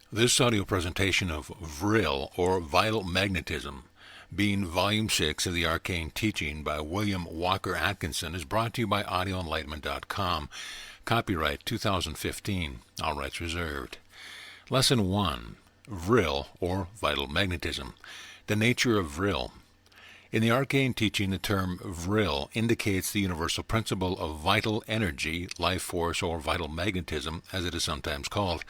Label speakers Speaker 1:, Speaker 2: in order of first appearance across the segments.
Speaker 1: This audio presentation of Vril, or Vital Magnetism, being Volume 6 of the Arcane Teaching by William Walker Atkinson, is brought to you by audioenlightenment.com. Copyright 2015. All rights reserved. Lesson 1. Vril, or Vital Magnetism. The nature of Vril. In the Arcane Teaching, the term Vril indicates the universal principle of vital energy, life force, or vital magnetism, as it is sometimes called.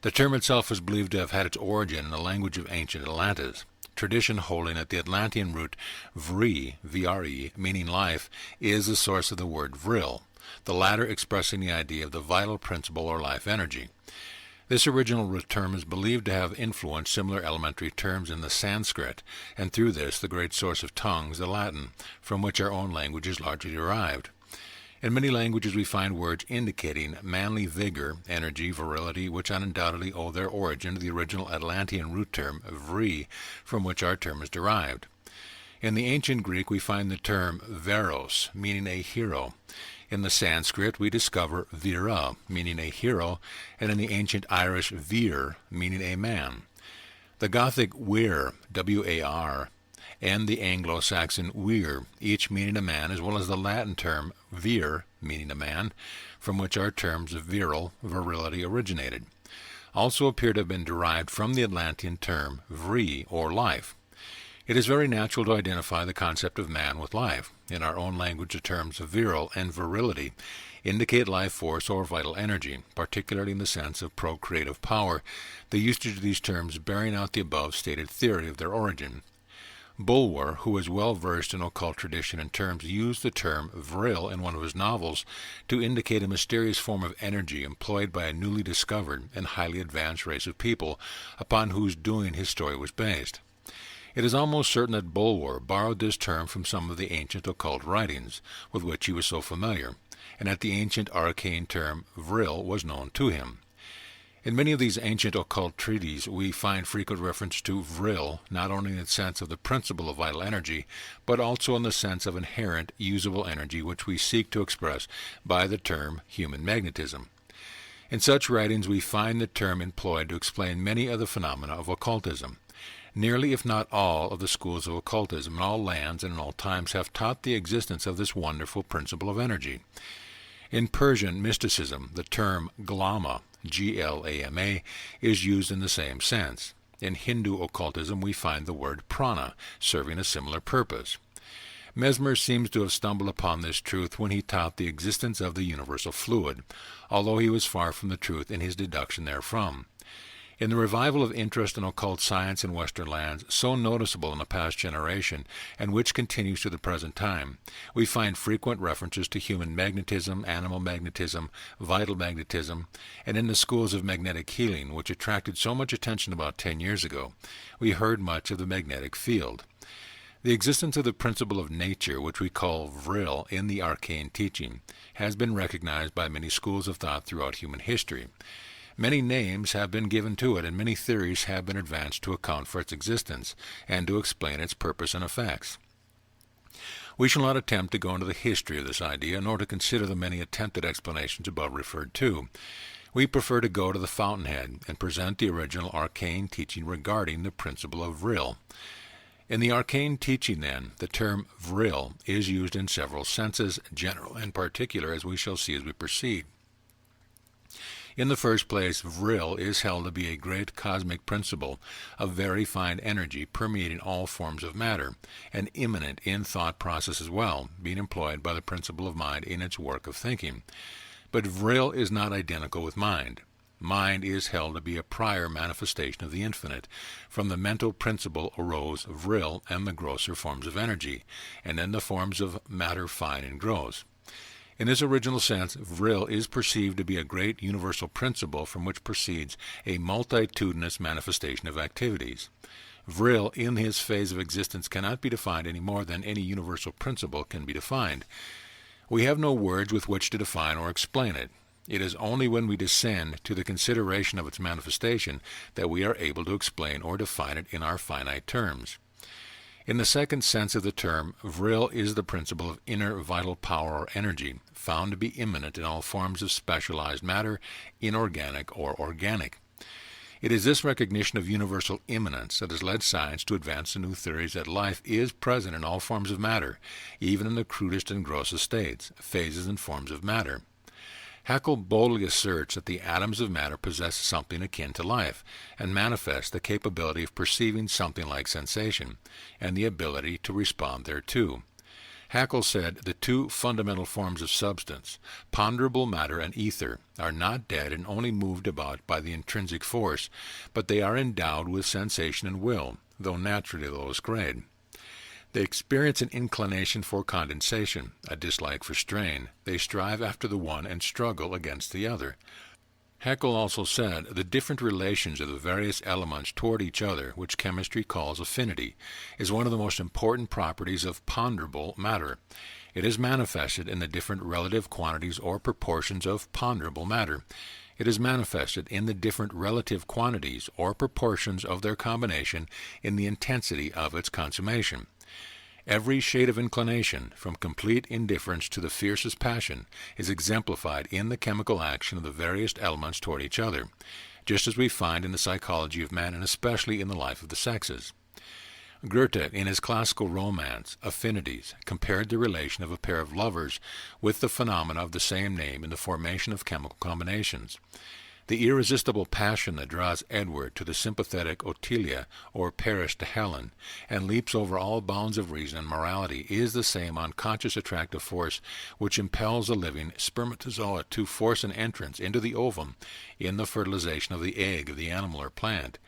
Speaker 1: The term itself is believed to have had its origin in the language of ancient Atlantis. Tradition holding that the Atlantean root vri, V-R-E, meaning life, is the source of the word vril, the latter expressing the idea of the vital principle or life energy. This original root term is believed to have influenced similar elementary terms in the Sanskrit, and through this the great source of tongues, the Latin, from which our own language is largely derived. In many languages we find words indicating manly vigor, energy, virility, which undoubtedly owe their origin to the original Atlantean root term vri, from which our term is derived. In the ancient Greek we find the term veros, meaning a hero. In the Sanskrit we discover vira, meaning a hero, and in the ancient Irish vir, meaning a man. The Gothic wir, W-A-R, and the Anglo-Saxon vir, each meaning a man, as well as the Latin term vir, meaning a man, from which our terms of virile, virility originated, also appear to have been derived from the Atlantean term vri, or life. It is very natural to identify the concept of man with life. In our own language, the terms of virile and virility indicate life force or vital energy, particularly in the sense of procreative power, the usage of these terms bearing out the above stated theory of their origin. Bulwer, who is well versed in occult tradition and terms, used the term vril in one of his novels to indicate a mysterious form of energy employed by a newly discovered and highly advanced race of people upon whose doing his story was based. It is almost certain that Bulwer borrowed this term from some of the ancient occult writings with which he was so familiar, and that the ancient arcane term vril was known to him. In many of these ancient occult treatises we find frequent reference to vril, not only in the sense of the principle of vital energy, but also in the sense of inherent, usable energy which we seek to express by the term human magnetism. In such writings we find the term employed to explain many of the phenomena of occultism. Nearly, if not all, of the schools of occultism in all lands and in all times have taught the existence of this wonderful principle of energy. In Persian mysticism, the term glama, G-L-A-M-A, is used in the same sense. In Hindu occultism we find the word prana, serving a similar purpose. Mesmer seems to have stumbled upon this truth when he taught the existence of the universal fluid, although he was far from the truth in his deduction therefrom. In the revival of interest in occult science in Western lands, so noticeable in the past generation, and which continues to the present time, we find frequent references to human magnetism, animal magnetism, vital magnetism, and in the schools of magnetic healing, which attracted so much attention about 10 years ago, we heard much of the magnetic field. The existence of the principle of nature, which we call vril in the arcane teaching, has been recognized by many schools of thought throughout human history. Many names have been given to it, and many theories have been advanced to account for its existence and to explain its purpose and effects. We shall not attempt to go into the history of this idea, nor to consider the many attempted explanations above referred to. We prefer to go to the fountainhead and present the original arcane teaching regarding the principle of vril. In the arcane teaching, then, the term vril is used in several senses, general and particular, as we shall see as we proceed. In the first place, vril is held to be a great cosmic principle of very fine energy permeating all forms of matter, and immanent in thought process as well, being employed by the principle of mind in its work of thinking. But vril is not identical with mind. Mind is held to be a prior manifestation of the infinite. From the mental principle arose vril and the grosser forms of energy, and then the forms of matter fine and gross. In this original sense, vril is perceived to be a great universal principle from which proceeds a multitudinous manifestation of activities. Vril, in his phase of existence, cannot be defined any more than any universal principle can be defined. We have no words with which to define or explain it. It is only when we descend to the consideration of its manifestation that we are able to explain or define it in our finite terms. In the second sense of the term, vril is the principle of inner vital power or energy, found to be immanent in all forms of specialized matter, inorganic or organic. It is this recognition of universal immanence that has led science to advance the new theories that life is present in all forms of matter, even in the crudest and grossest states, phases and forms of matter. Haeckel boldly asserts that the atoms of matter possess something akin to life, and manifest the capability of perceiving something like sensation, and the ability to respond thereto. Haeckel said the two fundamental forms of substance, ponderable matter and ether, are not dead and only moved about by the intrinsic force, but they are endowed with sensation and will, though naturally the lowest grade. They experience an inclination for condensation, a dislike for strain. They strive after the one and struggle against the other. Haeckel also said the different relations of the various elements toward each other, which chemistry calls affinity, is one of the most important properties of ponderable matter. It is manifested in the different relative quantities or proportions of ponderable matter. It is manifested in the different relative quantities or proportions of their combination in the intensity of its consummation. Every shade of inclination, from complete indifference to the fiercest passion, is exemplified in the chemical action of the various elements toward each other, just as we find in the psychology of man and especially in the life of the sexes. Goethe, in his classical romance, Affinities, compared the relation of a pair of lovers with the phenomena of the same name in the formation of chemical combinations. The irresistible passion that draws Edward to the sympathetic Ottilia, or Paris to Helen, and leaps over all bounds of reason and morality, is the same unconscious attractive force which impels the living spermatozoa to force an entrance into the ovum in the fertilization of the egg of the animal or plant.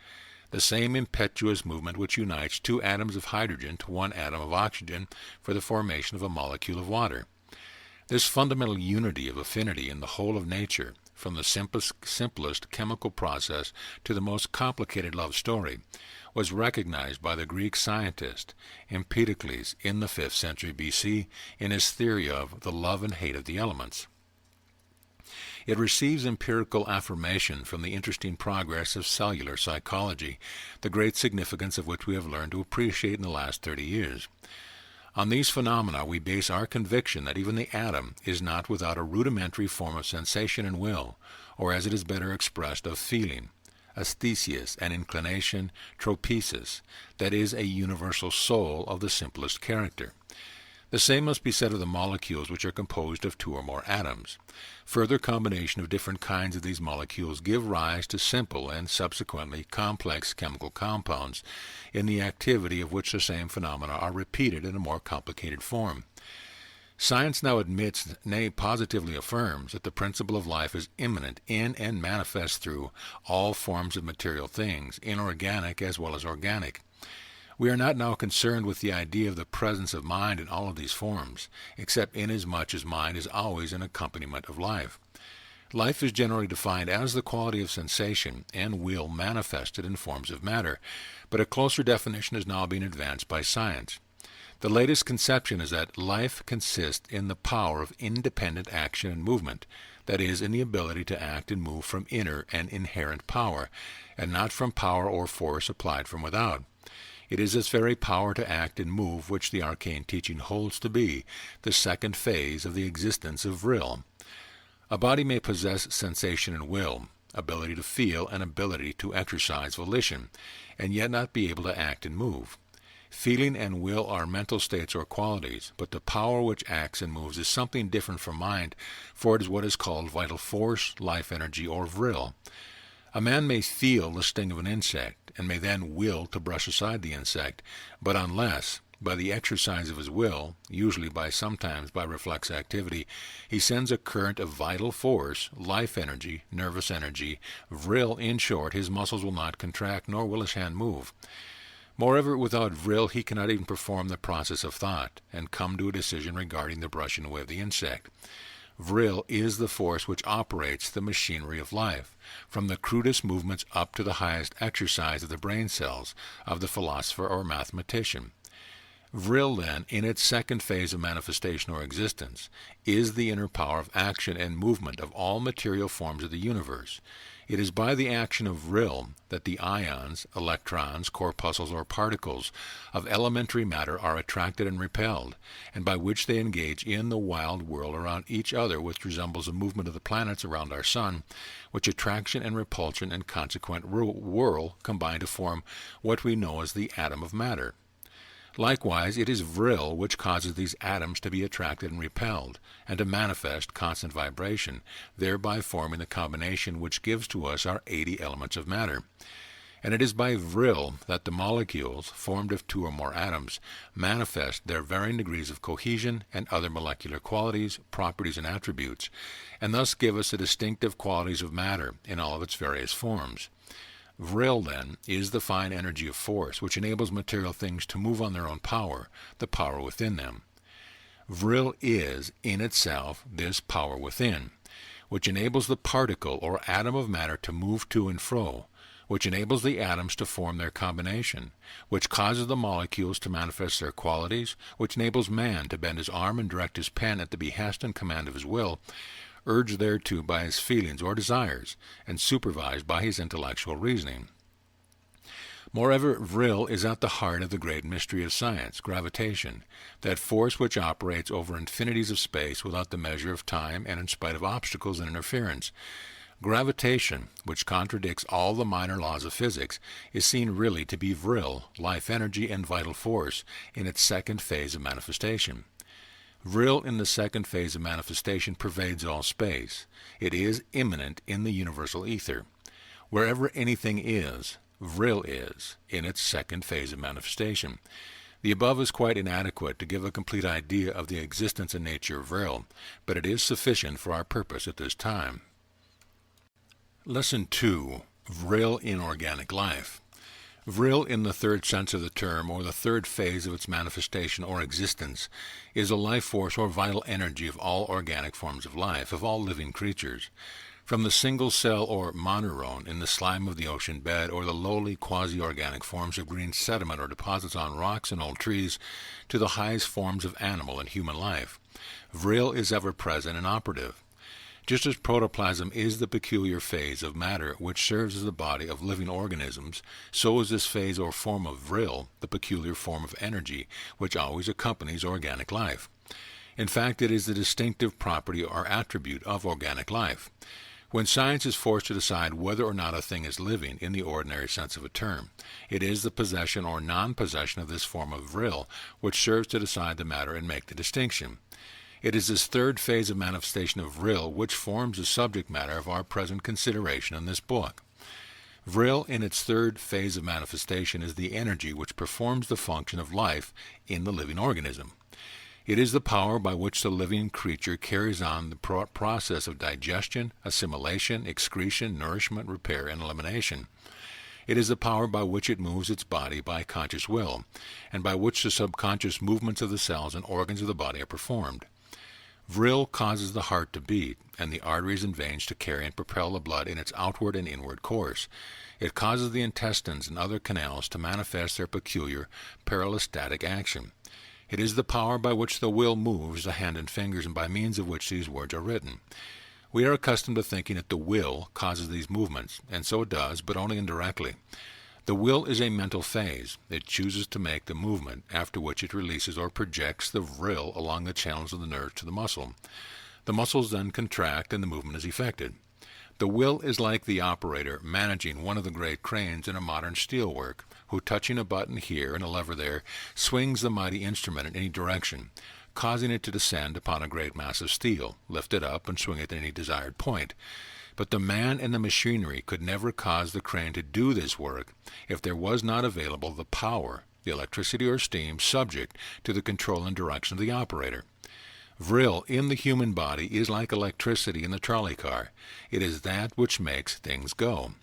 Speaker 1: The same impetuous movement which unites two atoms of hydrogen to one atom of oxygen for the formation of a molecule of water. This fundamental unity of affinity in the whole of nature, from the simplest chemical process to the most complicated love story, was recognized by the Greek scientist Empedocles in the 5th century BC in his theory of the love and hate of the elements. It receives empirical affirmation from the interesting progress of cellular psychology, the great significance of which we have learned to appreciate in the last 30 years. On these phenomena we base our conviction that even the atom is not without a rudimentary form of sensation and will, or as it is better expressed, of feeling, aesthesis, and inclination, tropesis, that is a universal soul of the simplest character. The same must be said of the molecules which are composed of two or more atoms. Further combination of different kinds of these molecules give rise to simple and subsequently complex chemical compounds, in the activity of which the same phenomena are repeated in a more complicated form. Science now admits, nay, positively affirms, that the principle of life is immanent in and manifest through all forms of material things, inorganic as well as organic. We are not now concerned with the idea of the presence of mind in all of these forms, except inasmuch as mind is always an accompaniment of life. Life is generally defined as the quality of sensation and will manifested in forms of matter, but a closer definition is now being advanced by science. The latest conception is that life consists in the power of independent action and movement, that is, in the ability to act and move from inner and inherent power, and not from power or force applied from without. It is this very power to act and move which the arcane teaching holds to be the second phase of the existence of Vril. A body may possess sensation and will, ability to feel and ability to exercise volition, and yet not be able to act and move. Feeling and will are mental states or qualities, but the power which acts and moves is something different from mind, for it is what is called vital force, life energy, or Vril. A man may feel the sting of an insect, and may then will to brush aside the insect, but unless, by the exercise of his will, usually sometimes by reflex activity, he sends a current of vital force, life energy, nervous energy, Vril, in short, his muscles will not contract, nor will his hand move. Moreover, without Vril, he cannot even perform the process of thought, and come to a decision regarding the brushing away of the insect. Vril is the force which operates the machinery of life, from the crudest movements up to the highest exercise of the brain cells of the philosopher or mathematician. Vril, then, in its second phase of manifestation or existence, is the inner power of action and movement of all material forms of the universe. It is by the action of Vril that the ions, electrons, corpuscles, or particles of elementary matter are attracted and repelled, and by which they engage in the wild whirl around each other which resembles the movement of the planets around our sun, which attraction and repulsion and consequent whirl combine to form what we know as the atom of matter. Likewise, it is Vril which causes these atoms to be attracted and repelled, and to manifest constant vibration, thereby forming the combination which gives to us our 80 elements of matter. And it is by Vril that the molecules, formed of 2 or more atoms, manifest their varying degrees of cohesion and other molecular qualities, properties, and attributes, and thus give us the distinctive qualities of matter in all of its various forms. Vril, then, is the fine energy of force which enables material things to move on their own power, the power within them. Vril is, in itself, this power within, which enables the particle or atom of matter to move to and fro, which enables the atoms to form their combination, which causes the molecules to manifest their qualities, which enables man to bend his arm and direct his pen at the behest and command of his will, urged thereto by his feelings or desires, and supervised by his intellectual reasoning. Moreover, Vril is at the heart of the great mystery of science, gravitation, that force which operates over infinities of space without the measure of time and in spite of obstacles and interference. Gravitation, which contradicts all the minor laws of physics, is seen really to be Vril, life energy and vital force, in its second phase of manifestation. Vril in the second phase of manifestation pervades all space. It is immanent in the universal ether. Wherever anything is, Vril is, in its second phase of manifestation. The above is quite inadequate to give a complete idea of the existence and nature of Vril, but it is sufficient for our purpose at this time. Lesson 2. Vril in organic life. Vril, in the third sense of the term, or the third phase of its manifestation or existence, is a life force or vital energy of all organic forms of life, of all living creatures. From the single cell or moneron in the slime of the ocean bed, or the lowly quasi-organic forms of green sediment or deposits on rocks and old trees, to the highest forms of animal and human life, Vril is ever present and operative. Just as protoplasm is the peculiar phase of matter which serves as the body of living organisms, so is this phase or form of Vril the peculiar form of energy which always accompanies organic life. In fact, it is the distinctive property or attribute of organic life. When science is forced to decide whether or not a thing is living in the ordinary sense of a term, it is the possession or non-possession of this form of Vril which serves to decide the matter and make the distinction. It is this third phase of manifestation of Vril which forms the subject matter of our present consideration in this book. Vril, in its third phase of manifestation, is the energy which performs the function of life in the living organism. It is the power by which the living creature carries on the process of digestion, assimilation, excretion, nourishment, repair, and elimination. It is the power by which it moves its body by conscious will, and by which the subconscious movements of the cells and organs of the body are performed. Vril causes the heart to beat, and the arteries and veins to carry and propel the blood in its outward and inward course. It causes the intestines and other canals to manifest their peculiar peristatic action. It is the power by which the will moves the hand and fingers, and by means of which these words are written. We are accustomed to thinking that the will causes these movements, and so it does, but only indirectly. The will is a mental phase. It chooses to make the movement, after which it releases or projects the Vril along the channels of the nerve to the muscle. The muscles then contract, and the movement is effected. The will is like the operator managing one of the great cranes in a modern steelwork, who, touching a button here and a lever there, swings the mighty instrument in any direction, causing it to descend upon a great mass of steel, lift it up, and swing it at any desired point. But the man and the machinery could never cause the crane to do this work if there was not available the power, the electricity or steam, subject to the control and direction of the operator. Vril in the human body is like electricity in the trolley car. It is that which makes things go.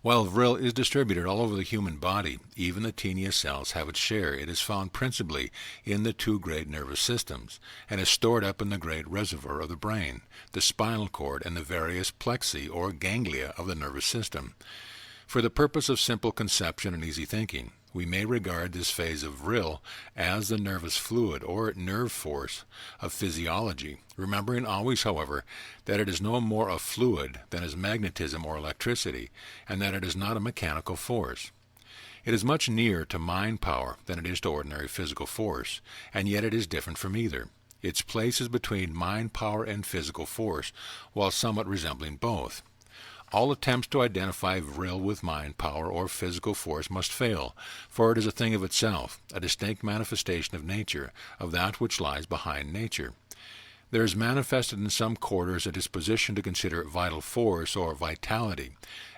Speaker 1: While Vril is distributed all over the human body, even the teeniest cells have its share. It is found principally in the two great nervous systems, and is stored up in the great reservoir of the brain, the spinal cord, and the various plexi or ganglia of the nervous system. For the purpose of simple conception and easy thinking, We may regard this phase of Vril as the nervous fluid or nerve force of physiology, remembering always, however, that it is no more a fluid than is magnetism or electricity, and that it is not a mechanical force. It is much nearer to mind power than it is to ordinary physical force, and yet it is different from either. Its place is between mind power and physical force, while somewhat resembling both. All attempts to identify Vril with mind power or physical force must fail, for it is a thing of itself, a distinct manifestation of nature, of that which lies behind nature. There is manifested in some quarters a disposition to consider vital force or vitality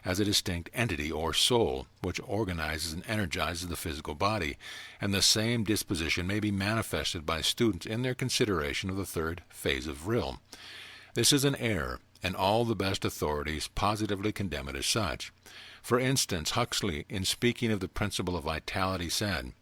Speaker 1: as a distinct entity or soul which organizes and energizes the physical body, and the same disposition may be manifested by students in their consideration of the third phase of Vril. This is an error, and all the best authorities positively condemn it as such. For instance, Huxley, in speaking of the principle of vitality, said,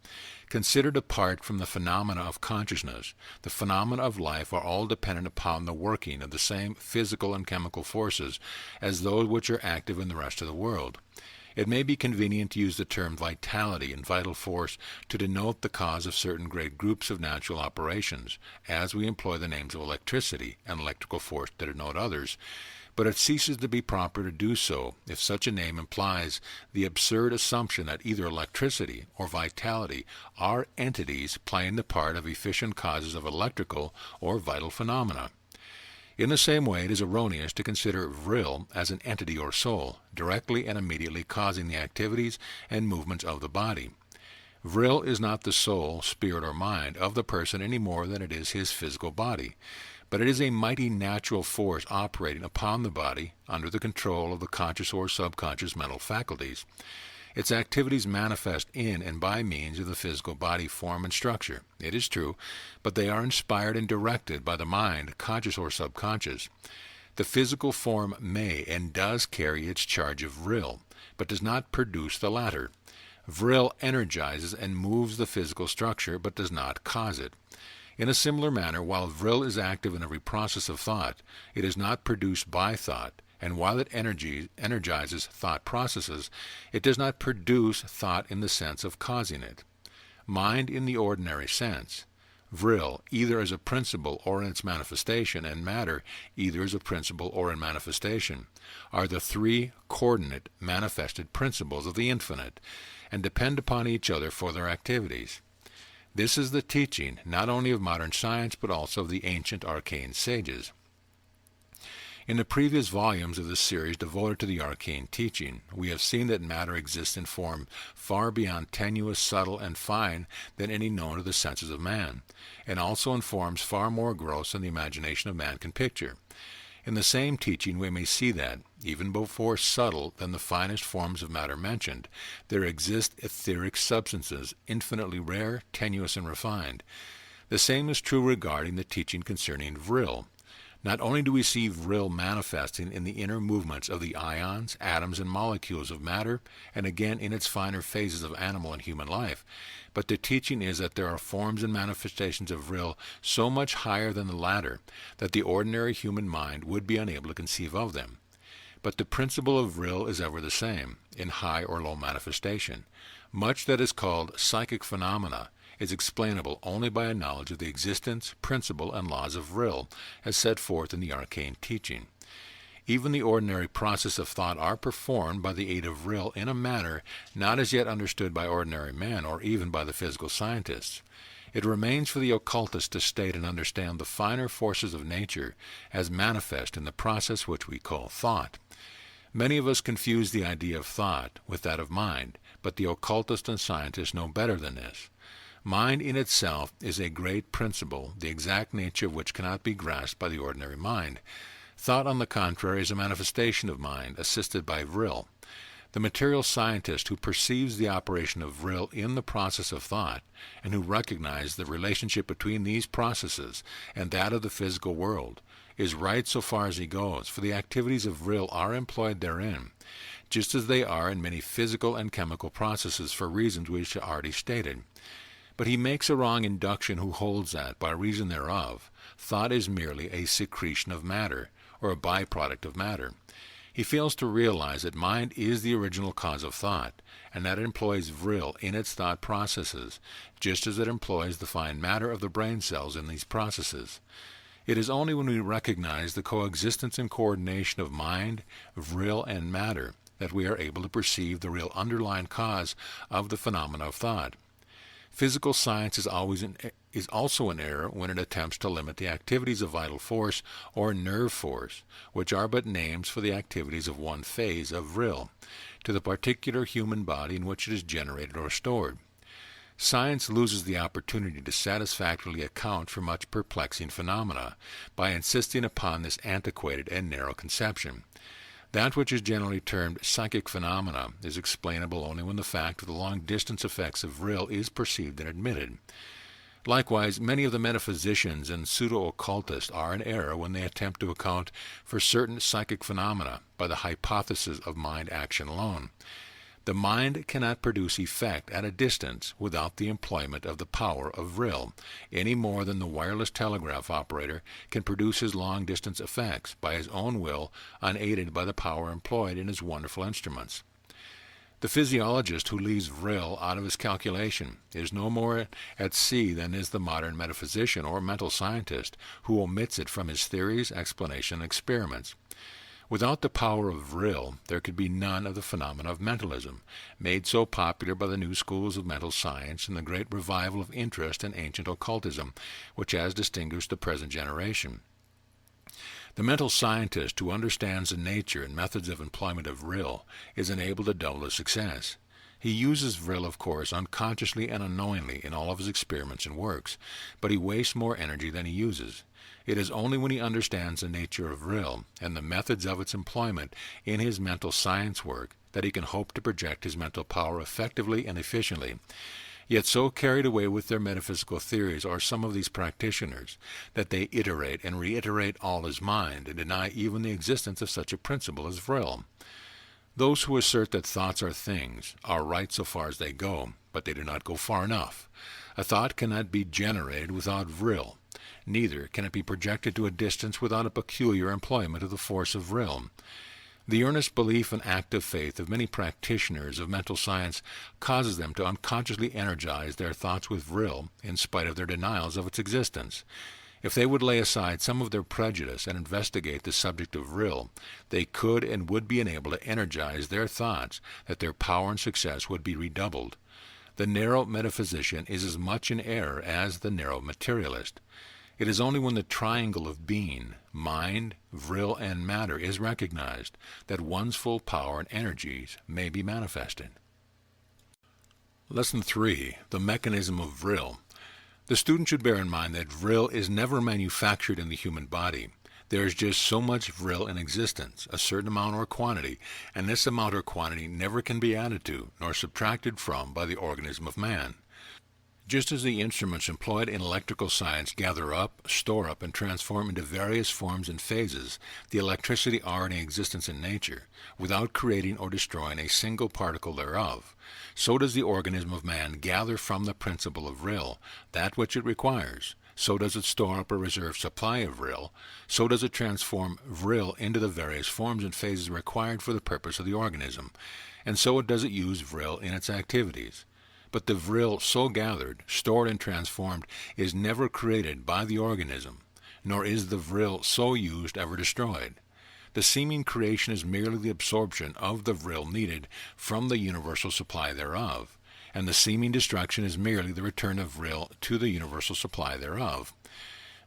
Speaker 1: "Considered apart from the phenomena of consciousness, the phenomena of life are all dependent upon the working of the same physical and chemical forces as those which are active in the rest of the world. It may be convenient to use the term vitality and vital force to denote the cause of certain great groups of natural operations, as we employ the names of electricity and electrical force to denote others, but it ceases to be proper to do so if such a name implies the absurd assumption that either electricity or vitality are entities playing the part of efficient causes of electrical or vital phenomena. In the same way, it is erroneous to consider Vril as an entity or soul, directly and immediately causing the activities and movements of the body. Vril is not the soul, spirit, or mind of the person any more than it is his physical body, but it is a mighty natural force operating upon the body under the control of the conscious or subconscious mental faculties. Its activities manifest in and by means of the physical body form and structure, it is true, but they are inspired and directed by the mind, conscious or subconscious. The physical form may and does carry its charge of Vril, but does not produce the latter. Vril energizes and moves the physical structure, but does not cause it. In a similar manner, while Vril is active in every process of thought, it is not produced by thought, and while it energizes thought processes, it does not produce thought in the sense of causing it. Mind in the ordinary sense, Vril either as a principle or in its manifestation, and matter either as a principle or in manifestation, are the three coordinate manifested principles of the infinite, and depend upon each other for their activities. This is the teaching not only of modern science but also of the ancient arcane sages. In the previous volumes of this series devoted to the arcane teaching, we have seen that matter exists in form far beyond tenuous, subtle, and fine than any known to the senses of man, and also in forms far more gross than the imagination of man can picture. In the same teaching we may see that, even before subtle than the finest forms of matter mentioned, there exist etheric substances, infinitely rare, tenuous, and refined. The same is true regarding the teaching concerning Vril. Not only do we see Vril manifesting in the inner movements of the ions, atoms, and molecules of matter, and again in its finer phases of animal and human life, but the teaching is that there are forms and manifestations of Vril so much higher than the latter that the ordinary human mind would be unable to conceive of them. But the principle of Vril is ever the same, in high or low manifestation. Much that is called psychic phenomena is explainable only by a knowledge of the existence, principle, and laws of Vril, as set forth in the arcane teaching. Even the ordinary process of thought are performed by the aid of Vril in a manner not as yet understood by ordinary men or even by the physical scientists. It remains for the occultist to state and understand the finer forces of nature as manifest in the process which we call thought. Many of us confuse the idea of thought with that of mind, but the occultist and scientist know better than this. Mind in itself is a great principle, the exact nature of which cannot be grasped by the ordinary mind. Thought, on the contrary, is a manifestation of mind, assisted by Vril. The material scientist who perceives the operation of Vril in the process of thought, and who recognizes the relationship between these processes and that of the physical world, is right so far as he goes, for the activities of Vril are employed therein, just as they are in many physical and chemical processes for reasons which are already stated. But he makes a wrong induction who holds that, by reason thereof, thought is merely a secretion of matter, or a byproduct of matter. He fails to realize that mind is the original cause of thought, and that it employs Vril in its thought processes, just as it employs the fine matter of the brain cells in these processes. It is only when we recognize the coexistence and coordination of mind, Vril, and matter that we are able to perceive the real underlying cause of the phenomena of thought. Physical science is also in error when it attempts to limit the activities of vital force or nerve force, which are but names for the activities of one phase of Vril, to the particular human body in which it is generated or stored. Science loses the opportunity to satisfactorily account for much perplexing phenomena by insisting upon this antiquated and narrow conception. That which is generally termed psychic phenomena is explainable only when the fact of the long-distance effects of Vril is perceived and admitted. Likewise, many of the metaphysicians and pseudo-occultists are in error when they attempt to account for certain psychic phenomena by the hypothesis of mind action alone. The mind cannot produce effect at a distance without the employment of the power of Vril, any more than the wireless telegraph operator can produce his long-distance effects by his own will, unaided by the power employed in his wonderful instruments. The physiologist who leaves Vril out of his calculation is no more at sea than is the modern metaphysician or mental scientist who omits it from his theories, explanation, and experiments. Without the power of Vril, there could be none of the phenomena of mentalism, made so popular by the new schools of mental science and the great revival of interest in ancient occultism, which has distinguished the present generation. The mental scientist who understands the nature and methods of employment of Vril is enabled to double his success. He uses Vril, of course, unconsciously and unknowingly in all of his experiments and works, but he wastes more energy than he uses. It is only when he understands the nature of Vril and the methods of its employment in his mental science work that he can hope to project his mental power effectively and efficiently. Yet so carried away with their metaphysical theories are some of these practitioners that they iterate and reiterate all is mind and deny even the existence of such a principle as Vril. Those who assert that thoughts are things are right so far as they go, but they do not go far enough. A thought cannot be generated without Vril. Neither can it be projected to a distance without a peculiar employment of the force of Vril. The earnest belief and active faith of many practitioners of mental science causes them to unconsciously energize their thoughts with Vril in spite of their denials of its existence. If they would lay aside some of their prejudice and investigate the subject of Vril, they could and would be enabled to energize their thoughts that their power and success would be redoubled. The narrow metaphysician is as much in error as the narrow materialist. It is only when the triangle of being, mind, Vril, and matter is recognized that one's full power and energies may be manifested. Lesson 3. The Mechanism of Vril. The student should bear in mind that Vril is never manufactured in the human body. There is just so much Vril in existence, a certain amount or quantity, and this amount or quantity never can be added to nor subtracted from by the organism of man. Just as the instruments employed in electrical science gather up, store up, and transform into various forms and phases the electricity already in existence in nature, without creating or destroying a single particle thereof, so does the organism of man gather from the principle of Vril that which it requires. So does it store up a reserve supply of Vril. So does it transform Vril into the various forms and phases required for the purpose of the organism. And so does it use Vril in its activities. But the Vril so gathered, stored, and transformed is never created by the organism, nor is the Vril so used ever destroyed. The seeming creation is merely the absorption of the Vril needed from the universal supply thereof, and the seeming destruction is merely the return of Vril to the universal supply thereof.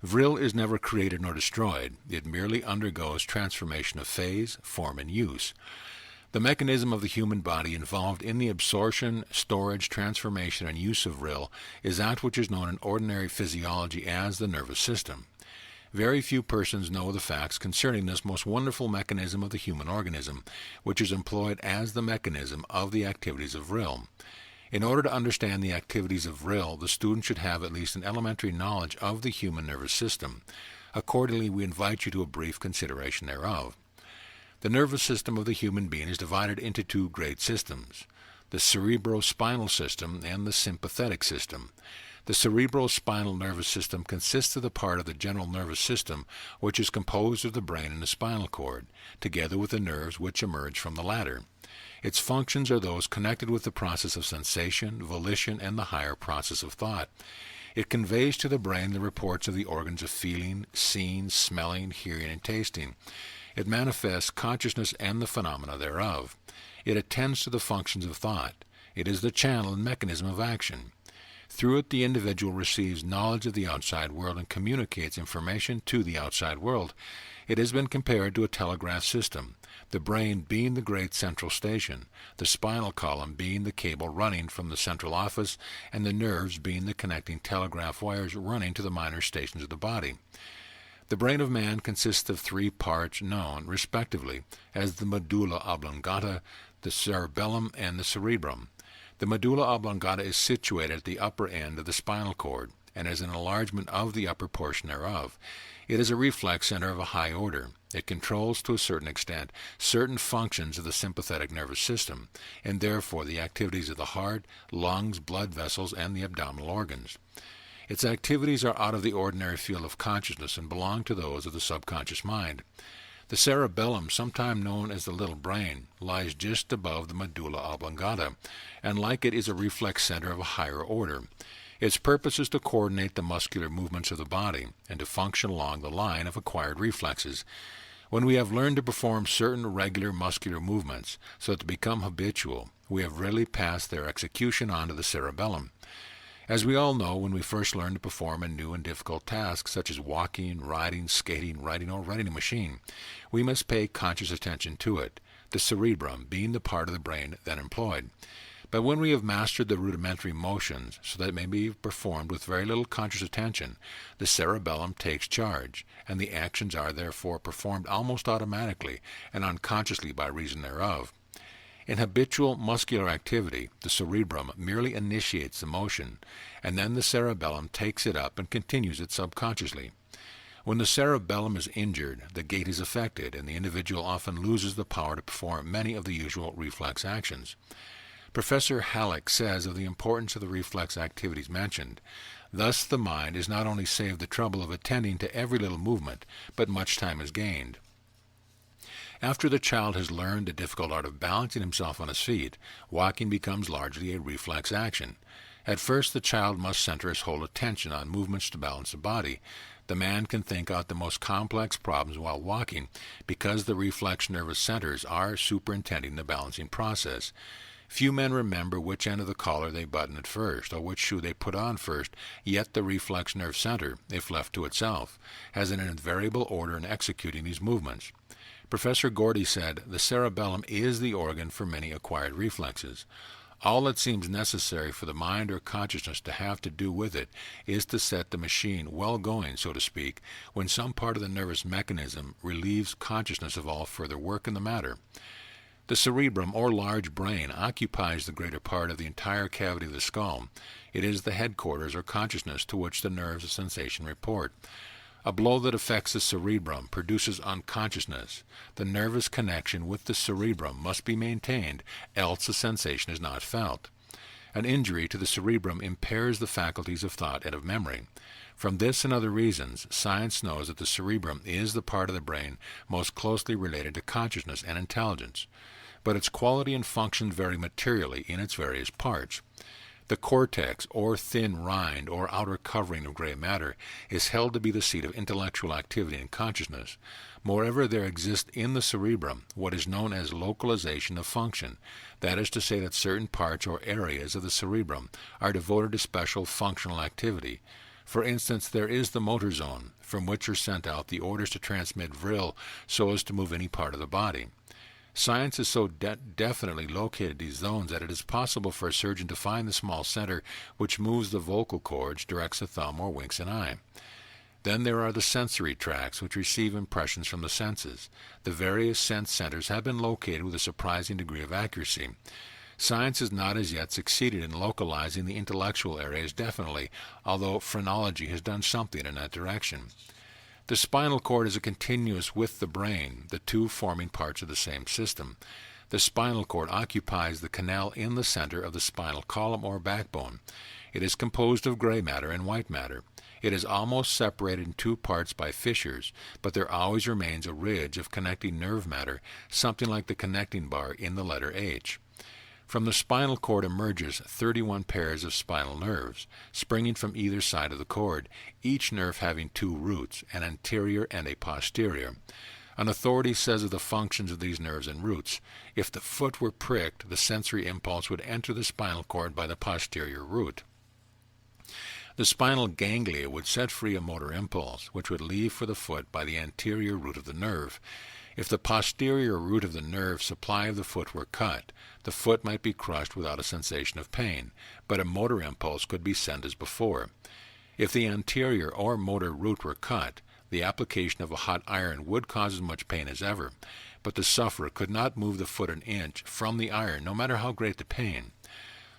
Speaker 1: Vril is never created nor destroyed. It merely undergoes transformation of phase, form, and use. The mechanism of the human body involved in the absorption, storage, transformation, and use of Vril is that which is known in ordinary physiology as the nervous system. Very few persons know the facts concerning this most wonderful mechanism of the human organism, which is employed as the mechanism of the activities of Vril. In order to understand the activities of Vril, the student should have at least an elementary knowledge of the human nervous system. Accordingly, we invite you to a brief consideration thereof. The nervous system of the human being is divided into two great systems, the cerebrospinal system and the sympathetic system. The cerebrospinal nervous system consists of the part of the general nervous system which is composed of the brain and the spinal cord, together with the nerves which emerge from the latter. Its functions are those connected with the process of sensation, volition, and the higher process of thought. It conveys to the brain the reports of the organs of feeling, seeing, smelling, hearing, and tasting. It manifests consciousness and the phenomena thereof. It attends to the functions of thought. It is the channel and mechanism of action. Through it, the individual receives knowledge of the outside world and communicates information to the outside world. It has been compared to a telegraph system, the brain being the great central station, the spinal column being the cable running from the central office, and the nerves being the connecting telegraph wires running to the minor stations of the body. The brain of man consists of three parts known, respectively, as the medulla oblongata, the cerebellum, and the cerebrum. The medulla oblongata is situated at the upper end of the spinal cord, and is an enlargement of the upper portion thereof. It is a reflex center of a high order. It controls, to a certain extent, certain functions of the sympathetic nervous system, and therefore the activities of the heart, lungs, blood vessels, and the abdominal organs. Its activities are out of the ordinary field of consciousness and belong to those of the subconscious mind. The cerebellum, sometimes known as the little brain, lies just above the medulla oblongata, and like it is a reflex center of a higher order. Its purpose is to coordinate the muscular movements of the body and to function along the line of acquired reflexes. When we have learned to perform certain regular muscular movements so that they become habitual, we have really passed their execution on to the cerebellum. As we all know, when we first learn to perform a new and difficult task, such as walking, riding, skating, writing, or running a machine, we must pay conscious attention to it, the cerebrum being the part of the brain then employed. But when we have mastered the rudimentary motions so that it may be performed with very little conscious attention, the cerebellum takes charge, and the actions are therefore performed almost automatically and unconsciously by reason thereof. In habitual muscular activity, the cerebrum merely initiates the motion, and then the cerebellum takes it up and continues it subconsciously. When the cerebellum is injured, the gait is affected, and the individual often loses the power to perform many of the usual reflex actions. Professor Halleck says of the importance of the reflex activities mentioned, "Thus the mind is not only saved the trouble of attending to every little movement, but much time is gained." After the child has learned the difficult art of balancing himself on his feet, walking becomes largely a reflex action. At first the child must center his whole attention on movements to balance the body. The man can think out the most complex problems while walking because the reflex nervous centers are superintending the balancing process. Few men remember which end of the collar they button at first, or which shoe they put on first, yet the reflex nerve center, if left to itself, has an invariable order in executing these movements. Professor Gordy said, "The cerebellum is the organ for many acquired reflexes. All that seems necessary for the mind or consciousness to have to do with it is to set the machine well going, so to speak, when some part of the nervous mechanism relieves consciousness of all further work in the matter." The cerebrum, or large brain, occupies the greater part of the entire cavity of the skull. It is the headquarters or consciousness to which the nerves of sensation report. A blow that affects the cerebrum produces unconsciousness. The nervous connection with the cerebrum must be maintained, else the sensation is not felt. An injury to the cerebrum impairs the faculties of thought and of memory. From this and other reasons, science knows that the cerebrum is the part of the brain most closely related to consciousness and intelligence, but its quality and function vary materially in its various parts. The cortex, or thin rind, or outer covering of gray matter, is held to be the seat of intellectual activity and consciousness. Moreover, there exists in the cerebrum what is known as localization of function. That is to say that certain parts or areas of the cerebrum are devoted to special functional activity. For instance, there is the motor zone, from which are sent out the orders to transmit Vril so as to move any part of the body. Science has so definitely located these zones that it is possible for a surgeon to find the small center which moves the vocal cords, directs a thumb, or winks an eye. Then there are the sensory tracts, which receive impressions from the senses. The various sense centers have been located with a surprising degree of accuracy. Science has not as yet succeeded in localizing the intellectual areas definitely, although phrenology has done something in that direction. The spinal cord is continuous with the brain, the two forming parts of the same system. The spinal cord occupies the canal in the center of the spinal column or backbone. It is composed of gray matter and white matter. It is almost separated in two parts by fissures, but there always remains a ridge of connecting nerve matter, something like the connecting bar in the letter H. From the spinal cord emerges 31 pairs of spinal nerves, springing from either side of the cord, each nerve having two roots, an anterior and a posterior. An authority says of the functions of these nerves and roots, if the foot were pricked, the sensory impulse would enter the spinal cord by the posterior root. The spinal ganglia would set free a motor impulse, which would leave for the foot by the anterior root of the nerve. If the posterior root of the nerve supply of the foot were cut, the foot might be crushed without a sensation of pain, but a motor impulse could be sent as before. If the anterior or motor root were cut, the application of a hot iron would cause as much pain as ever, but the sufferer could not move the foot an inch from the iron, no matter how great the pain.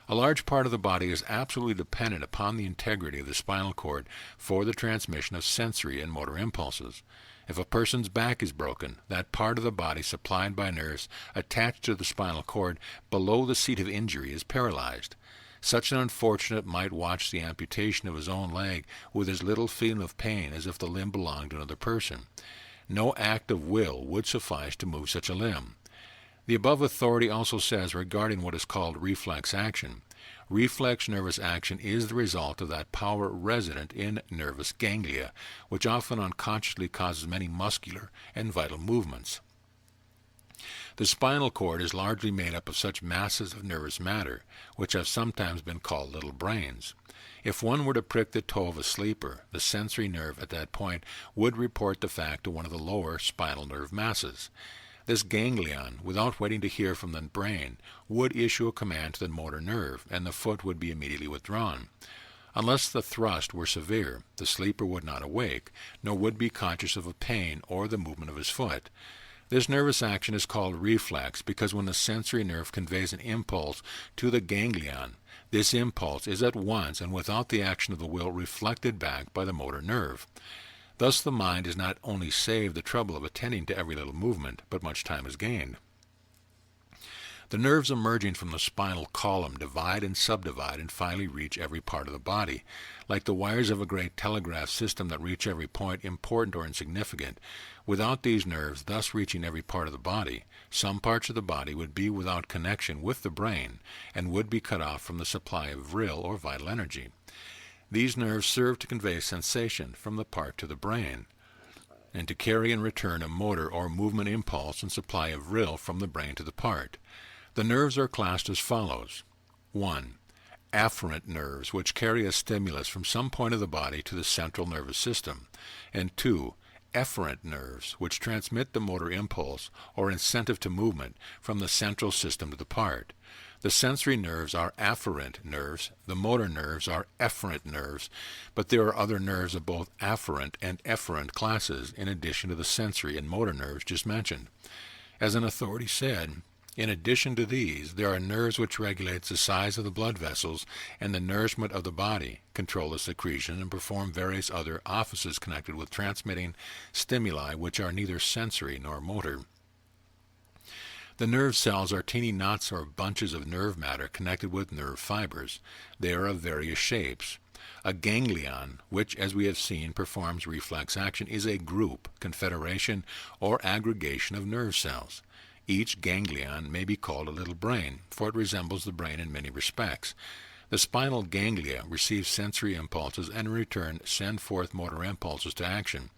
Speaker 1: A large part of the body is absolutely dependent upon the integrity of the spinal cord for the transmission of sensory and motor impulses. If a person's back is broken, that part of the body supplied by nerves attached to the spinal cord below the seat of injury is paralyzed. Such an unfortunate might watch the amputation of his own leg with as little feeling of pain as if the limb belonged to another person. No act of will would suffice to move such a limb. The above authority also says regarding what is called reflex action, reflex nervous action is the result of that power resident in nervous ganglia, which often unconsciously causes many muscular and vital movements. The spinal cord is largely made up of such masses of nervous matter, which have sometimes been called little brains. If one were to prick the toe of a sleeper, the sensory nerve at that point would report the fact to one of the lower spinal nerve masses. This ganglion, without waiting to hear from the brain, would issue a command to the motor nerve, and the foot would be immediately withdrawn. Unless the thrust were severe, the sleeper would not awake, nor would be conscious of a pain or the movement of his foot. This nervous action is called reflex because when the sensory nerve conveys an impulse to the ganglion, this impulse is at once and without the action of the will reflected back by the motor nerve. Thus the mind is not only saved the trouble of attending to every little movement, but much time is gained. The nerves emerging from the spinal column divide and subdivide and finally reach every part of the body. Like the wires of a great telegraph system that reach every point, important or insignificant, without these nerves thus reaching every part of the body, some parts of the body would be without connection with the brain and would be cut off from the supply of vril or vital energy. These nerves serve to convey sensation from the part to the brain, and to carry and return a motor or movement impulse and supply of vril from the brain to the part. The nerves are classed as follows. 1. Afferent nerves, which carry a stimulus from some point of the body to the central nervous system. And 2. Efferent nerves, which transmit the motor impulse or incentive to movement from the central system to the part. The sensory nerves are afferent nerves, the motor nerves are efferent nerves, but there are other nerves of both afferent and efferent classes in addition to the sensory and motor nerves just mentioned. As an authority said, in addition to these, there are nerves which regulate the size of the blood vessels and the nourishment of the body, control the secretion, and perform various other offices connected with transmitting stimuli which are neither sensory nor motor. The nerve cells are teeny knots or bunches of nerve matter connected with nerve fibers. They are of various shapes. A ganglion, which, as we have seen, performs reflex action, is a group, confederation, or aggregation of nerve cells. Each ganglion may be called a little brain, for it resembles the brain in many respects. The spinal ganglia receive sensory impulses and in return send forth motor impulses to action.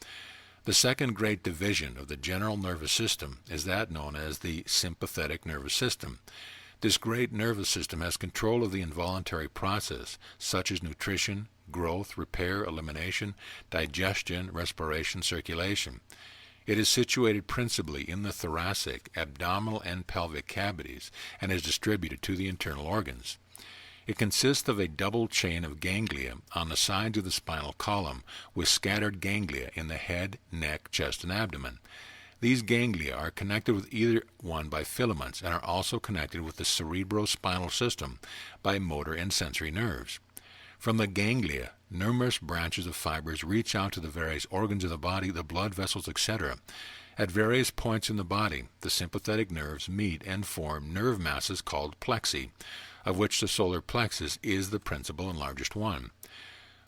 Speaker 1: The second great division of the general nervous system is that known as the sympathetic nervous system. This great nervous system has control of the involuntary process, such as nutrition, growth, repair, elimination, digestion, respiration, circulation. It is situated principally in the thoracic, abdominal, and pelvic cavities, and is distributed to the internal organs. It consists of a double chain of ganglia on the sides of the spinal column, with scattered ganglia in the head, neck, chest, and abdomen. These ganglia are connected with either one by filaments and are also connected with the cerebrospinal system by motor and sensory nerves. From the ganglia, numerous branches of fibers reach out to the various organs of the body, the blood vessels, etc. At various points in the body, the sympathetic nerves meet and form nerve masses called plexi, of which the solar plexus is the principal and largest one.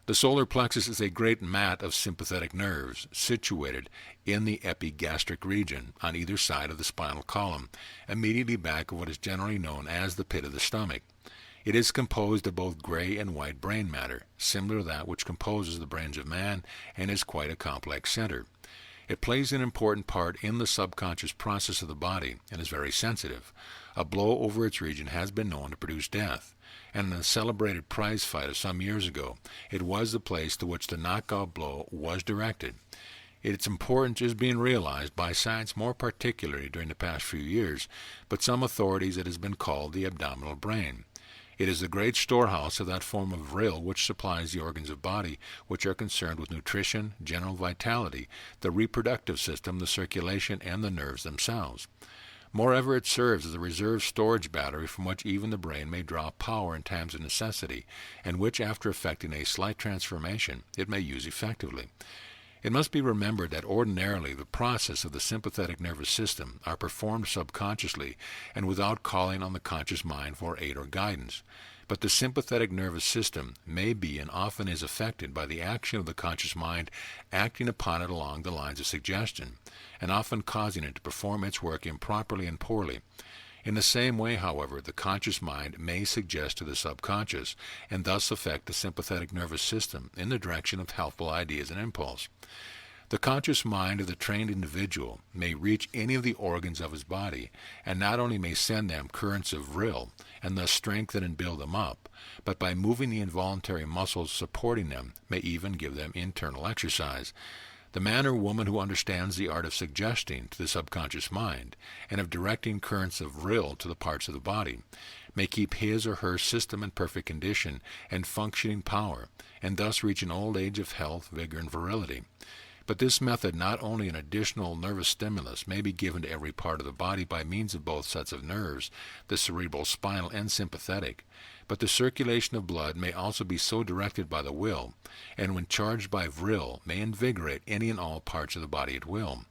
Speaker 1: The solar plexus is a great mat of sympathetic nerves situated in the epigastric region on either side of the spinal column, immediately back of what is generally known as the pit of the stomach. It is composed of both gray and white brain matter, similar to that which composes the brains of man, and is quite a complex center. It plays an important part in the subconscious process of the body and is very sensitive. A blow over its region has been known to produce death, and in a celebrated prize fight of some years ago, it was the place to which the knockout blow was directed. Its importance is being realized by science more particularly during the past few years, but some authorities it has been called the abdominal brain. It is the great storehouse of that form of vril which supplies the organs of body which are concerned with nutrition, general vitality, the reproductive system, the circulation, and the nerves themselves. Moreover, it serves as a reserve storage battery from which even the brain may draw power in times of necessity, and which, after effecting a slight transformation, it may use effectively. It must be remembered that ordinarily the process of the sympathetic nervous system are performed subconsciously and without calling on the conscious mind for aid or guidance. But the sympathetic nervous system may be and often is affected by the action of the conscious mind acting upon it along the lines of suggestion, and often causing it to perform its work improperly and poorly. In the same way, however, the conscious mind may suggest to the subconscious, and thus affect the sympathetic nervous system in the direction of helpful ideas and impulse. The conscious mind of the trained individual may reach any of the organs of his body, and not only may send them currents of vril, and thus strengthen and build them up, but by moving the involuntary muscles supporting them, may even give them internal exercise. The man or woman who understands the art of suggesting to the subconscious mind, and of directing currents of vril to the parts of the body, may keep his or her system in perfect condition and functioning power, and thus reach an old age of health, vigor, and virility. But this method, not only an additional nervous stimulus, may be given to every part of the body by means of both sets of nerves, the cerebral, spinal, and sympathetic, but the circulation of blood may also be so directed by the will, and when charged by vril, may invigorate any and all parts of the body at will.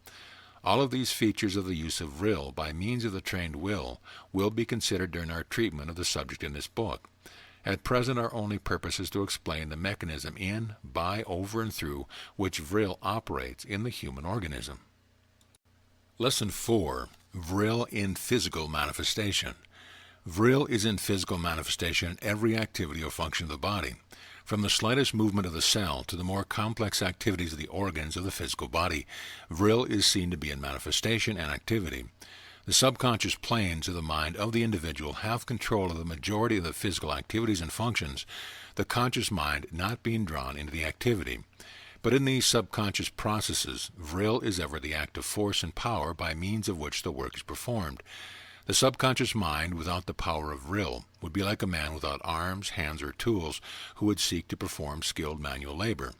Speaker 1: All of these features of the use of vril by means of the trained will be considered during our treatment of the subject in this book. At present, our only purpose is to explain the mechanism in, by, over, and through which vril operates in the human organism. Lesson 4. Vril in physical manifestation. Vril is in physical manifestation in every activity or function of the body, from the slightest movement of the cell to the more complex activities of the organs of the physical body. Vril is seen to be in manifestation and activity. The subconscious planes of the mind of the individual have control of the majority of the physical activities and functions, the conscious mind not being drawn into the activity. But in these subconscious processes, vril is ever the active force and power by means of which the work is performed. The subconscious mind without the power of vril would be like a man without arms, hands, or tools who would seek to perform skilled manual labor.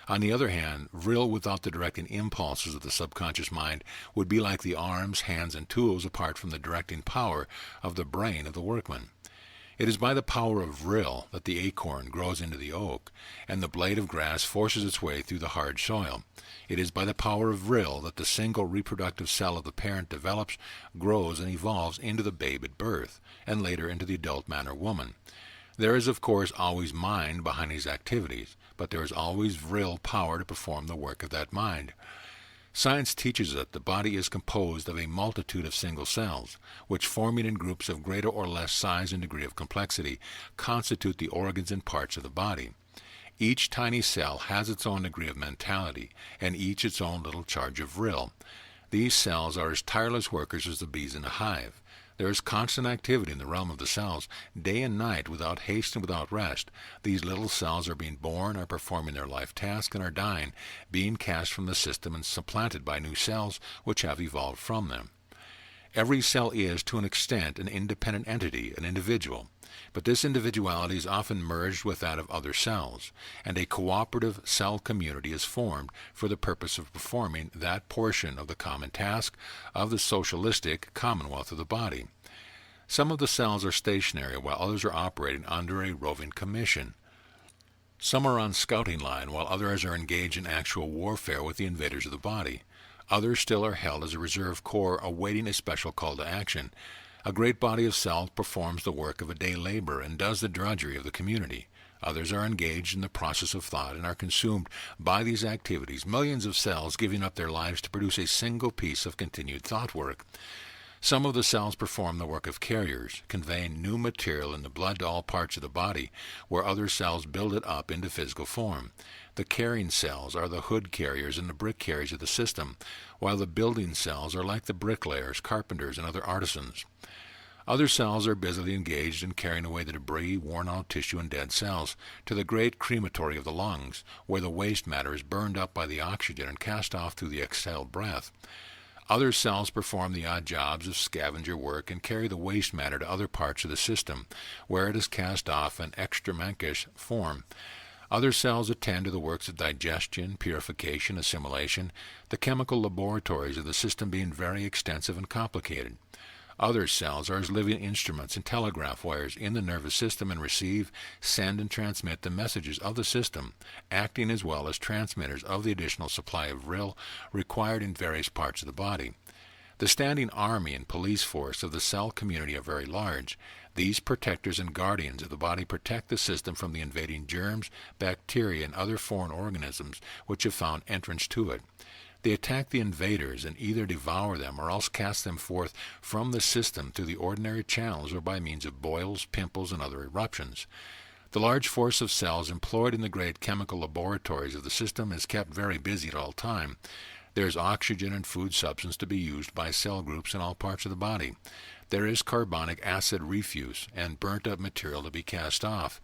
Speaker 1: On the other hand, vril without the directing impulses of the subconscious mind would be like the arms, hands, and tools apart from the directing power of the brain of the workman. It is by the power of vril that the acorn grows into the oak, and the blade of grass forces its way through the hard soil. It is by the power of vril that the single reproductive cell of the parent develops, grows, and evolves into the babe at birth, and later into the adult man or woman. There is, of course, always mind behind these activities, but there is always vril power to perform the work of that mind. Science teaches that the body is composed of a multitude of single cells, which, forming in groups of greater or less size and degree of complexity, constitute the organs and parts of the body. Each tiny cell has its own degree of mentality, and each its own little charge of vril. These cells are as tireless workers as the bees in a hive. There is constant activity in the realm of the cells, day and night, without haste and without rest. These little cells are being born, are performing their life task, and are dying, being cast from the system and supplanted by new cells which have evolved from them. Every cell is, to an extent, an independent entity, an individual. But this individuality is often merged with that of other cells, and a cooperative cell community is formed for the purpose of performing that portion of the common task of the socialistic commonwealth of the body. Some of the cells are stationary, while others are operating under a roving commission. Some are on scouting line, while others are engaged in actual warfare with the invaders of the body. Others still are held as a reserve corps awaiting a special call to action. A great body of cells performs the work of a day laborer and does the drudgery of the community. Others are engaged in the process of thought and are consumed by these activities, millions of cells giving up their lives to produce a single piece of continued thought work. Some of the cells perform the work of carriers, conveying new material in the blood to all parts of the body, where other cells build it up into physical form. The carrying cells are the hood carriers and the brick carriers of the system, while the building cells are like the bricklayers, carpenters, and other artisans. Other cells are busily engaged in carrying away the debris, worn-out tissue, and dead cells to the great crematory of the lungs, where the waste matter is burned up by the oxygen and cast off through the exhaled breath. Other cells perform the odd jobs of scavenger work and carry the waste matter to other parts of the system, where it is cast off in extramenkish form. Other cells attend to the works of digestion, purification, assimilation, the chemical laboratories of the system being very extensive and complicated. Other cells are as living instruments and telegraph wires in the nervous system and receive, send, and transmit the messages of the system, acting as well as transmitters of the additional supply of Vril required in various parts of the body. The standing army and police force of the cell community are very large. These protectors and guardians of the body protect the system from the invading germs, bacteria, and other foreign organisms which have found entrance to it. They attack the invaders and either devour them or else cast them forth from the system through the ordinary channels or by means of boils, pimples, and other eruptions. The large force of cells employed in the great chemical laboratories of the system is kept very busy at all time. There is oxygen and food substance to be used by cell groups in all parts of the body. There is carbonic acid refuse and burnt-up material to be cast off.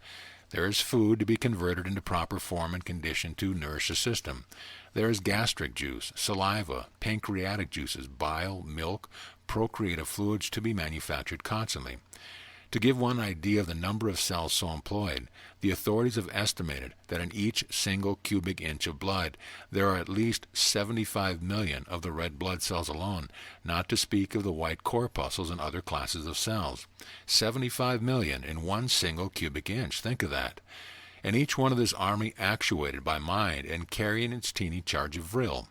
Speaker 1: There is food to be converted into proper form and condition to nourish the system. There is gastric juice, saliva, pancreatic juices, bile, milk, procreative fluids to be manufactured constantly. To give one idea of the number of cells so employed, the authorities have estimated that in each single cubic inch of blood there are at least 75 million of the red blood cells alone, not to speak of the white corpuscles and other classes of cells. 75 million in one single cubic inch. Think of that. And each one of this army actuated by mind and carrying its teeny charge of Vril.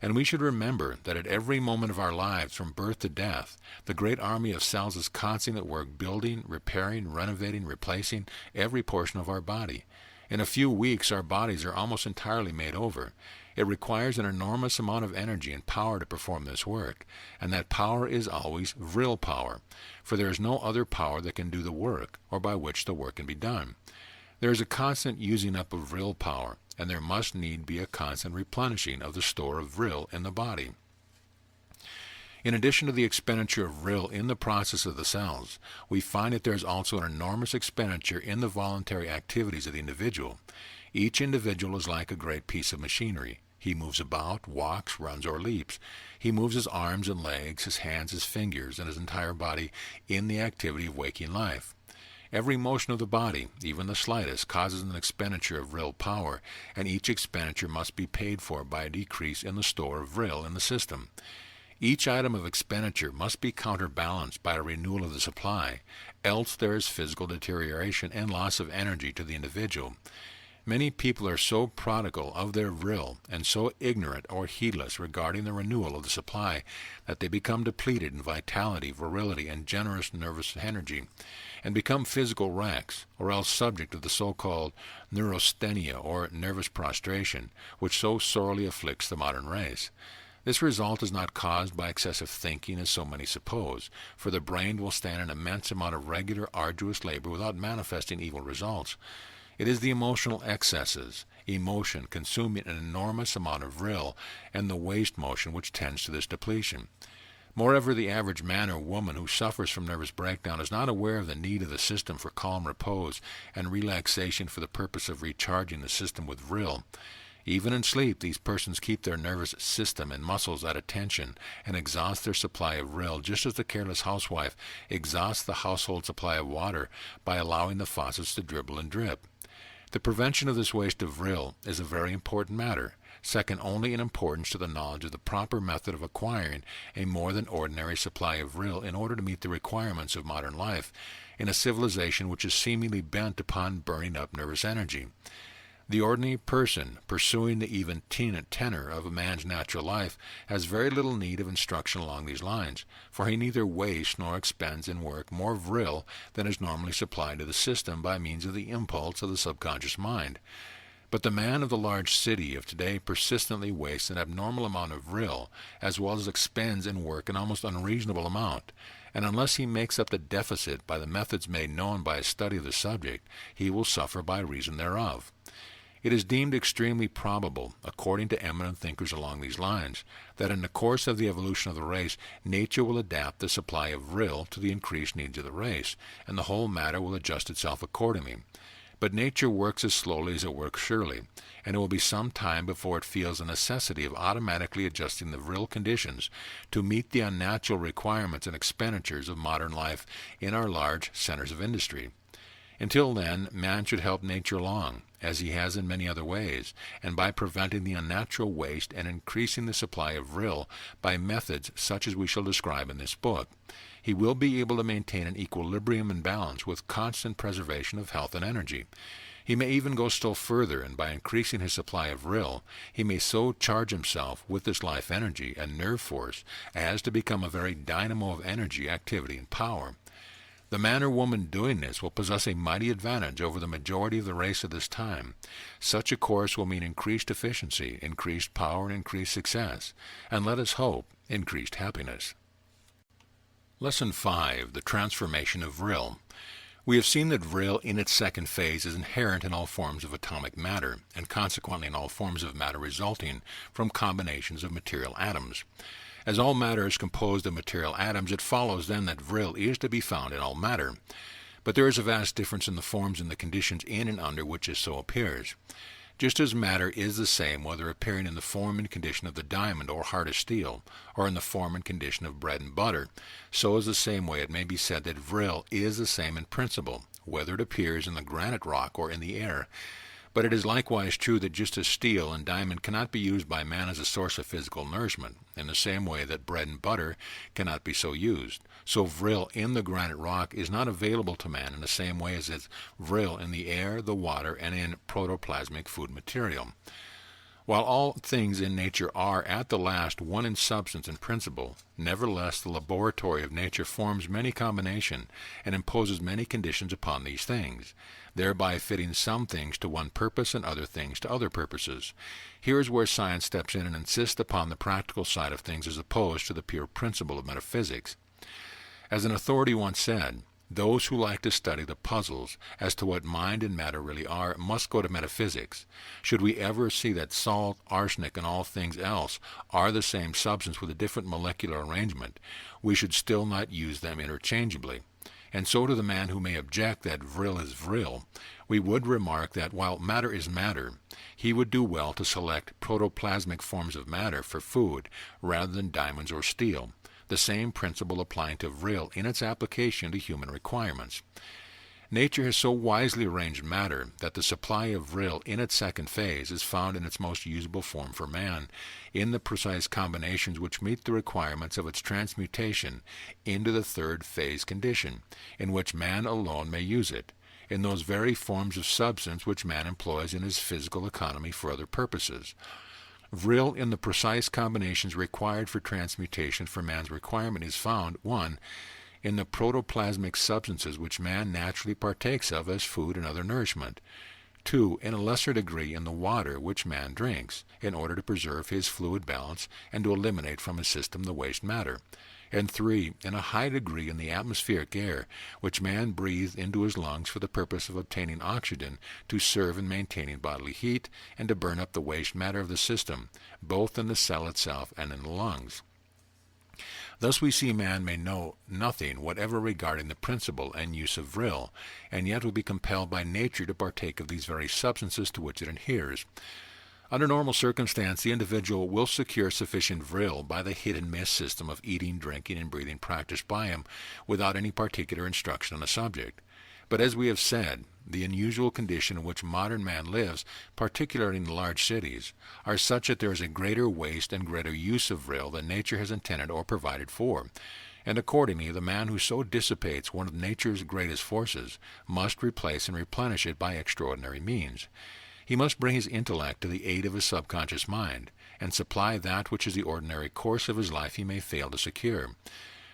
Speaker 1: And we should remember that at every moment of our lives, from birth to death, the great army of cells is constantly at work building, repairing, renovating, replacing every portion of our body. In a few weeks, our bodies are almost entirely made over. It requires an enormous amount of energy and power to perform this work, and that power is always Vril power, for there is no other power that can do the work, or by which the work can be done. There is a constant using up of Vril power, and there must need be a constant replenishing of the store of Vril in the body. In addition to the expenditure of Vril in the process of the cells, we find that there is also an enormous expenditure in the voluntary activities of the individual. Each individual is like a great piece of machinery. He moves about, walks, runs, or leaps. He moves his arms and legs, his hands, his fingers, and his entire body in the activity of waking life. Every motion of the body, even the slightest, causes an expenditure of Vril power, and each expenditure must be paid for by a decrease in the store of Vril in the system. Each item of expenditure must be counterbalanced by a renewal of the supply, else there is physical deterioration and loss of energy to the individual. Many people are so prodigal of their Vril and so ignorant or heedless regarding the renewal of the supply that they become depleted in vitality, virility, and generous nervous energy, and become physical wrecks, or else subject to the so-called neurasthenia or nervous prostration, which so sorely afflicts the modern race. This result is not caused by excessive thinking, as so many suppose, for the brain will stand an immense amount of regular, arduous labor without manifesting evil results. It is the emotional excesses, emotion consuming an enormous amount of Vril, and the waste motion which tends to this depletion. Moreover, the average man or woman who suffers from nervous breakdown is not aware of the need of the system for calm repose and relaxation for the purpose of recharging the system with Vril. Even in sleep, these persons keep their nervous system and muscles at attention and exhaust their supply of Vril, just as the careless housewife exhausts the household supply of water by allowing the faucets to dribble and drip. The prevention of this waste of Vril is a very important matter, second only in importance to the knowledge of the proper method of acquiring a more than ordinary supply of Vril in order to meet the requirements of modern life in a civilization which is seemingly bent upon burning up nervous energy. The ordinary person pursuing the even tenor of a man's natural life has very little need of instruction along these lines, for he neither wastes nor expends in work more vril than is normally supplied to the system by means of the impulse of the subconscious mind. But the man of the large city of today persistently wastes an abnormal amount of vril, as well as expends in work an almost unreasonable amount, and unless he makes up the deficit by the methods made known by a study of the subject, he will suffer by reason thereof. It is deemed extremely probable, according to eminent thinkers along these lines, that in the course of the evolution of the race, nature will adapt the supply of vril to the increased needs of the race, and the whole matter will adjust itself accordingly. But nature works as slowly as it works surely, and it will be some time before it feels the necessity of automatically adjusting the vril conditions to meet the unnatural requirements and expenditures of modern life in our large centers of industry. Until then, man should help nature along, as he has in many other ways, and by preventing the unnatural waste and increasing the supply of vril by methods such as we shall describe in this book, he will be able to maintain an equilibrium and balance with constant preservation of health and energy. He may even go still further, and by increasing his supply of vril, he may so charge himself with this life energy and nerve force as to become a very dynamo of energy, activity, and power. The man or woman doing this will possess a mighty advantage over the majority of the race of this time. Such a course will mean increased efficiency, increased power, and increased success, and let us hope, increased happiness. Lesson 5. The Transformation of Vril. We have seen that vril in its second phase is inherent in all forms of atomic matter, and consequently in all forms of matter resulting from combinations of material atoms. As all matter is composed of material atoms, it follows then that vril is to be found in all matter. But there is a vast difference in the forms and the conditions in and under which it so appears. Just as matter is the same whether appearing in the form and condition of the diamond or heart of steel, or in the form and condition of bread and butter, so is the same way it may be said that vril is the same in principle, whether it appears in the granite rock or in the air. But it is likewise true that just as steel and diamond cannot be used by man as a source of physical nourishment, in the same way that bread and butter cannot be so used, so vril in the granite rock is not available to man in the same way as is vril in the air, the water, and in protoplasmic food material. While all things in nature are, at the last, one in substance and principle, nevertheless the laboratory of nature forms many combinations and imposes many conditions upon these things, thereby fitting some things to one purpose and other things to other purposes. Here is where science steps in and insists upon the practical side of things as opposed to the pure principle of metaphysics. As an authority once said, those who like to study the puzzles as to what mind and matter really are must go to metaphysics. Should we ever see that salt, arsenic, and all things else are the same substance with a different molecular arrangement, we should still not use them interchangeably. And so to the man who may object that vril is vril, we would remark that while matter is matter, he would do well to select protoplasmic forms of matter for food rather than diamonds or steel, the same principle applying to vril in its application to human requirements. Nature has so wisely arranged matter that the supply of vril in its second phase is found in its most usable form for man, in the precise combinations which meet the requirements of its transmutation into the third phase condition, in which man alone may use it, in those very forms of substance which man employs in his physical economy for other purposes. Vril in the precise combinations required for transmutation for man's requirement is found, 1. In the protoplasmic substances which man naturally partakes of as food and other nourishment. 2. In a lesser degree in the water which man drinks, in order to preserve his fluid balance and to eliminate from his system the waste matter. And 3. In a high degree in the atmospheric air, which man breathes into his lungs for the purpose of obtaining oxygen to serve in maintaining bodily heat and to burn up the waste matter of the system, both in the cell itself and in the lungs. Thus we see man may know nothing whatever regarding the principle and use of vril, and yet will be compelled by nature to partake of these very substances to which it adheres. Under normal circumstance, the individual will secure sufficient vril by the hit-and-miss system of eating, drinking, and breathing practiced by him without any particular instruction on the subject. But as we have said, the unusual condition in which modern man lives, particularly in large cities, are such that there is a greater waste and greater use of vril than nature has intended or provided for. And accordingly, the man who so dissipates one of nature's greatest forces must replace and replenish it by extraordinary means. He must bring his intellect to the aid of his subconscious mind, and supply that which is the ordinary course of his life he may fail to secure.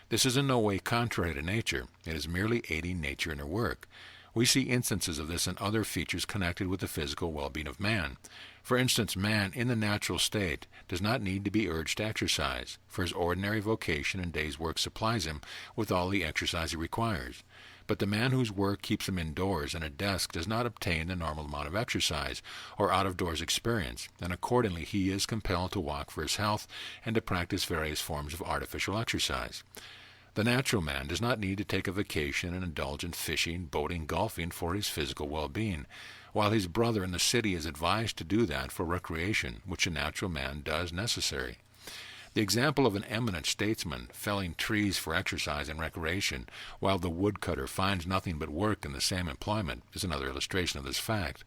Speaker 1: This is in no way contrary to nature. It is merely aiding nature in her work. We see instances of this in other features connected with the physical well-being of man. For instance, man in the natural state does not need to be urged to exercise, for his ordinary vocation and day's work supplies him with all the exercise he requires. But the man whose work keeps him indoors and at a desk does not obtain the normal amount of exercise or out-of-doors experience, and accordingly he is compelled to walk for his health and to practice various forms of artificial exercise. The natural man does not need to take a vacation and indulge in fishing, boating, golfing for his physical well-being, while his brother in the city is advised to do that for recreation, which a natural man does necessary. The example of an eminent statesman felling trees for exercise and recreation, while the woodcutter finds nothing but work in the same employment, is another illustration of this fact.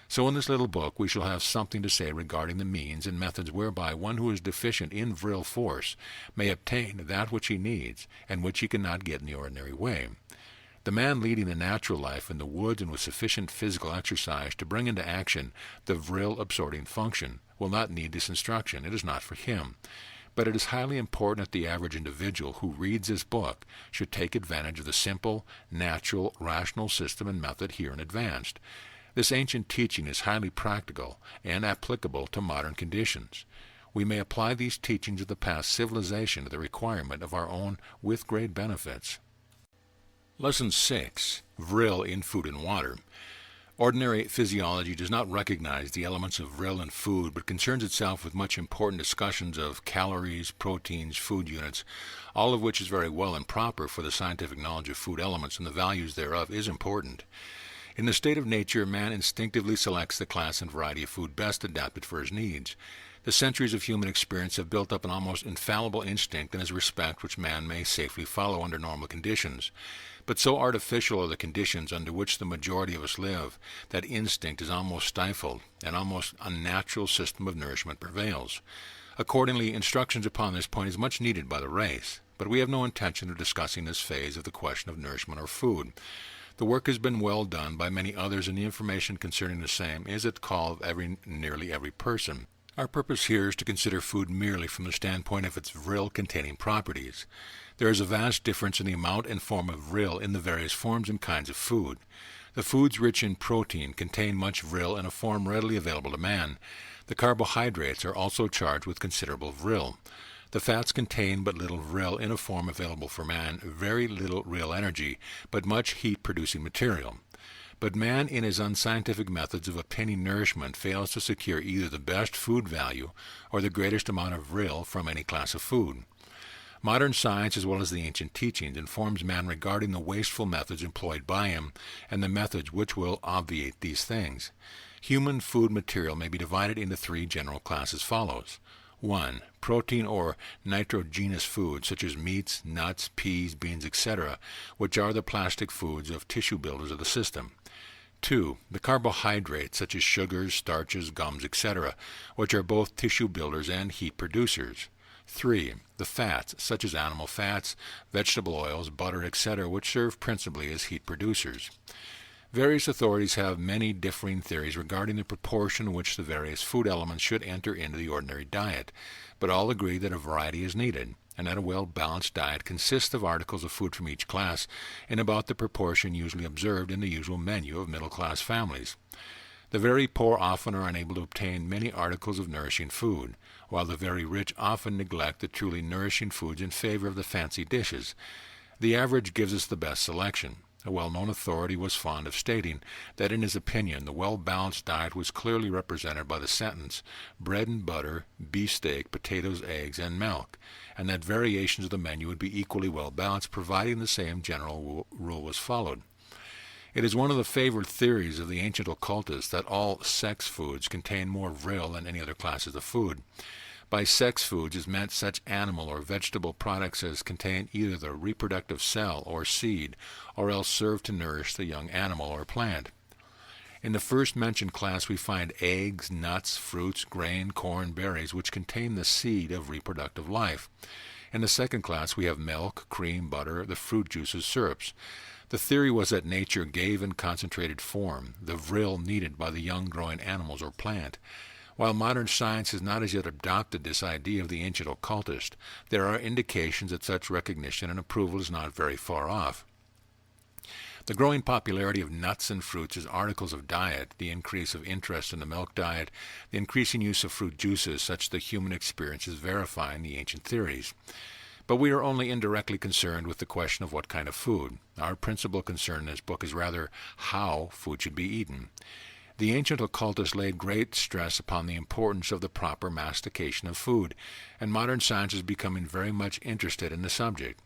Speaker 1: So in this little book we shall have something to say regarding the means and methods whereby one who is deficient in vril force may obtain that which he needs, and which he cannot get in the ordinary way. The man leading the natural life in the woods and with sufficient physical exercise to bring into action the vril absorbing function will not need this instruction. It is not for him. But it is highly important that the average individual who reads this book should take advantage of the simple, natural, rational system and method herein advanced. This ancient teaching is highly practical and applicable to modern conditions. We may apply these teachings of the past civilization to the requirement of our own with great benefits. Lesson 6. Vril in Food and Water. Ordinary physiology does not recognize the elements of vril in food, but concerns itself with much important discussions of calories, proteins, food units, all of which is very well and proper, for the scientific knowledge of food elements and the values thereof is important. In the state of nature, man instinctively selects the class and variety of food best adapted for his needs. The centuries of human experience have built up an almost infallible instinct in this respect which man may safely follow under normal conditions. But so artificial are the conditions under which the majority of us live that instinct is almost stifled, and almost unnatural system of nourishment prevails. Accordingly, instructions upon this point is much needed by the race, but we have no intention of discussing this phase of the question of nourishment or food. The work has been well done by many others, and the information concerning the same is at the call of nearly every person. Our purpose here is to consider food merely from the standpoint of its vril-containing properties. There is a vast difference in the amount and form of vril in the various forms and kinds of food. The foods rich in protein contain much vril in a form readily available to man. The carbohydrates are also charged with considerable vril. The fats contain but little vril in a form available for man, very little real energy, but much heat-producing material. But man, in his unscientific methods of obtaining nourishment, fails to secure either the best food value or the greatest amount of vril from any class of food. Modern science, as well as the ancient teachings, informs man regarding the wasteful methods employed by him and the methods which will obviate these things. Human food material may be divided into three general classes as follows. 1. Protein or nitrogenous foods, such as meats, nuts, peas, beans, etc., which are the plastic foods of tissue builders of the system. 2. The carbohydrates, such as sugars, starches, gums, etc., which are both tissue builders and heat producers. 3. The fats, such as animal fats, vegetable oils, butter, etc., which serve principally as heat producers. Various authorities have many differing theories regarding the proportion in which the various food elements should enter into the ordinary diet, but all agree that a variety is needed, and that a well-balanced diet consists of articles of food from each class in about the proportion usually observed in the usual menu of middle-class families. The very poor often are unable to obtain many articles of nourishing food, while the very rich often neglect the truly nourishing foods in favor of the fancy dishes. The average gives us the best selection. A well-known authority was fond of stating that in his opinion the well-balanced diet was clearly represented by the sentence, bread and butter, beefsteak, potatoes, eggs, and milk, and that variations of the menu would be equally well-balanced providing the same general rule was followed. It is one of the favored theories of the ancient occultists that all sex foods contain more vril than any other classes of food. By sex foods is meant such animal or vegetable products as contain either the reproductive cell or seed, or else serve to nourish the young animal or plant. In the first mentioned class we find eggs, nuts, fruits, grain, corn, berries, which contain the seed of reproductive life. In the second class we have milk, cream, butter, the fruit juices, syrups. The theory was that nature gave in concentrated form the vril needed by the young growing animals or plant. While modern science has not as yet adopted this idea of the ancient occultist, there are indications that such recognition and approval is not very far off. The growing popularity of nuts and fruits as articles of diet, the increase of interest in the milk diet, the increasing use of fruit juices, such that human experience is verifying the ancient theories. But we are only indirectly concerned with the question of what kind of food. Our principal concern in this book is rather how food should be eaten. The ancient occultists laid great stress upon the importance of the proper mastication of food, and modern science is becoming very much interested in the subject.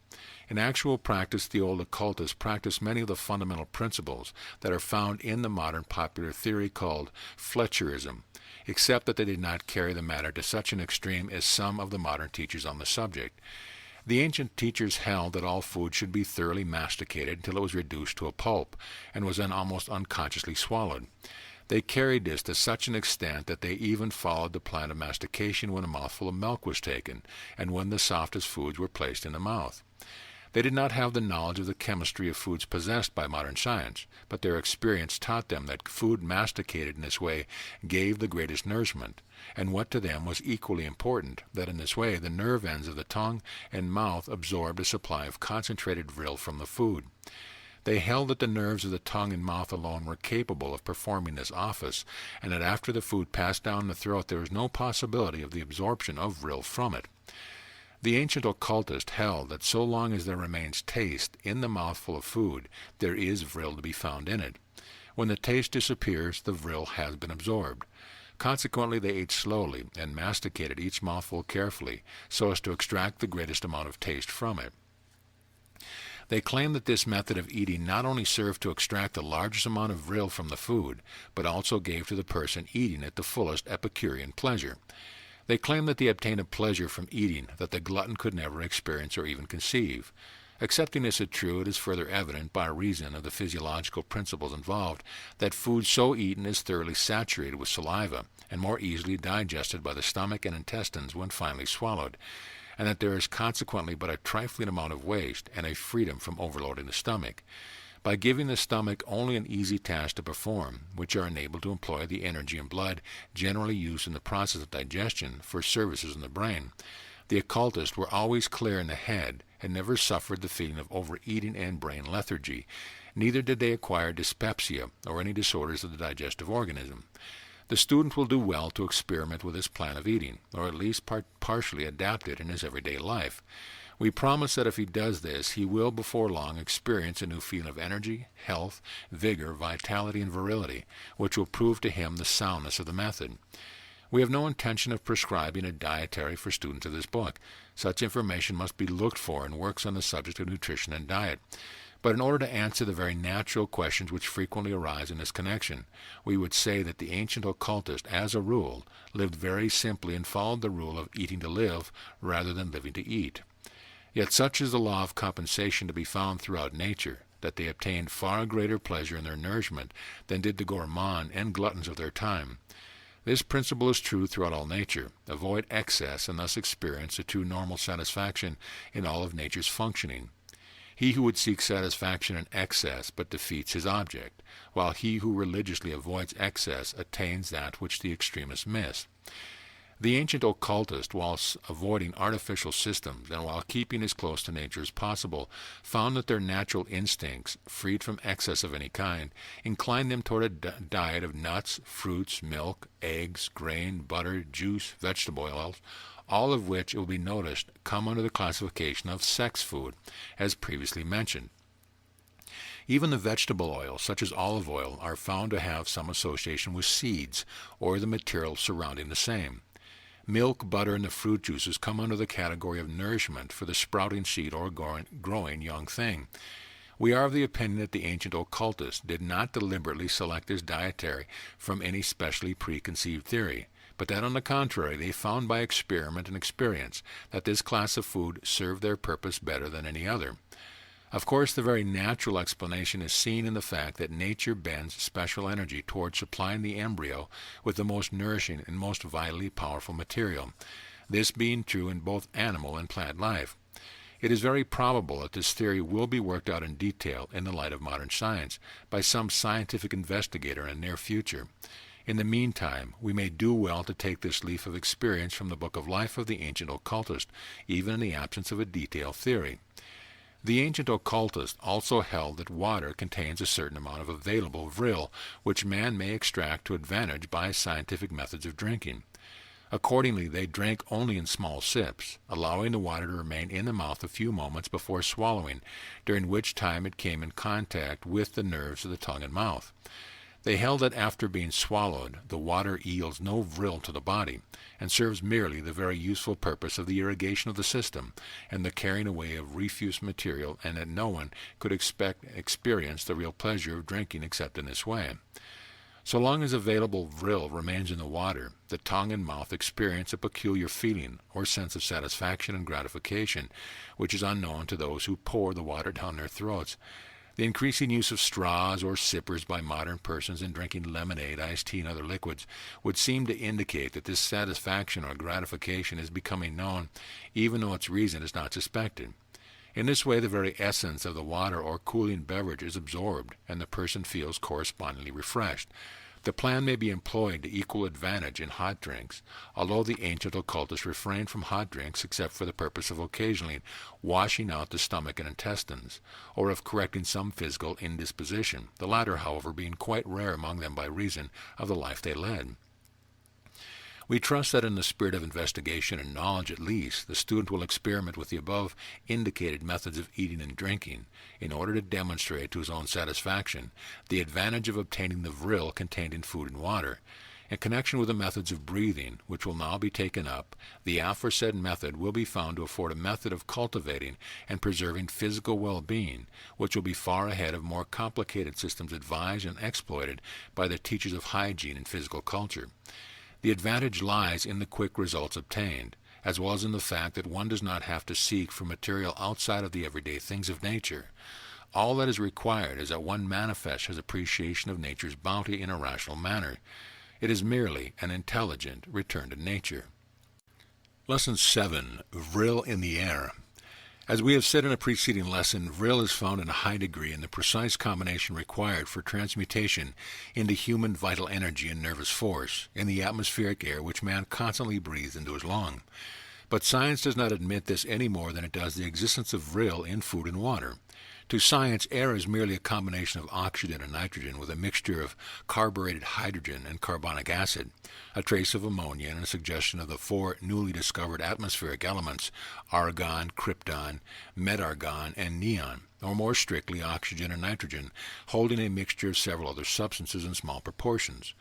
Speaker 1: In actual practice, the old occultists practiced many of the fundamental principles that are found in the modern popular theory called Fletcherism, except that they did not carry the matter to such an extreme as some of the modern teachers on the subject. The ancient teachers held that all food should be thoroughly masticated until it was reduced to a pulp, and was then almost unconsciously swallowed. They carried this to such an extent that they even followed the plan of mastication when a mouthful of milk was taken, and when the softest foods were placed in the mouth. They did not have the knowledge of the chemistry of foods possessed by modern science, but their experience taught them that food masticated in this way gave the greatest nourishment, and what to them was equally important, that in this way the nerve ends of the tongue and mouth absorbed a supply of concentrated vril from the food. They held that the nerves of the tongue and mouth alone were capable of performing this office, and that after the food passed down the throat there was no possibility of the absorption of vril from it. The ancient occultist held that so long as there remains taste in the mouthful of food, there is vril to be found in it. When the taste disappears, the vril has been absorbed. Consequently, they ate slowly and masticated each mouthful carefully, so as to extract the greatest amount of taste from it. They claim that this method of eating not only served to extract the largest amount of vril from the food, but also gave to the person eating it the fullest Epicurean pleasure. They claim that they obtained a pleasure from eating that the glutton could never experience or even conceive. Accepting this as true, it is further evident, by reason of the physiological principles involved, that food so eaten is thoroughly saturated with saliva, and more easily digested by the stomach and intestines when finally swallowed, and that there is consequently but a trifling amount of waste, and a freedom from overloading the stomach. By giving the stomach only an easy task to perform, which are enabled to employ the energy and blood generally used in the process of digestion for services in the brain, the occultists were always clear in the head, and never suffered the feeling of overeating and brain lethargy. Neither did they acquire dyspepsia or any disorders of the digestive organism. The student will do well to experiment with this plan of eating, or at least partially adapt it in his everyday life. We promise that if he does this, he will before long experience a new feeling of energy, health, vigor, vitality, and virility, which will prove to him the soundness of the method. We have no intention of prescribing a dietary for students of this book. Such information must be looked for in works on the subject of nutrition and diet. But in order to answer the very natural questions which frequently arise in this connection, we would say that the ancient occultist, as a rule, lived very simply and followed the rule of eating to live rather than living to eat. Yet such is the law of compensation to be found throughout nature, that they obtained far greater pleasure in their nourishment than did the gourmand and gluttons of their time. This principle is true throughout all nature. Avoid excess and thus experience a true normal satisfaction in all of nature's functioning. He who would seek satisfaction in excess but defeats his object, while he who religiously avoids excess attains that which the extremists miss. The ancient occultist, whilst avoiding artificial systems and while keeping as close to nature as possible, found that their natural instincts, freed from excess of any kind, inclined them toward a diet of nuts, fruits, milk, eggs, grain, butter, juice, vegetable oils, all of which, it will be noticed, come under the classification of sex food, as previously mentioned. Even the vegetable oils, such as olive oil, are found to have some association with seeds, or the material surrounding the same. Milk, butter, and the fruit juices come under the category of nourishment for the sprouting seed or growing young thing. We are of the opinion that the ancient occultists did not deliberately select this dietary from any specially preconceived theory, but that on the contrary they found by experiment and experience that this class of food served their purpose better than any other. Of course, the very natural explanation is seen in the fact that nature bends special energy towards supplying the embryo with the most nourishing and most vitally powerful material, this being true in both animal and plant life. It is very probable that this theory will be worked out in detail in the light of modern science by some scientific investigator in the near future. In the meantime, we may do well to take this leaf of experience from the Book of Life of the ancient occultist, even in the absence of a detailed theory. The ancient occultist also held that water contains a certain amount of available vril, which man may extract to advantage by scientific methods of drinking. Accordingly, they drank only in small sips, allowing the water to remain in the mouth a few moments before swallowing, during which time it came in contact with the nerves of the tongue and mouth. They held that after being swallowed, the water yields no vril to the body, and serves merely the very useful purpose of the irrigation of the system and the carrying away of refuse material, and that no one could experience the real pleasure of drinking except in this way. So long as available vril remains in the water, the tongue and mouth experience a peculiar feeling or sense of satisfaction and gratification, which is unknown to those who pour the water down their throats. The increasing use of straws or sippers by modern persons in drinking lemonade, iced tea, and other liquids would seem to indicate that this satisfaction or gratification is becoming known, even though its reason is not suspected. In this way, the very essence of the water or cooling beverage is absorbed, and the person feels correspondingly refreshed. The plan may be employed to equal advantage in hot drinks, although the ancient occultists refrained from hot drinks except for the purpose of occasionally washing out the stomach and intestines, or of correcting some physical indisposition, the latter, however, being quite rare among them by reason of the life they led. We trust that in the spirit of investigation and knowledge at least, the student will experiment with the above indicated methods of eating and drinking, in order to demonstrate to his own satisfaction the advantage of obtaining the vril contained in food and water. In connection with the methods of breathing, which will now be taken up, the aforesaid method will be found to afford a method of cultivating and preserving physical well-being, which will be far ahead of more complicated systems advised and exploited by the teachers of hygiene and physical culture. The advantage lies in the quick results obtained, as well as in the fact that one does not have to seek for material outside of the everyday things of nature. All that is required is that one manifest his appreciation of nature's bounty in a rational manner. It is merely an intelligent return to nature. Lesson 7. Vril in the Air. As we have said in a preceding lesson, vril is found in a high degree in the precise combination required for transmutation into human vital energy and nervous force in the atmospheric air which man constantly breathes into his lung. But science does not admit this any more than it does the existence of vril in food and water. To science, air is merely a combination of oxygen and nitrogen with a mixture of carbureted hydrogen and carbonic acid, a trace of ammonia, and a suggestion of the four newly discovered atmospheric elements, argon, krypton, medargon, and neon, or more strictly oxygen and nitrogen, holding a mixture of several other substances in small proportions.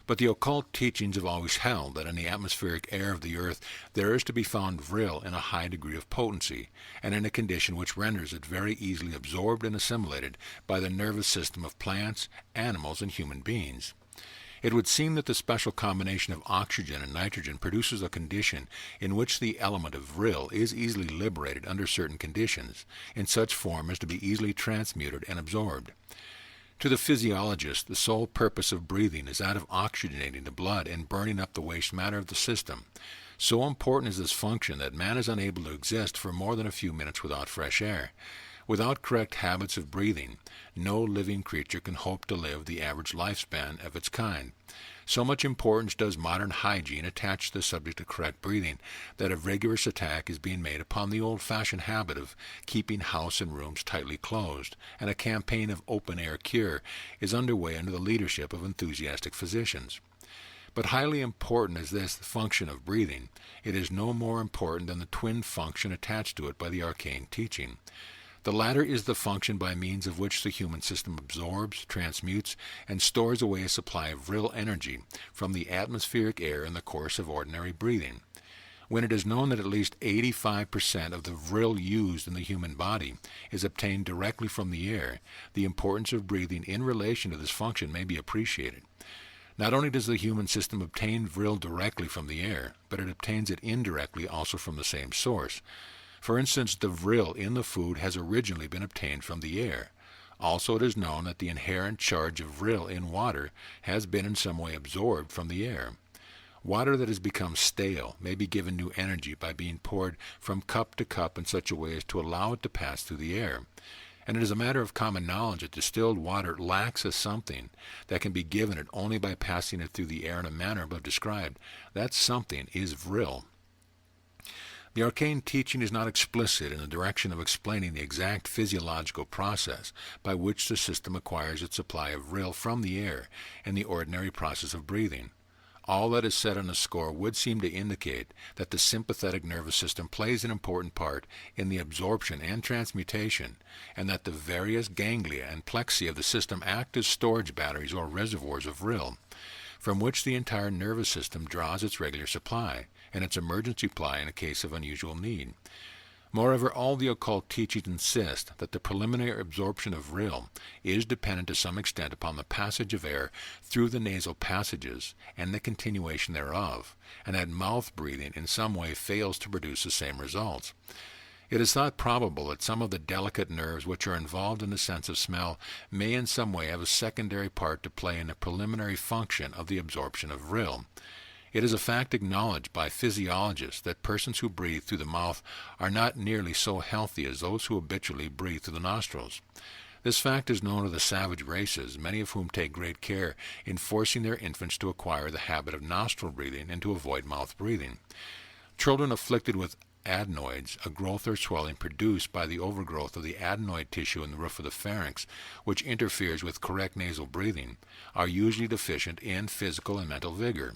Speaker 1: But the occult teachings have always held that in the atmospheric air of the earth there is to be found vril in a high degree of potency, and in a condition which renders it very easily absorbed and assimilated by the nervous system of plants, animals, and human beings. It would seem that the special combination of oxygen and nitrogen produces a condition in which the element of vril is easily liberated under certain conditions, in such form as to be easily transmuted and absorbed. To the physiologist, the sole purpose of breathing is that of oxygenating the blood and burning up the waste matter of the system. So important is this function that man is unable to exist for more than a few minutes without fresh air. Without correct habits of breathing, no living creature can hope to live the average lifespan of its kind. So much importance does modern hygiene attach to the subject of correct breathing that a vigorous attack is being made upon the old-fashioned habit of keeping house and rooms tightly closed, and a campaign of open-air cure is underway under the leadership of enthusiastic physicians. But highly important as this function of breathing, it is no more important than the twin function attached to it by the arcane teaching. The latter is the function by means of which the human system absorbs, transmutes, and stores away a supply of vril energy from the atmospheric air in the course of ordinary breathing. When it is known that at least 85% of the vril used in the human body is obtained directly from the air, the importance of breathing in relation to this function may be appreciated. Not only does the human system obtain vril directly from the air, but it obtains it indirectly also from the same source. For instance, the vril in the food has originally been obtained from the air. Also, it is known that the inherent charge of vril in water has been in some way absorbed from the air. Water that has become stale may be given new energy by being poured from cup to cup in such a way as to allow it to pass through the air. And it is a matter of common knowledge that distilled water lacks a something that can be given it only by passing it through the air in a manner above described. That something is Vril. The arcane teaching is not explicit in the direction of explaining the exact physiological process by which the system acquires its supply of Vril from the air in the ordinary process of breathing. All that is said on the score would seem to indicate that the sympathetic nervous system plays an important part in the absorption and transmutation, and that the various ganglia and plexi of the system act as storage batteries or reservoirs of Vril, from which the entire nervous system draws its regular supply, and its emergency supply in a case of unusual need. Moreover, all the occult teachings insist that the preliminary absorption of Vril is dependent to some extent upon the passage of air through the nasal passages and the continuation thereof, and that mouth breathing in some way fails to produce the same results. It is thought probable that some of the delicate nerves which are involved in the sense of smell may in some way have a secondary part to play in the preliminary function of the absorption of Vril. It is a fact acknowledged by physiologists that persons who breathe through the mouth are not nearly so healthy as those who habitually breathe through the nostrils. This fact is known to the savage races, many of whom take great care in forcing their infants to acquire the habit of nostril breathing and to avoid mouth breathing. Children afflicted with adenoids, a growth or swelling produced by the overgrowth of the adenoid tissue in the roof of the pharynx, which interferes with correct nasal breathing, are usually deficient in physical and mental vigor.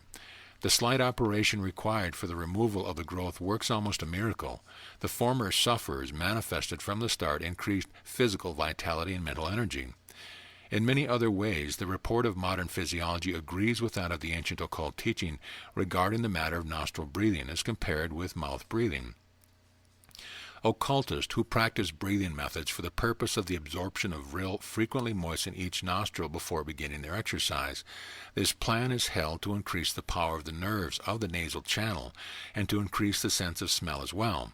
Speaker 1: The slight operation required for the removal of the growth works almost a miracle. The former sufferers manifested from the start increased physical vitality and mental energy. In many other ways, the report of modern physiology agrees with that of the ancient occult teaching regarding the matter of nostril breathing as compared with mouth breathing. Occultists who practice breathing methods for the purpose of the absorption of Vril frequently moisten each nostril before beginning their exercise. This plan is held to increase the power of the nerves of the nasal channel and to increase the sense of smell as well.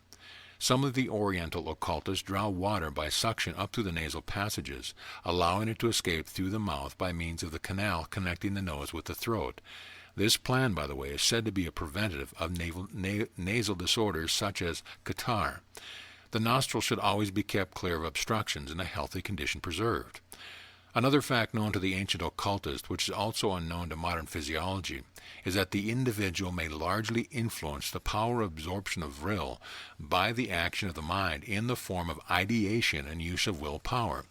Speaker 1: Some of the Oriental occultists draw water by suction up through the nasal passages, allowing it to escape through the mouth by means of the canal connecting the nose with the throat. This plan, by the way, is said to be a preventative of nasal disorders such as catarrh. The nostrils should always be kept clear of obstructions and a healthy condition preserved. Another fact known to the ancient occultist, which is also unknown to modern physiology, is that the individual may largely influence the power of absorption of Vril by the action of the mind in the form of ideation and use of willpower.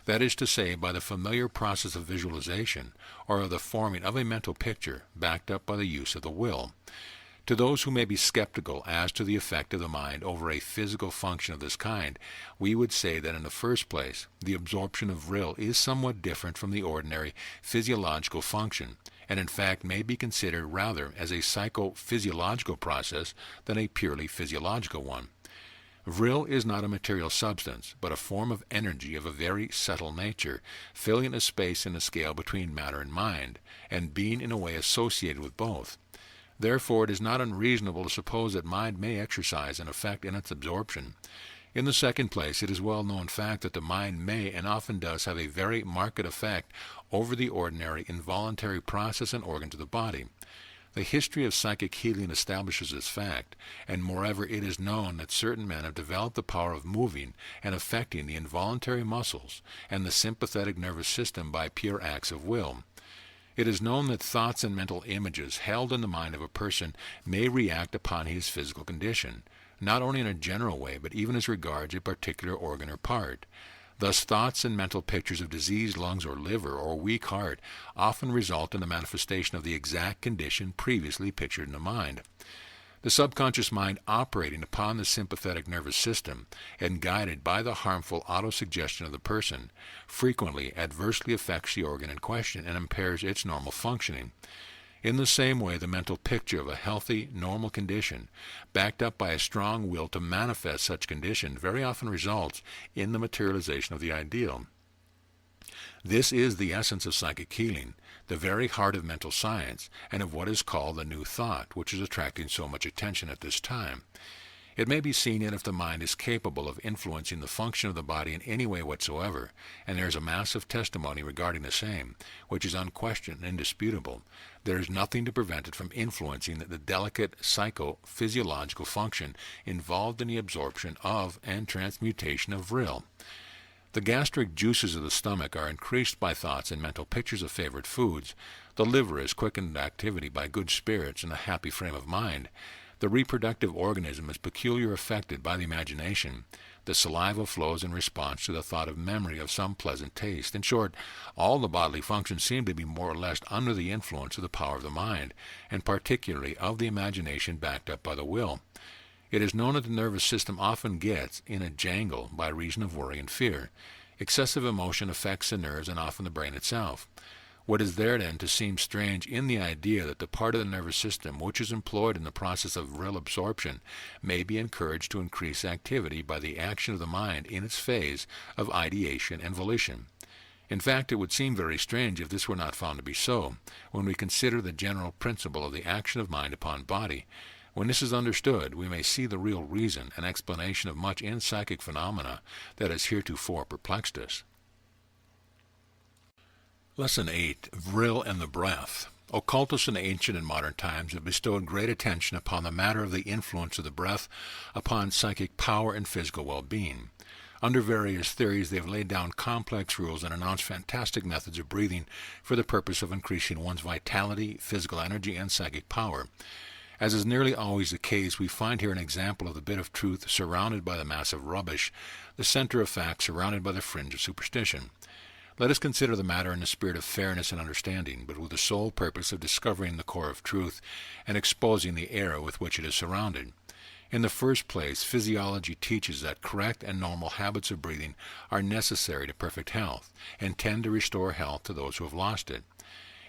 Speaker 1: That is to say, by the familiar process of visualization, or of the forming of a mental picture backed up by the use of the will. To those who may be skeptical as to the effect of the mind over a physical function of this kind, we would say that in the first place, the absorption of Vril is somewhat different from the ordinary physiological function, and in fact may be considered rather as a psychophysiological process than a purely physiological one. Vril is not a material substance, but a form of energy of a very subtle nature, filling a space in the scale between matter and mind, and being in a way associated with both. Therefore, it is not unreasonable to suppose that mind may exercise an effect in its absorption. In the second place, it is a well-known fact that the mind may and often does have a very marked effect over the ordinary involuntary process and organs of the body. The history of psychic healing establishes this fact, and moreover it is known that certain men have developed the power of moving and affecting the involuntary muscles and the sympathetic nervous system by pure acts of will. It is known that thoughts and mental images held in the mind of a person may react upon his physical condition, not only in a general way, but even as regards a particular organ or part. Thus, thoughts and mental pictures of diseased lungs or liver or weak heart often result in the manifestation of the exact condition previously pictured in the mind. The subconscious mind operating upon the sympathetic nervous system and guided by the harmful autosuggestion of the person frequently adversely affects the organ in question and impairs its normal functioning. In the same way, the mental picture of a healthy, normal condition, backed up by a strong will to manifest such condition, very often results in the materialization of the ideal. This is the essence of psychic healing, the very heart of mental science, and of what is called the New Thought, which is attracting so much attention at this time. It may be seen in if the mind is capable of influencing the function of the body in any way whatsoever, and there is a massive testimony regarding the same, which is unquestioned and indisputable. There is nothing to prevent it from influencing the delicate psychophysiological function involved in the absorption of and transmutation of vril. The gastric juices of the stomach are increased by thoughts and mental pictures of favorite foods. The liver is quickened to activity by good spirits and a happy frame of mind. The reproductive organism is peculiarly affected by the imagination. The saliva flows in response to the thought of memory of some pleasant taste. In short, all the bodily functions seem to be more or less under the influence of the power of the mind, and particularly of the imagination backed up by the will. It is known that the nervous system often gets in a jangle by reason of worry and fear. Excessive emotion affects the nerves and often the brain itself. What is there then to seem strange in the idea that the part of the nervous system which is employed in the process of vril absorption may be encouraged to increase activity by the action of the mind in its phase of ideation and volition? In fact, it would seem very strange if this were not found to be so, when we consider the general principle of the action of mind upon body. When this is understood, we may see the real reason and explanation of much in psychic phenomena that has heretofore perplexed us. Lesson 8. Vril and the Breath. Occultists in ancient and modern times have bestowed great attention upon the matter of the influence of the breath upon psychic power and physical well-being. Under various theories, they have laid down complex rules and announced fantastic methods of breathing for the purpose of increasing one's vitality, physical energy, and psychic power. As is nearly always the case, we find here an example of the bit of truth surrounded by the mass of rubbish, the center of fact surrounded by the fringe of superstition. Let us consider the matter in the spirit of fairness and understanding, but with the sole purpose of discovering the core of truth and exposing the error with which it is surrounded. In the first place, physiology teaches that correct and normal habits of breathing are necessary to perfect health, and tend to restore health to those who have lost it.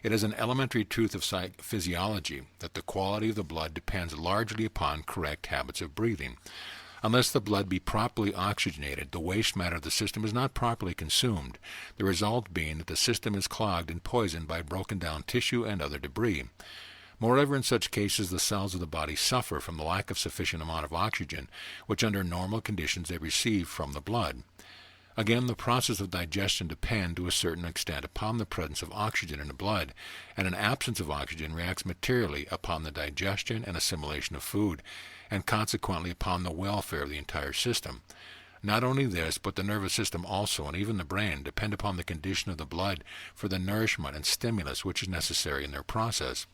Speaker 1: It is an elementary truth of physiology that the quality of the blood depends largely upon correct habits of breathing. Unless the blood be properly oxygenated, the waste matter of the system is not properly consumed, the result being that the system is clogged and poisoned by broken down tissue and other debris. Moreover, in such cases, the cells of the body suffer from the lack of sufficient amount of oxygen, which under normal conditions they receive from the blood. Again, the process of digestion depends to a certain extent upon the presence of oxygen in the blood, and an absence of oxygen reacts materially upon the digestion and assimilation of food, and consequently upon the welfare of the entire system. Not only this, but the nervous system also, and even the brain, depend upon the condition of the blood for the nourishment and stimulus which is necessary in their process.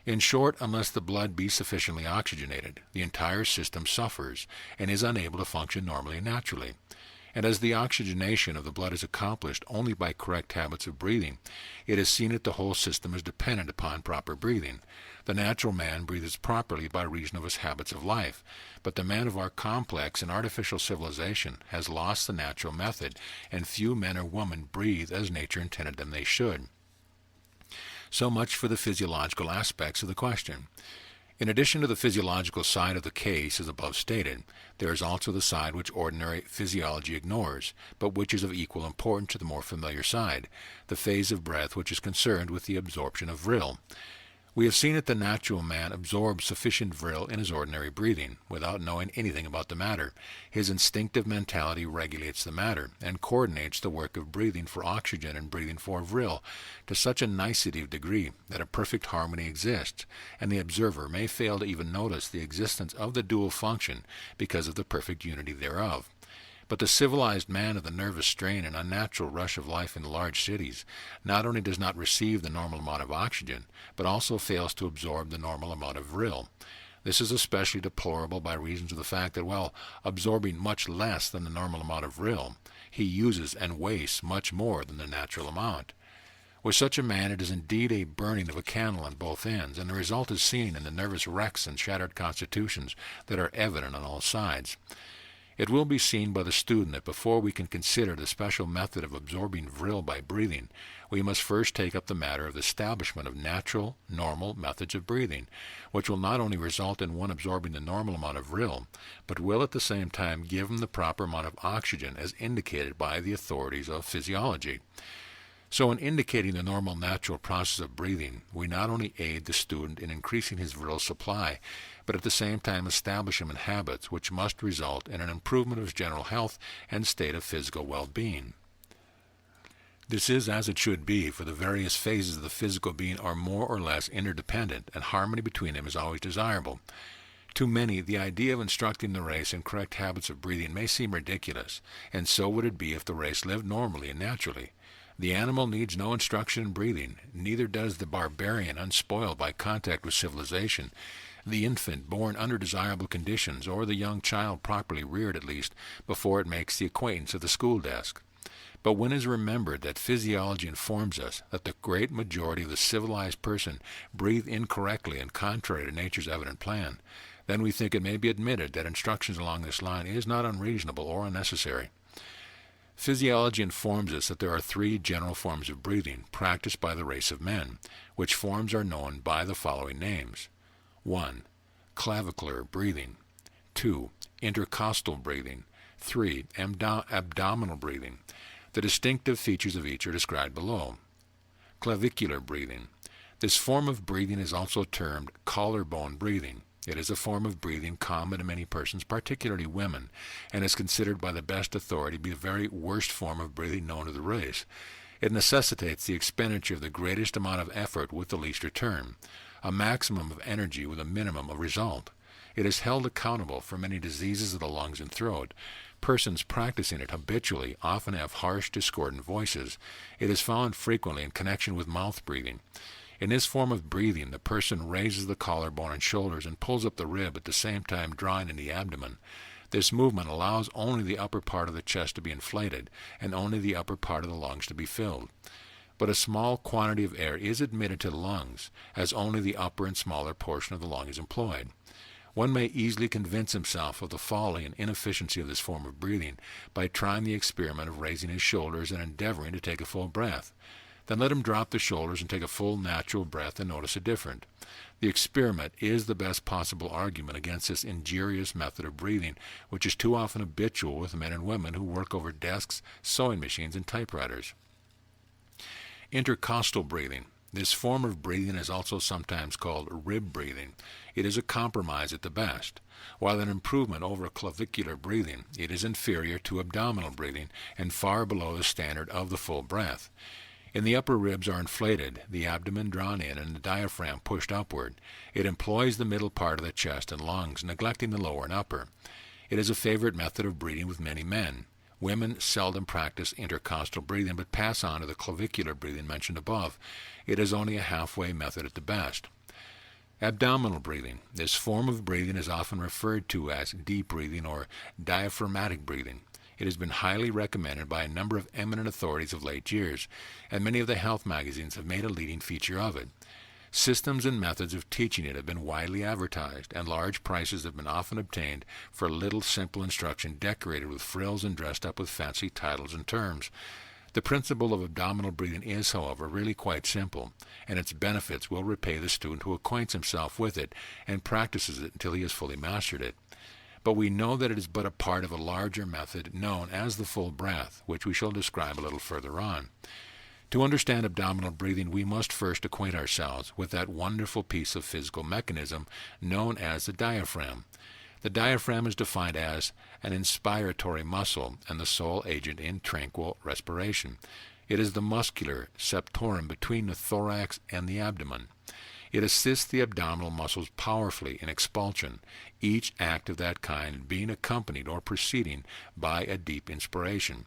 Speaker 1: In short, unless the blood be sufficiently oxygenated, the entire system suffers and is unable to function normally and naturally. And as the oxygenation of the blood is accomplished only by correct habits of breathing, it is seen that the whole system is dependent upon proper breathing. The natural man breathes properly by reason of his habits of life, but the man of our complex and artificial civilization has lost the natural method, and few men or women breathe as nature intended them they should. So much for the physiological aspects of the question. In addition to the physiological side of the case as above stated, there is also the side which ordinary physiology ignores, but which is of equal importance to the more familiar side, the phase of breath which is concerned with the absorption of vril. We have seen that the natural man absorbs sufficient vril in his ordinary breathing, without knowing anything about the matter. His instinctive mentality regulates the matter, and coordinates the work of breathing for oxygen and breathing for vril to such a nicety of degree that a perfect harmony exists, and the observer may fail to even notice the existence of the dual function because of the perfect unity thereof. But the civilized man of the nervous strain and unnatural rush of life in large cities not only does not receive the normal amount of oxygen, but also fails to absorb the normal amount of vril. This is especially deplorable by reason of the fact that, while absorbing much less than the normal amount of vril, he uses and wastes much more than the natural amount. With such a man, it is indeed a burning of a candle on both ends, and the result is seen in the nervous wrecks and shattered constitutions that are evident on all sides. It will be seen by the student that before we can consider the special method of absorbing vril by breathing, we must first take up the matter of the establishment of natural, normal methods of breathing, which will not only result in one absorbing the normal amount of vril, but will at the same time give him the proper amount of oxygen as indicated by the authorities of physiology. So in indicating the normal natural process of breathing, we not only aid the student in increasing his Vril supply, but at the same time establish him in habits which must result in an improvement of his general health and state of physical well-being. This is as it should be, for the various phases of the physical being are more or less interdependent, and harmony between them is always desirable. To many, the idea of instructing the race in correct habits of breathing may seem ridiculous, and so would it be if the race lived normally and naturally. The animal needs no instruction in breathing, neither does the barbarian unspoiled by contact with civilization, the infant born under desirable conditions, or the young child properly reared at least, before it makes the acquaintance of the school desk. But when it is remembered that physiology informs us that the great majority of the civilized person breathe incorrectly and contrary to nature's evident plan, then we think it may be admitted that instructions along this line is not unreasonable or unnecessary. Physiology informs us that there are three general forms of breathing practiced by the race of men, which forms are known by the following names. 1. Clavicular breathing. 2. Intercostal breathing. 3. Abdominal breathing. The distinctive features of each are described below. Clavicular breathing. This form of breathing is also termed collarbone breathing. It is a form of breathing common to many persons, particularly women, and is considered by the best authority to be the very worst form of breathing known to the race. It necessitates the expenditure of the greatest amount of effort with the least return, a maximum of energy with a minimum of result. It is held accountable for many diseases of the lungs and throat. Persons practicing it habitually often have harsh, discordant voices. It is found frequently in connection with mouth breathing. In this form of breathing, the person raises the collarbone and shoulders and pulls up the rib, at the same time drawing in the abdomen. This movement allows only the upper part of the chest to be inflated and only the upper part of the lungs to be filled. But a small quantity of air is admitted to the lungs, as only the upper and smaller portion of the lung is employed. One may easily convince himself of the folly and inefficiency of this form of breathing by trying the experiment of raising his shoulders and endeavoring to take a full breath. Then let him drop the shoulders and take a full natural breath and notice a difference. The experiment is the best possible argument against this injurious method of breathing, which is too often habitual with men and women who work over desks, sewing machines, and typewriters. Intercostal breathing. This form of breathing is also sometimes called rib breathing. It is a compromise at the best. While an improvement over clavicular breathing, it is inferior to abdominal breathing and far below the standard of the full breath. In the upper ribs are inflated, the abdomen drawn in, and the diaphragm pushed upward. It employs the middle part of the chest and lungs, neglecting the lower and upper. It is a favorite method of breathing with many men. Women seldom practice intercostal breathing, but pass on to the clavicular breathing mentioned above. It is only a halfway method at the best. Abdominal breathing. This form of breathing is often referred to as deep breathing or diaphragmatic breathing. It has been highly recommended by a number of eminent authorities of late years, and many of the health magazines have made a leading feature of it. Systems and methods of teaching it have been widely advertised, and large prices have been often obtained for little simple instruction decorated with frills and dressed up with fancy titles and terms. The principle of abdominal breathing is, however, really quite simple, and its benefits will repay the student who acquaints himself with it and practices it until he has fully mastered it. But we know that it is but a part of a larger method known as the full breath, which we shall describe a little further on. To understand abdominal breathing, we must first acquaint ourselves with that wonderful piece of physical mechanism known as the diaphragm. The diaphragm is defined as an inspiratory muscle and the sole agent in tranquil respiration. It is the muscular septorum between the thorax and the abdomen. It assists the abdominal muscles powerfully in expulsion, each act of that kind being accompanied or preceding by a deep inspiration.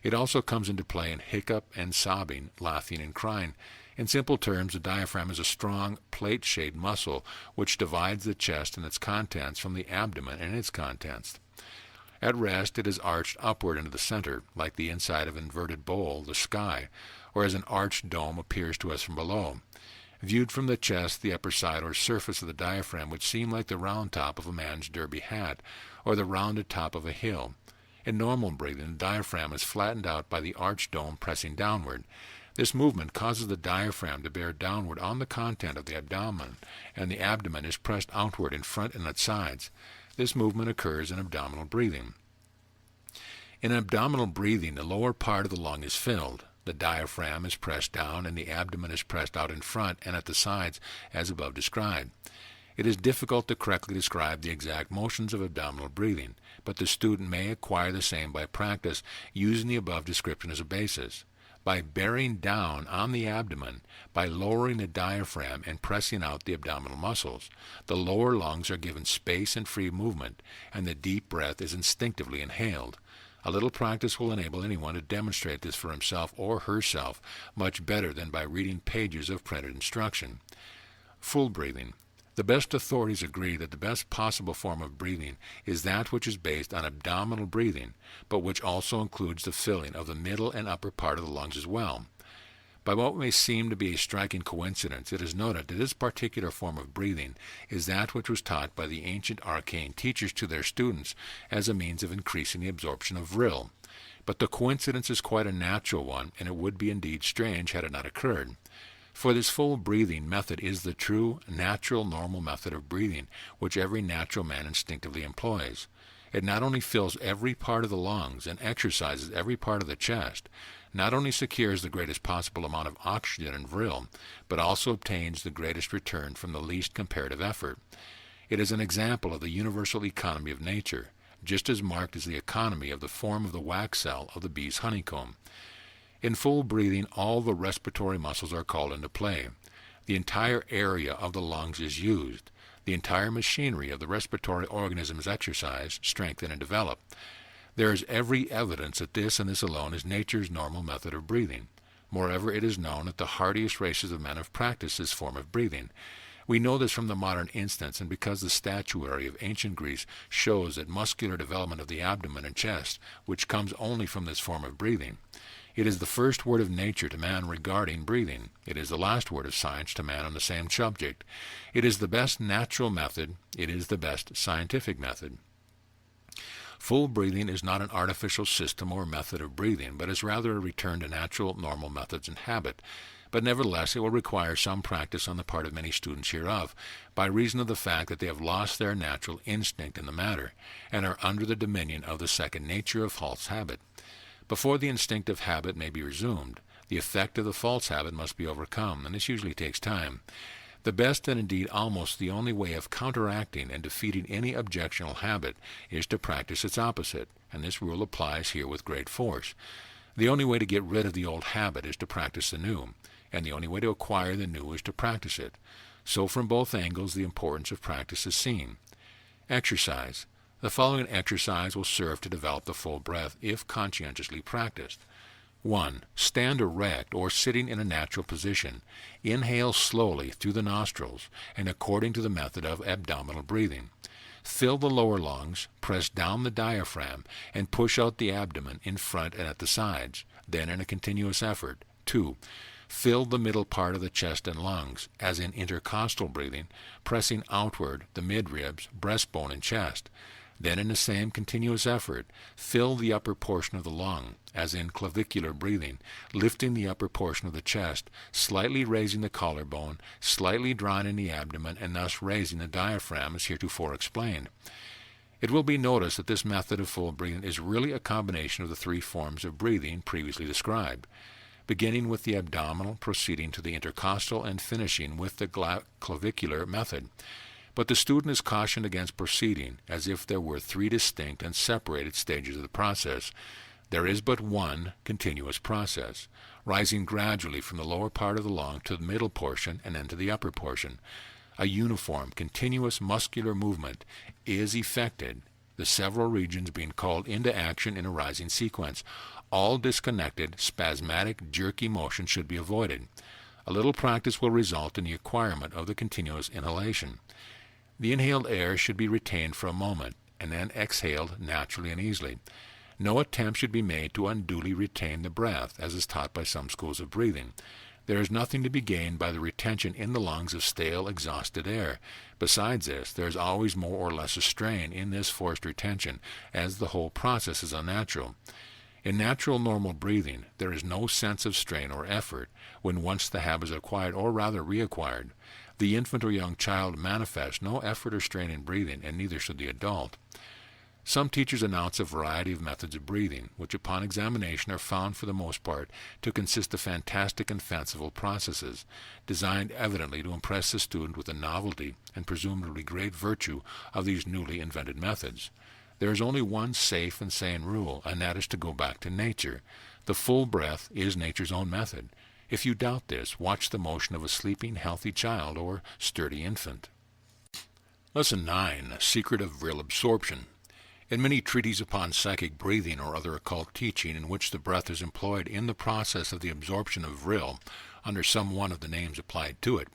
Speaker 1: It also comes into play in hiccup and sobbing, laughing and crying. In simple terms, the diaphragm is a strong, plate-shaped muscle which divides the chest and its contents from the abdomen and its contents. At rest, it is arched upward into the center, like the inside of an inverted bowl, the sky, or as an arched dome appears to us from below. Viewed from the chest, the upper side or surface of the diaphragm would seem like the round top of a man's derby hat, or the rounded top of a hill. In normal breathing, the diaphragm is flattened out by the arched dome pressing downward. This movement causes the diaphragm to bear downward on the content of the abdomen, and the abdomen is pressed outward in front and at sides. This movement occurs in abdominal breathing. In abdominal breathing, the lower part of the lung is filled. The diaphragm is pressed down and the abdomen is pressed out in front and at the sides as above described. It is difficult to correctly describe the exact motions of abdominal breathing, but the student may acquire the same by practice using the above description as a basis. By bearing down on the abdomen, by lowering the diaphragm and pressing out the abdominal muscles, the lower lungs are given space and free movement, and the deep breath is instinctively inhaled. A little practice will enable anyone to demonstrate this for himself or herself much better than by reading pages of printed instruction. Full breathing. The best authorities agree that the best possible form of breathing is that which is based on abdominal breathing, but which also includes the filling of the middle and upper part of the lungs as well. By what may seem to be a striking coincidence, it is noted that this particular form of breathing is that which was taught by the ancient arcane teachers to their students as a means of increasing the absorption of Vril. But the coincidence is quite a natural one, and it would be indeed strange had it not occurred. For this full breathing method is the true, natural, normal method of breathing, which every natural man instinctively employs. It not only fills every part of the lungs and exercises every part of the chest, not only secures the greatest possible amount of oxygen and Vril, but also obtains the greatest return from the least comparative effort. It is an example of the universal economy of nature, just as marked as the economy of the form of the wax cell of the bee's honeycomb. In full breathing, all the respiratory muscles are called into play. The entire area of the lungs is used. The entire machinery of the respiratory organism is exercised, strengthened, and developed. There is every evidence that this and this alone is nature's normal method of breathing. Moreover, it is known that the hardiest races of men have practiced this form of breathing. We know this from the modern instance, and because the statuary of ancient Greece shows that muscular development of the abdomen and chest, which comes only from this form of breathing. It is the first word of nature to man regarding breathing. It is the last word of science to man on the same subject. It is the best natural method. It is the best scientific method. Full breathing is not an artificial system or method of breathing, but is rather a return to natural, normal methods and habit. But nevertheless, it will require some practice on the part of many students hereof, by reason of the fact that they have lost their natural instinct in the matter, and are under the dominion of the second nature of false habit. Before the instinctive habit may be resumed, the effect of the false habit must be overcome, and this usually takes time. The best and indeed almost the only way of counteracting and defeating any objectionable habit is to practice its opposite, and this rule applies here with great force. The only way to get rid of the old habit is to practice the new, and the only way to acquire the new is to practice it. So from both angles the importance of practice is seen. Exercise. The following exercise will serve to develop the full breath if conscientiously practiced. 1. Stand erect or sitting in a natural position. Inhale slowly through the nostrils and according to the method of abdominal breathing. Fill the lower lungs, press down the diaphragm, and push out the abdomen in front and at the sides, then in a continuous effort. 2. Fill the middle part of the chest and lungs, as in intercostal breathing, pressing outward the midribs, breastbone, and chest. Then in the same continuous effort, fill the upper portion of the lung, as in clavicular breathing, lifting the upper portion of the chest, slightly raising the collarbone, slightly drawing in the abdomen, and thus raising the diaphragm as heretofore explained. It will be noticed that this method of full breathing is really a combination of the three forms of breathing previously described, beginning with the abdominal, proceeding to the intercostal, and finishing with the clavicular method. But the student is cautioned against proceeding as if there were three distinct and separated stages of the process. There is but one continuous process, rising gradually from the lower part of the lung to the middle portion and then to the upper portion. A uniform, continuous muscular movement is effected, the several regions being called into action in a rising sequence. All disconnected, spasmodic, jerky motion should be avoided. A little practice will result in the acquirement of the continuous inhalation. The inhaled air should be retained for a moment, and then exhaled naturally and easily. No attempt should be made to unduly retain the breath, as is taught by some schools of breathing. There is nothing to be gained by the retention in the lungs of stale, exhausted air. Besides this, there is always more or less a strain in this forced retention, as the whole process is unnatural. In natural normal breathing, there is no sense of strain or effort when once the habit is acquired, or rather reacquired. The infant or young child manifests no effort or strain in breathing, and neither should the adult. Some teachers announce a variety of methods of breathing, which upon examination are found for the most part to consist of fantastic and fanciful processes, designed evidently to impress the student with the novelty and presumably great virtue of these newly invented methods. There is only one safe and sane rule, and that is to go back to nature. The full breath is nature's own method. If you doubt this, watch the motion of a sleeping, healthy child or sturdy infant. Lesson 9. Secret of Vril Absorption. In many treatises upon psychic breathing or other occult teaching in which the breath is employed in the process of the absorption of vril, under some one of the names applied to it,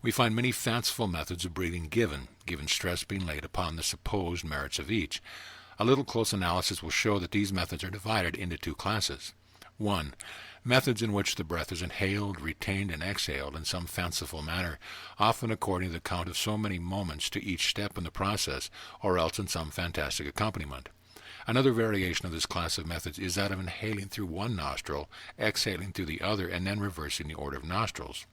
Speaker 1: we find many fanciful methods of breathing given stress being laid upon the supposed merits of each. A little close analysis will show that these methods are divided into two classes. 1. Methods in which the breath is inhaled, retained, and exhaled in some fanciful manner, often according to the count of so many moments to each step in the process, or else in some fantastic accompaniment. Another variation of this class of methods is that of inhaling through one nostril, exhaling through the other, and then reversing the order of nostrils.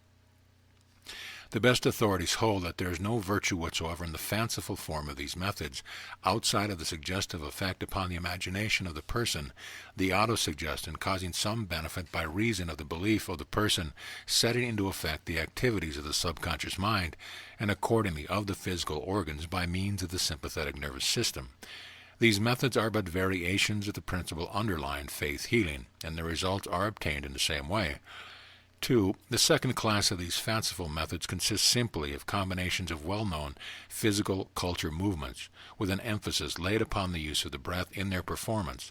Speaker 1: The best authorities hold that there is no virtue whatsoever in the fanciful form of these methods, outside of the suggestive effect upon the imagination of the person, the autosuggestion causing some benefit by reason of the belief of the person setting into effect the activities of the subconscious mind, and accordingly of the physical organs by means of the sympathetic nervous system. These methods are but variations of the principle underlying faith healing, and the results are obtained in the same way. 2. The second class of these fanciful methods consists simply of combinations of well-known physical culture movements, with an emphasis laid upon the use of the breath in their performance.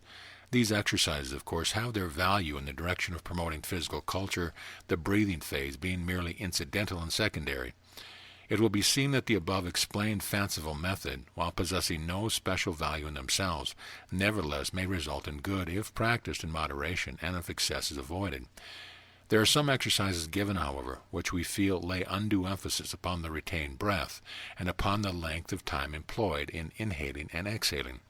Speaker 1: These exercises, of course, have their value in the direction of promoting physical culture, the breathing phase being merely incidental and secondary. It will be seen that the above explained fanciful method, while possessing no special value in themselves, nevertheless may result in good if practiced in moderation and if excess is avoided. There are some exercises given, however, which we feel lay undue emphasis upon the retained breath, and upon the length of time employed in inhaling and exhaling.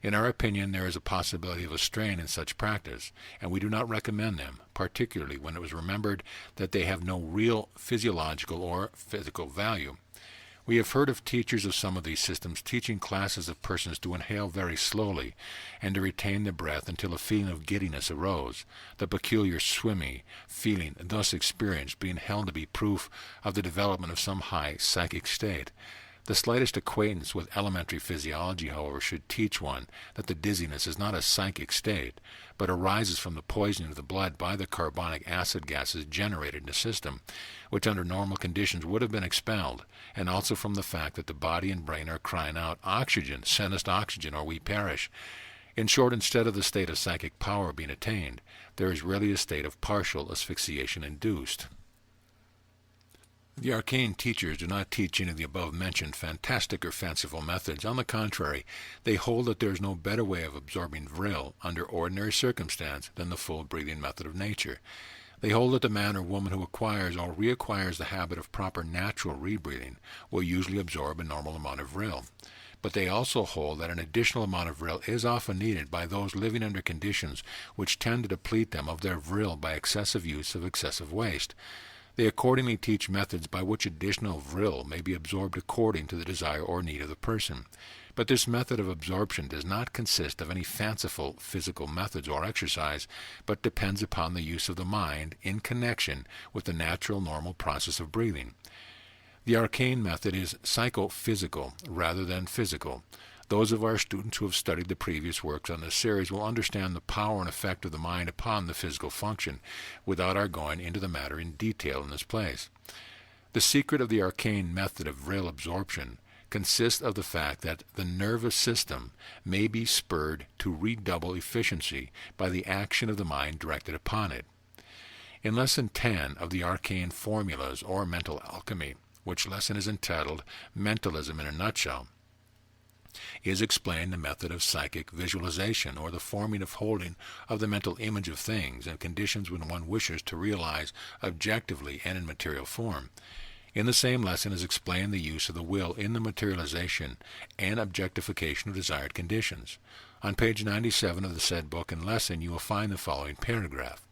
Speaker 1: In our opinion, there is a possibility of a strain in such practice, and we do not recommend them, particularly when it was remembered that they have no real physiological or physical value. We have heard of teachers of some of these systems teaching classes of persons to inhale very slowly and to retain the breath until a feeling of giddiness arose, the peculiar swimmy feeling thus experienced being held to be proof of the development of some high psychic state. The slightest acquaintance with elementary physiology, however, should teach one that the dizziness is not a psychic state, but arises from the poisoning of the blood by the carbonic acid gases generated in the system, which under normal conditions would have been expelled, and also from the fact that the body and brain are crying out, "Oxygen, send us oxygen, or we perish." In short, instead of the state of psychic power being attained, there is really a state of partial asphyxiation induced. The arcane teachers do not teach any of the above-mentioned fantastic or fanciful methods. On the contrary, they hold that there is no better way of absorbing vril under ordinary circumstance than the full breathing method of nature. They hold that the man or woman who acquires or reacquires the habit of proper natural rebreathing will usually absorb a normal amount of vril. But they also hold that an additional amount of vril is often needed by those living under conditions which tend to deplete them of their vril by excessive use of excessive waste. They accordingly teach methods by which additional vril may be absorbed according to the desire or need of the person. But this method of absorption does not consist of any fanciful physical methods or exercise, but depends upon the use of the mind in connection with the natural normal process of breathing. The arcane method is psychophysical rather than physical. Those of our students who have studied the previous works on this series will understand the power and effect of the mind upon the physical function, without our going into the matter in detail in this place. The secret of the arcane method of vril absorption consists of the fact that the nervous system may be spurred to redouble efficiency by the action of the mind directed upon it. In Lesson 10 of the Arcane Formulas or Mental Alchemy, which lesson is entitled Mentalism in a Nutshell, is explained the method of psychic visualization, or the forming of holding of the mental image of things and conditions when one wishes to realize objectively and in material form. In the same lesson is explained the use of the will in the materialization and objectification of desired conditions. On page 97 of the said book and lesson you will find the following paragraph.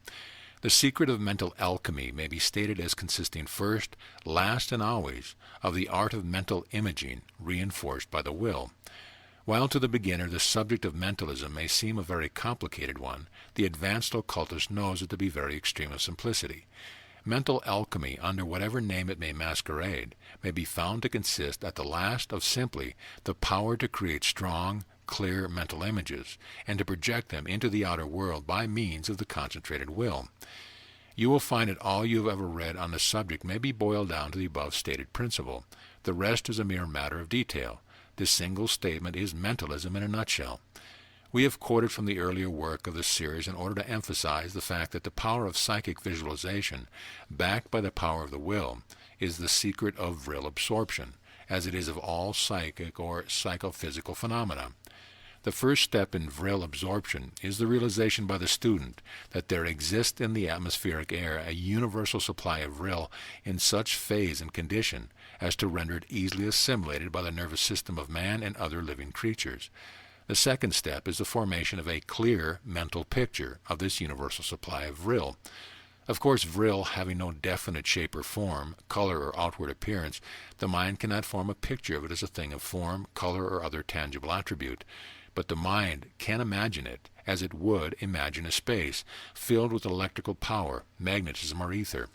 Speaker 1: The secret of mental alchemy may be stated as consisting first, last, and always of the art of mental imaging reinforced by the will. While to the beginner the subject of mentalism may seem a very complicated one, the advanced occultist knows it to be very extreme of simplicity. Mental alchemy, under whatever name it may masquerade, may be found to consist at the last of simply the power to create strong, clear mental images, and to project them into the outer world by means of the concentrated will. You will find that all you have ever read on the subject may be boiled down to the above stated principle. The rest is a mere matter of detail. This single statement is mentalism in a nutshell. We have quoted from the earlier work of this series in order to emphasize the fact that the power of psychic visualization, backed by the power of the will, is the secret of Vril absorption, as it is of all psychic or psychophysical phenomena. The first step in Vril absorption is the realization by the student that there exists in the atmospheric air a universal supply of Vril in such phase and condition as to render it easily assimilated by the nervous system of man and other living creatures. The second step is the formation of a clear mental picture of this universal supply of Vril. Of course, Vril having no definite shape or form, color or outward appearance, the mind cannot form a picture of it as a thing of form, color, or other tangible attribute. But the mind can imagine it as it would imagine a space filled with electrical power, magnetism, or ether.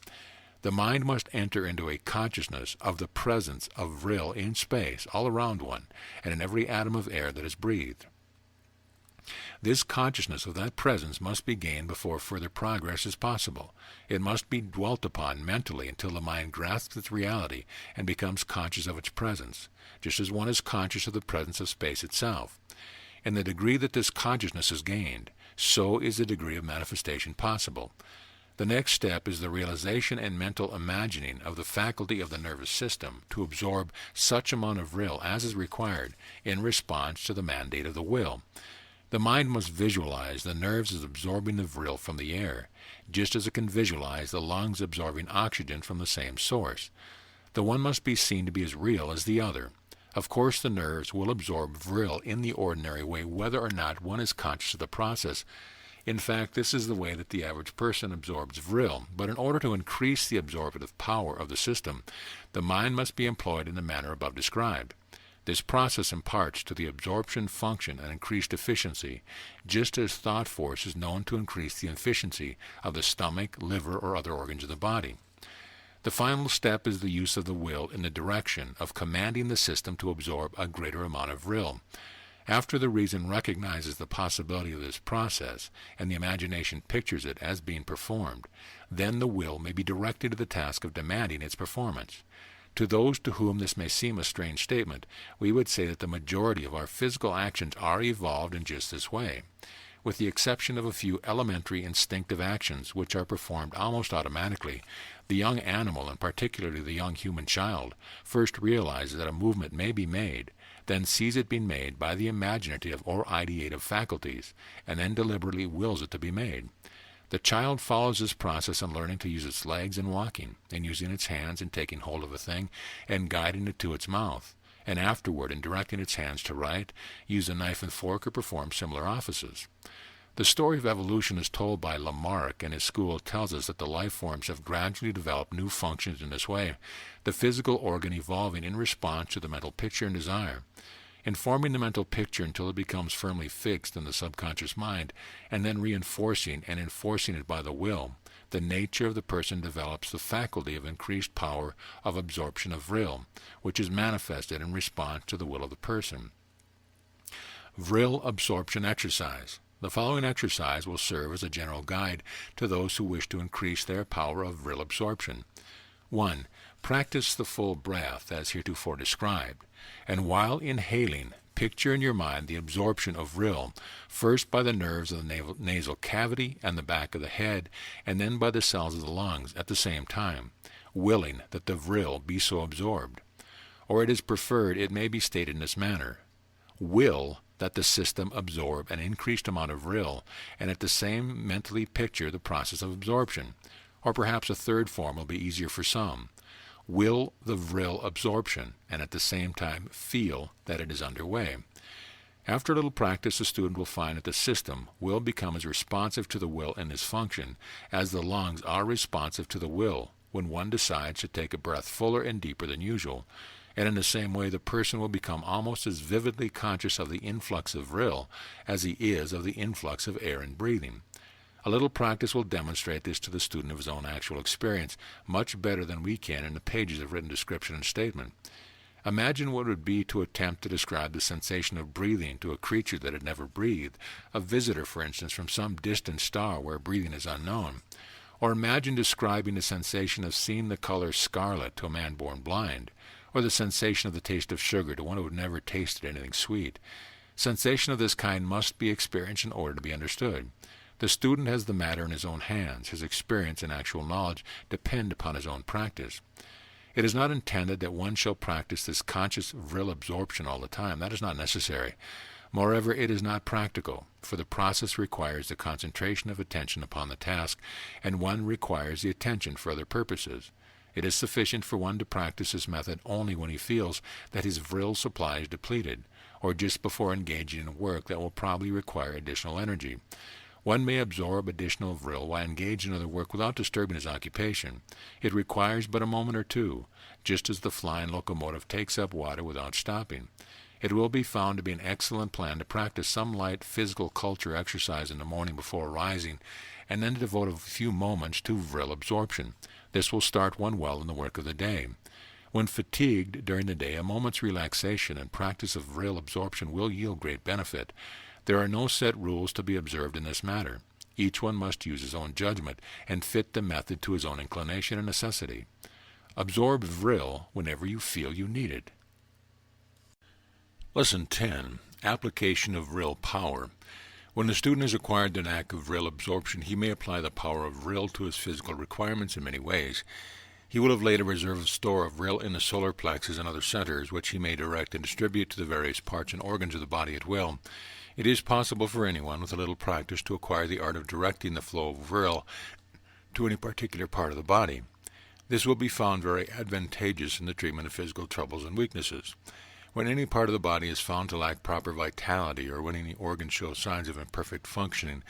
Speaker 1: The mind must enter into a consciousness of the presence of Vril in space, all around one, and in every atom of air that is breathed. This consciousness of that presence must be gained before further progress is possible. It must be dwelt upon mentally until the mind grasps its reality and becomes conscious of its presence, just as one is conscious of the presence of space itself. In the degree that this consciousness is gained, so is the degree of manifestation possible. The next step is the realization and mental imagining of the faculty of the nervous system to absorb such amount of Vril as is required in response to the mandate of the will. The mind must visualize the nerves as absorbing the Vril from the air, just as it can visualize the lungs absorbing oxygen from the same source. The one must be seen to be as real as the other. Of course, the nerves will absorb Vril in the ordinary way whether or not one is conscious of the process. In fact, this is the way that the average person absorbs Vril, but in order to increase the absorptive power of the system, the mind must be employed in the manner above described. This process imparts to the absorption function an increased efficiency, just as thought force is known to increase the efficiency of the stomach, liver, or other organs of the body. The final step is the use of the will in the direction of commanding the system to absorb a greater amount of Vril. After the reason recognizes the possibility of this process, and the imagination pictures it as being performed, then the will may be directed to the task of demanding its performance. To those to whom this may seem a strange statement, we would say that the majority of our physical actions are evolved in just this way, with the exception of a few elementary instinctive actions which are performed almost automatically. The young animal, and particularly the young human child, first realizes that a movement may be made, then sees it being made by the imaginative or ideative faculties, and then deliberately wills it to be made. The child follows this process in learning to use its legs in walking, and using its hands in taking hold of a thing, and guiding it to its mouth, and afterward in directing its hands to write, use a knife and fork, or perform similar offices. The story of evolution as told by Lamarck and his school tells us that the life forms have gradually developed new functions in this way, the physical organ evolving in response to the mental picture and desire. In forming the mental picture until it becomes firmly fixed in the subconscious mind, and then reinforcing and enforcing it by the will, the nature of the person develops the faculty of increased power of absorption of Vril, which is manifested in response to the will of the person. Vril absorption exercise. The following exercise will serve as a general guide to those who wish to increase their power of Vril absorption. 1. Practice the full breath as heretofore described, and while inhaling, picture in your mind the absorption of Vril, first by the nerves of the nasal cavity and the back of the head, and then by the cells of the lungs at the same time, willing that the Vril be so absorbed. Or it is preferred it may be stated in this manner: will that the system absorb an increased amount of Vril, and at the same mentally picture the process of absorption. Or perhaps a third form will be easier for some. Will the Vril absorption, and at the same time feel that it is underway. After a little practice, the student will find that the system will become as responsive to the will in this function as the lungs are responsive to the will when one decides to take a breath fuller and deeper than usual, And in the same way, the person will become almost as vividly conscious of the influx of Vril as he is of the influx of air and breathing. A little practice will demonstrate this to the student of his own actual experience, much better than we can in the pages of written description and statement. Imagine what it would be to attempt to describe the sensation of breathing to a creature that had never breathed, a visitor, for instance, from some distant star where breathing is unknown. Or imagine describing the sensation of seeing the color scarlet to a man born blind, or the sensation of the taste of sugar to one who had never tasted anything sweet. Sensation of this kind must be experienced in order to be understood. The student has the matter in his own hands. His experience and actual knowledge depend upon his own practice. It is not intended that one shall practice this conscious Vril absorption all the time. That is not necessary. Moreover, it is not practical, for the process requires the concentration of attention upon the task, and one requires the attention for other purposes. It is sufficient for one to practice this method only when he feels that his Vril supply is depleted, or just before engaging in work that will probably require additional energy. One may absorb additional Vril while engaged in other work without disturbing his occupation. It requires but a moment or two, just as the flying locomotive takes up water without stopping. It will be found to be an excellent plan to practice some light physical culture exercise in the morning before rising, and then to devote a few moments to Vril absorption. This will start one well in the work of the day. When fatigued during the day, a moment's relaxation and practice of Vril absorption will yield great benefit. There are no set rules to be observed in this matter. Each one must use his own judgment and fit the method to his own inclination and necessity. Absorb Vril whenever you feel you need it. Lesson 10. Application of Vril power. When the student has acquired the knack of Vril absorption, he may apply the power of Vril to his physical requirements in many ways. He will have laid a reserve store of Vril in the solar plexus and other centers, which he may direct and distribute to the various parts and organs of the body at will. It is possible for anyone with a little practice to acquire the art of directing the flow of Vril to any particular part of the body. This will be found very advantageous in the treatment of physical troubles and weaknesses. When any part of the body is found to lack proper vitality, or when any organ shows signs of imperfect functioning,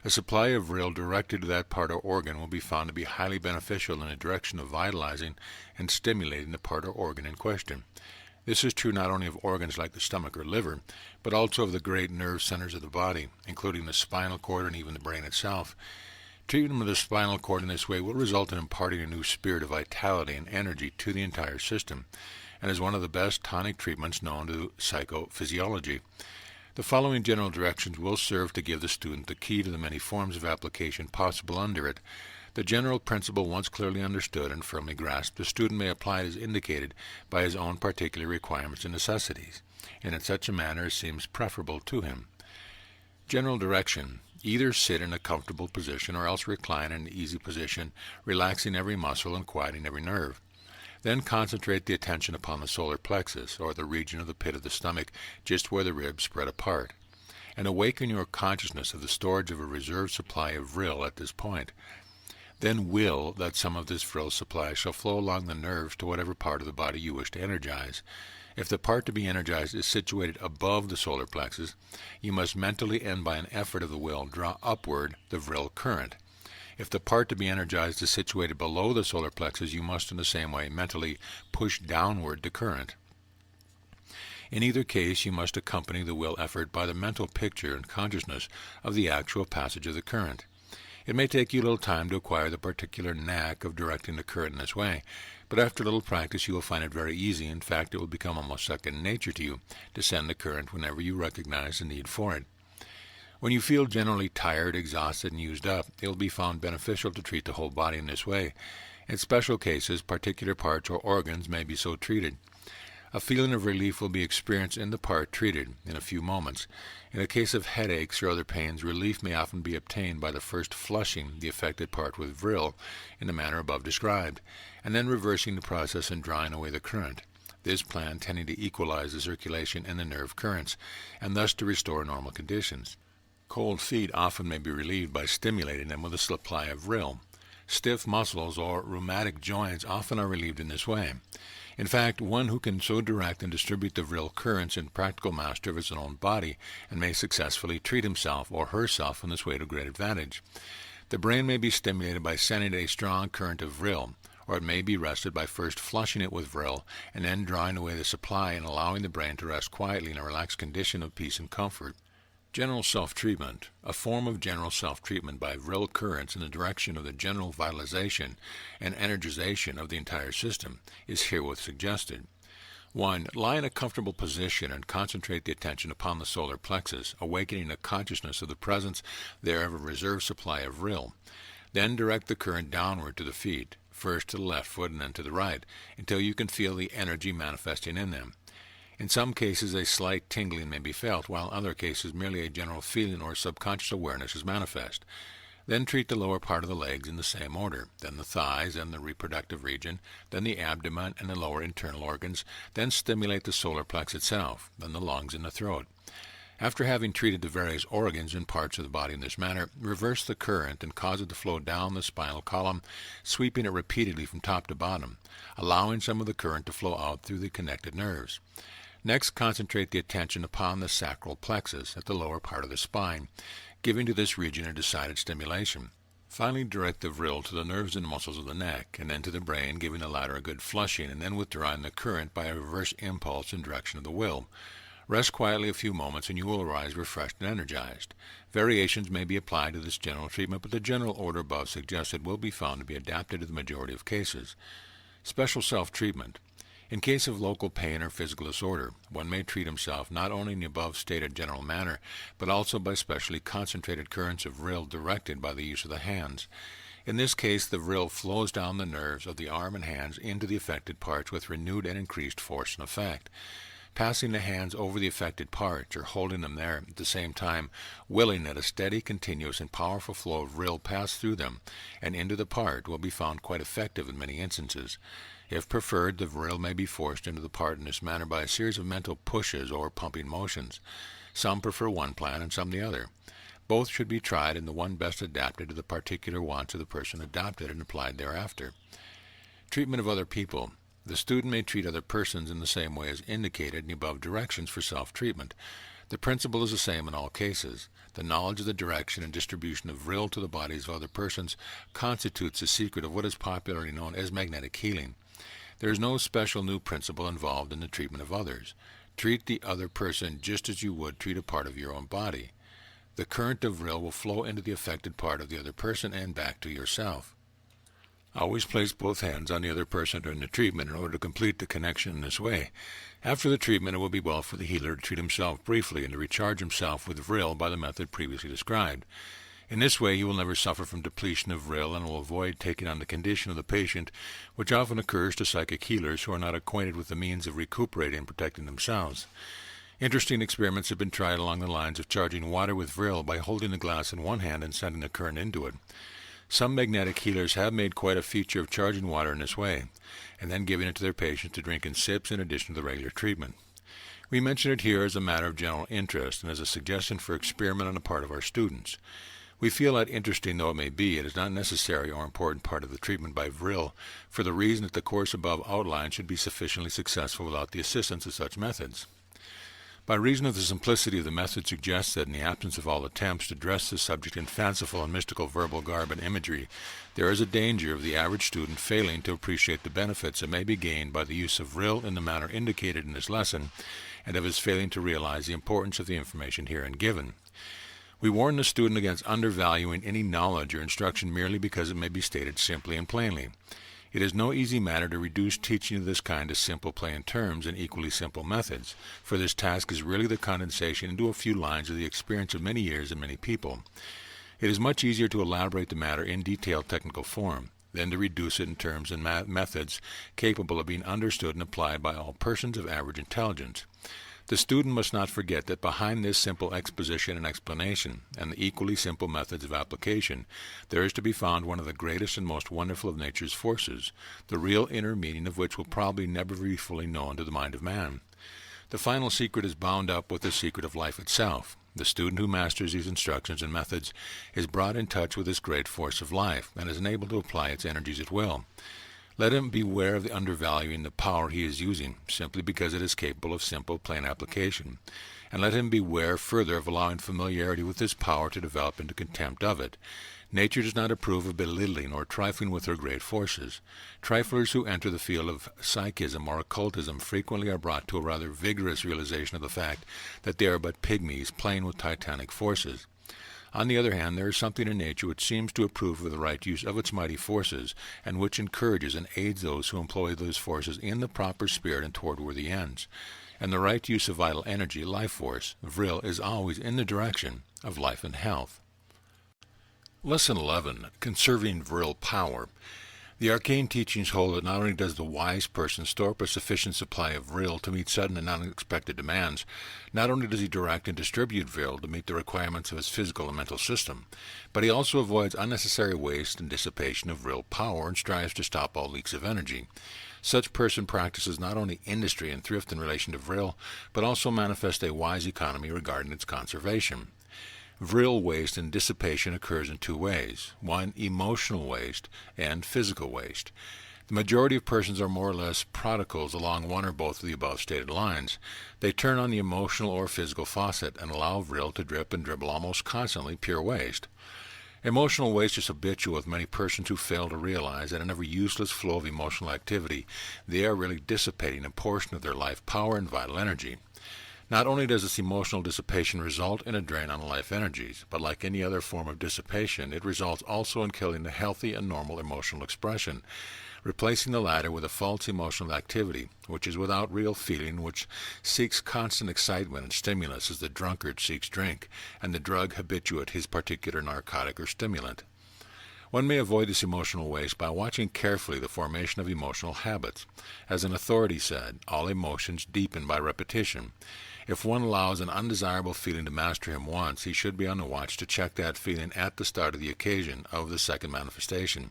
Speaker 1: a supply of Vril directed to that part or organ will be found to be highly beneficial in the direction of vitalizing and stimulating the part or organ in question. This is true not only of organs like the stomach or liver, but also of the great nerve centers of the body, including the spinal cord and even the brain itself. Treatment of the spinal cord in this way will result in imparting a new spirit of vitality and energy to the entire system, and is one of the best tonic treatments known to psychophysiology. The following general directions will serve to give the student the key to the many forms of application possible under it. The general principle once clearly understood and firmly grasped, the student may apply it as indicated by his own particular requirements and necessities, and in such a manner as seems preferable to him. General direction. Either sit in a comfortable position or else recline in an easy position, relaxing every muscle and quieting every nerve. Then concentrate the attention upon the solar plexus, or the region of the pit of the stomach, just where the ribs spread apart, and awaken your consciousness of the storage of a reserve supply of Vril at this point. Then will that some of this Vril supply shall flow along the nerves to whatever part of the body you wish to energize. If the part to be energized is situated above the solar plexus, you must mentally and by an effort of the will draw upward the Vril current. If the part to be energized is situated below the solar plexus, you must in the same way mentally push downward the current. In either case, you must accompany the will effort by the mental picture and consciousness of the actual passage of the current. It may take you a little time to acquire the particular knack of directing the current in this way, but after a little practice you will find it very easy. In fact, it will become almost second nature to you to send the current whenever you recognize the need for it. When you feel generally tired, exhausted, and used up, it will be found beneficial to treat the whole body in this way. In special cases, particular parts or organs may be so treated. A feeling of relief will be experienced in the part treated in a few moments. In a case of headaches or other pains, relief may often be obtained by the first flushing the affected part with Vril in the manner above described, and then reversing the process and drawing away the current. This plan tending to equalize the circulation and the nerve currents, and thus to restore normal conditions. Cold feet often may be relieved by stimulating them with a supply of Vril. Stiff muscles or rheumatic joints often are relieved in this way. In fact, one who can so direct and distribute the Vril currents in practical master of his own body and may successfully treat himself or herself in this way to great advantage. The brain may be stimulated by sending a strong current of Vril, or it may be rested by first flushing it with Vril and then drawing away the supply and allowing the brain to rest quietly in a relaxed condition of peace and comfort. General self-treatment, a form of general self-treatment by Vril currents in the direction of the general vitalization and energization of the entire system, is herewith suggested. 1. Lie in a comfortable position and concentrate the attention upon the solar plexus, awakening a consciousness of the presence there of a reserve supply of Vril. Then direct the current downward to the feet, first to the left foot and then to the right, until you can feel the energy manifesting in them. In some cases a slight tingling may be felt, while in other cases merely a general feeling or subconscious awareness is manifest. Then treat the lower part of the legs in the same order, then the thighs and the reproductive region, then the abdomen and the lower internal organs, then stimulate the solar plex itself, then the lungs and the throat. After having treated the various organs and parts of the body in this manner, reverse the current and cause it to flow down the spinal column, sweeping it repeatedly from top to bottom, allowing some of the current to flow out through the connected nerves. Next, concentrate the attention upon the sacral plexus at the lower part of the spine, giving to this region a decided stimulation. Finally, direct the Vril to the nerves and muscles of the neck, and then to the brain, giving the latter a good flushing, and then withdrawing the current by a reverse impulse in direction of the will. Rest quietly a few moments, and you will arise refreshed and energized. Variations may be applied to this general treatment, but the general order above suggested will be found to be adapted to the majority of cases. Special self-treatment. In case of local pain or physical disorder, one may treat himself not only in the above stated general manner, but also by specially concentrated currents of Vril directed by the use of the hands. In this case, the Vril flows down the nerves of the arm and hands into the affected parts with renewed and increased force and effect. Passing the hands over the affected parts, or holding them there at the same time, willing that a steady, continuous, and powerful flow of Vril pass through them and into the part, will be found quite effective in many instances. If preferred, the Vril may be forced into the part in this manner by a series of mental pushes or pumping motions. Some prefer one plan and some the other. Both should be tried, and the one best adapted to the particular wants of the person adopted and applied thereafter. Treatment of other people. The student may treat other persons in the same way as indicated in the above directions for self-treatment. The principle is the same in all cases. The knowledge of the direction and distribution of Vril to the bodies of other persons constitutes the secret of what is popularly known as magnetic healing. There is no special new principle involved in the treatment of others. Treat the other person just as you would treat a part of your own body. The current of Vril will flow into the affected part of the other person and back to yourself. Always place both hands on the other person during the treatment in order to complete the connection in this way. After the treatment, it will be well for the healer to treat himself briefly and to recharge himself with Vril by the method previously described. In this way, you will never suffer from depletion of Vril and will avoid taking on the condition of the patient, which often occurs to psychic healers who are not acquainted with the means of recuperating and protecting themselves. Interesting experiments have been tried along the lines of charging water with Vril by holding the glass in one hand and sending the current into it. Some magnetic healers have made quite a feature of charging water in this way, and then giving it to their patients to drink in sips in addition to the regular treatment. We mention it here as a matter of general interest and as a suggestion for experiment on the part of our students. We feel that, interesting though it may be, it is not necessary or important part of the treatment by Vril, for the reason that the course above outlined should be sufficiently successful without the assistance of such methods. By reason of the simplicity of the method suggested, in the absence of all attempts to dress the subject in fanciful and mystical verbal garb and imagery, there is a danger of the average student failing to appreciate the benefits that may be gained by the use of Vril in the manner indicated in this lesson, and of his failing to realize the importance of the information herein given. We warn the student against undervaluing any knowledge or instruction merely because it may be stated simply and plainly. It is no easy matter to reduce teaching of this kind to simple plain terms and equally simple methods, for this task is really the condensation into a few lines of the experience of many years and many people. It is much easier to elaborate the matter in detailed technical form than to reduce it in terms and methods capable of being understood and applied by all persons of average intelligence. The student must not forget that behind this simple exposition and explanation, and the equally simple methods of application, there is to be found one of the greatest and most wonderful of nature's forces, the real inner meaning of which will probably never be fully known to the mind of man. The final secret is bound up with the secret of life itself. The student who masters these instructions and methods is brought in touch with this great force of life, and is enabled to apply its energies at will. Let him beware of the undervaluing the power he is using, simply because it is capable of simple, plain application. And let him beware further of allowing familiarity with this power to develop into contempt of it. Nature does not approve of belittling or trifling with her great forces. Triflers who enter the field of psychism or occultism frequently are brought to a rather vigorous realization of the fact that they are but pygmies playing with titanic forces. On the other hand, there is something in nature which seems to approve of the right use of its mighty forces, and which encourages and aids those who employ those forces in the proper spirit and toward worthy ends. And the right use of vital energy, life force, Vril, is always in the direction of life and health. Lesson 11. Conserving Vril Power. The arcane teachings hold that not only does the wise person store up a sufficient supply of Vril to meet sudden and unexpected demands, not only does he direct and distribute Vril to meet the requirements of his physical and mental system, but he also avoids unnecessary waste and dissipation of Vril power and strives to stop all leaks of energy. Such person practices not only industry and thrift in relation to Vril, but also manifests a wise economy regarding its conservation. Vril waste and dissipation occurs in two ways: one, emotional waste, and physical waste. The majority of persons are more or less prodigals along one or both of the above stated lines. They turn on the emotional or physical faucet and allow Vril to drip and dribble almost constantly pure waste. Emotional waste is habitual with many persons who fail to realize that in every useless flow of emotional activity, they are really dissipating a portion of their life power and vital energy. Not only does this emotional dissipation result in a drain on life energies, but like any other form of dissipation, it results also in killing the healthy and normal emotional expression, replacing the latter with a false emotional activity, which is without real feeling, which seeks constant excitement and stimulus as the drunkard seeks drink, and the drug habituate his particular narcotic or stimulant. One may avoid this emotional waste by watching carefully the formation of emotional habits. As an authority said, all emotions deepen by repetition. If one allows an undesirable feeling to master him once, he should be on the watch to check that feeling at the start of the occasion of the second manifestation.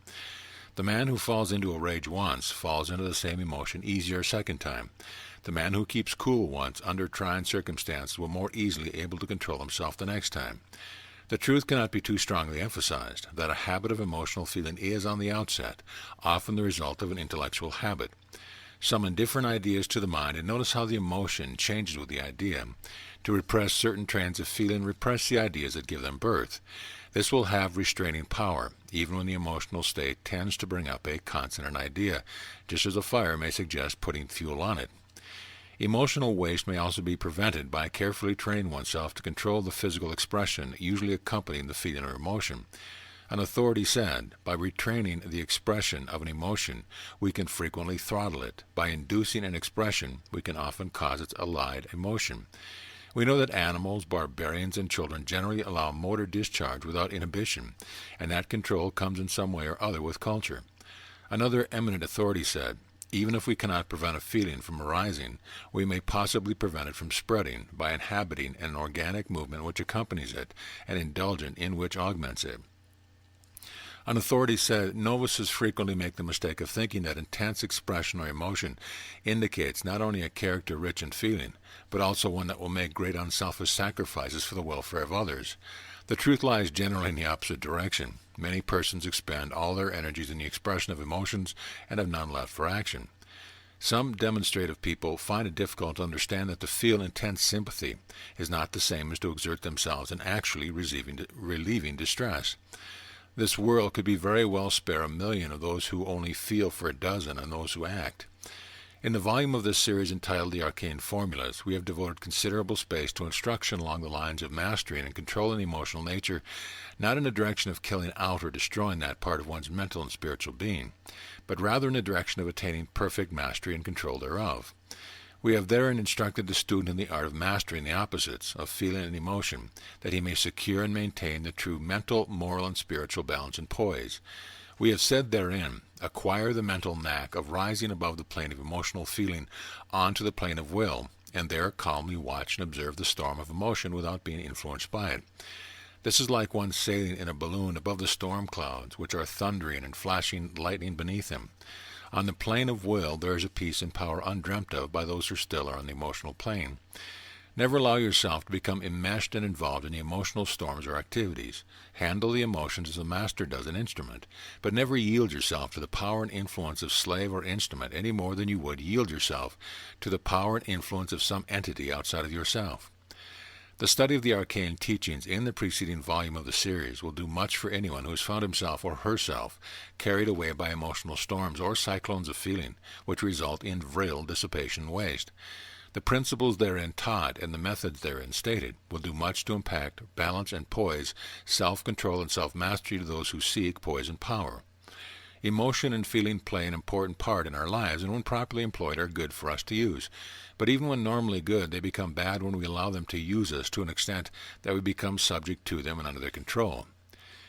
Speaker 1: The man who falls into a rage once falls into the same emotion easier a second time. The man who keeps cool once under trying circumstances will more easily able to control himself the next time. The truth cannot be too strongly emphasized that a habit of emotional feeling is, on the outset, often the result of an intellectual habit. Summon different ideas to the mind and notice how the emotion changes with the idea. To repress certain trains of feeling, repress the ideas that give them birth. This will have restraining power, even when the emotional state tends to bring up a consonant idea, just as a fire may suggest putting fuel on it. Emotional waste may also be prevented by carefully training oneself to control the physical expression usually accompanying the feeling or emotion. An authority said, by retraining the expression of an emotion, we can frequently throttle it. By inducing an expression, we can often cause its allied emotion. We know that animals, barbarians, and children generally allow motor discharge without inhibition, and that control comes in some way or other with culture. Another eminent authority said, even if we cannot prevent a feeling from arising, we may possibly prevent it from spreading by inhabiting an organic movement which accompanies it, and indulgent in which augments it. An authority said, novices frequently make the mistake of thinking that intense expression or emotion indicates not only a character rich in feeling, but also one that will make great unselfish sacrifices for the welfare of others. The truth lies generally in the opposite direction. Many persons expend all their energies in the expression of emotions and have none left for action. Some demonstrative people find it difficult to understand that to feel intense sympathy is not the same as to exert themselves in actually relieving distress. This world could be very well spare 1 million of those who only feel for 12 and those who act. In the volume of this series entitled The Arcane Formulas, we have devoted considerable space to instruction along the lines of mastering and controlling the emotional nature, not in the direction of killing out or destroying that part of one's mental and spiritual being, but rather in the direction of attaining perfect mastery and control thereof. We have therein instructed the student in the art of mastering the opposites of feeling and emotion, that he may secure and maintain the true mental, moral, and spiritual balance and poise. We have said therein, acquire the mental knack of rising above the plane of emotional feeling onto the plane of will, and there calmly watch and observe the storm of emotion without being influenced by it. This is like one sailing in a balloon above the storm clouds, which are thundering and flashing lightning beneath him. On the plane of will there is a peace and power undreamt of by those who still are on the emotional plane. Never allow yourself to become enmeshed and involved in the emotional storms or activities. Handle the emotions as a master does an instrument, but never yield yourself to the power and influence of slave or instrument any more than you would yield yourself to the power and influence of some entity outside of yourself. The study of the arcane teachings in the preceding volume of the series will do much for anyone who has found himself or herself carried away by emotional storms or cyclones of feeling, which result in vril, dissipation, and waste. The principles therein taught and the methods therein stated will do much to impact, balance, and poise self-control and self-mastery to those who seek poise and power. Emotion and feeling play an important part in our lives, and when properly employed are good for us to use. But even when normally good, they become bad when we allow them to use us to an extent that we become subject to them and under their control.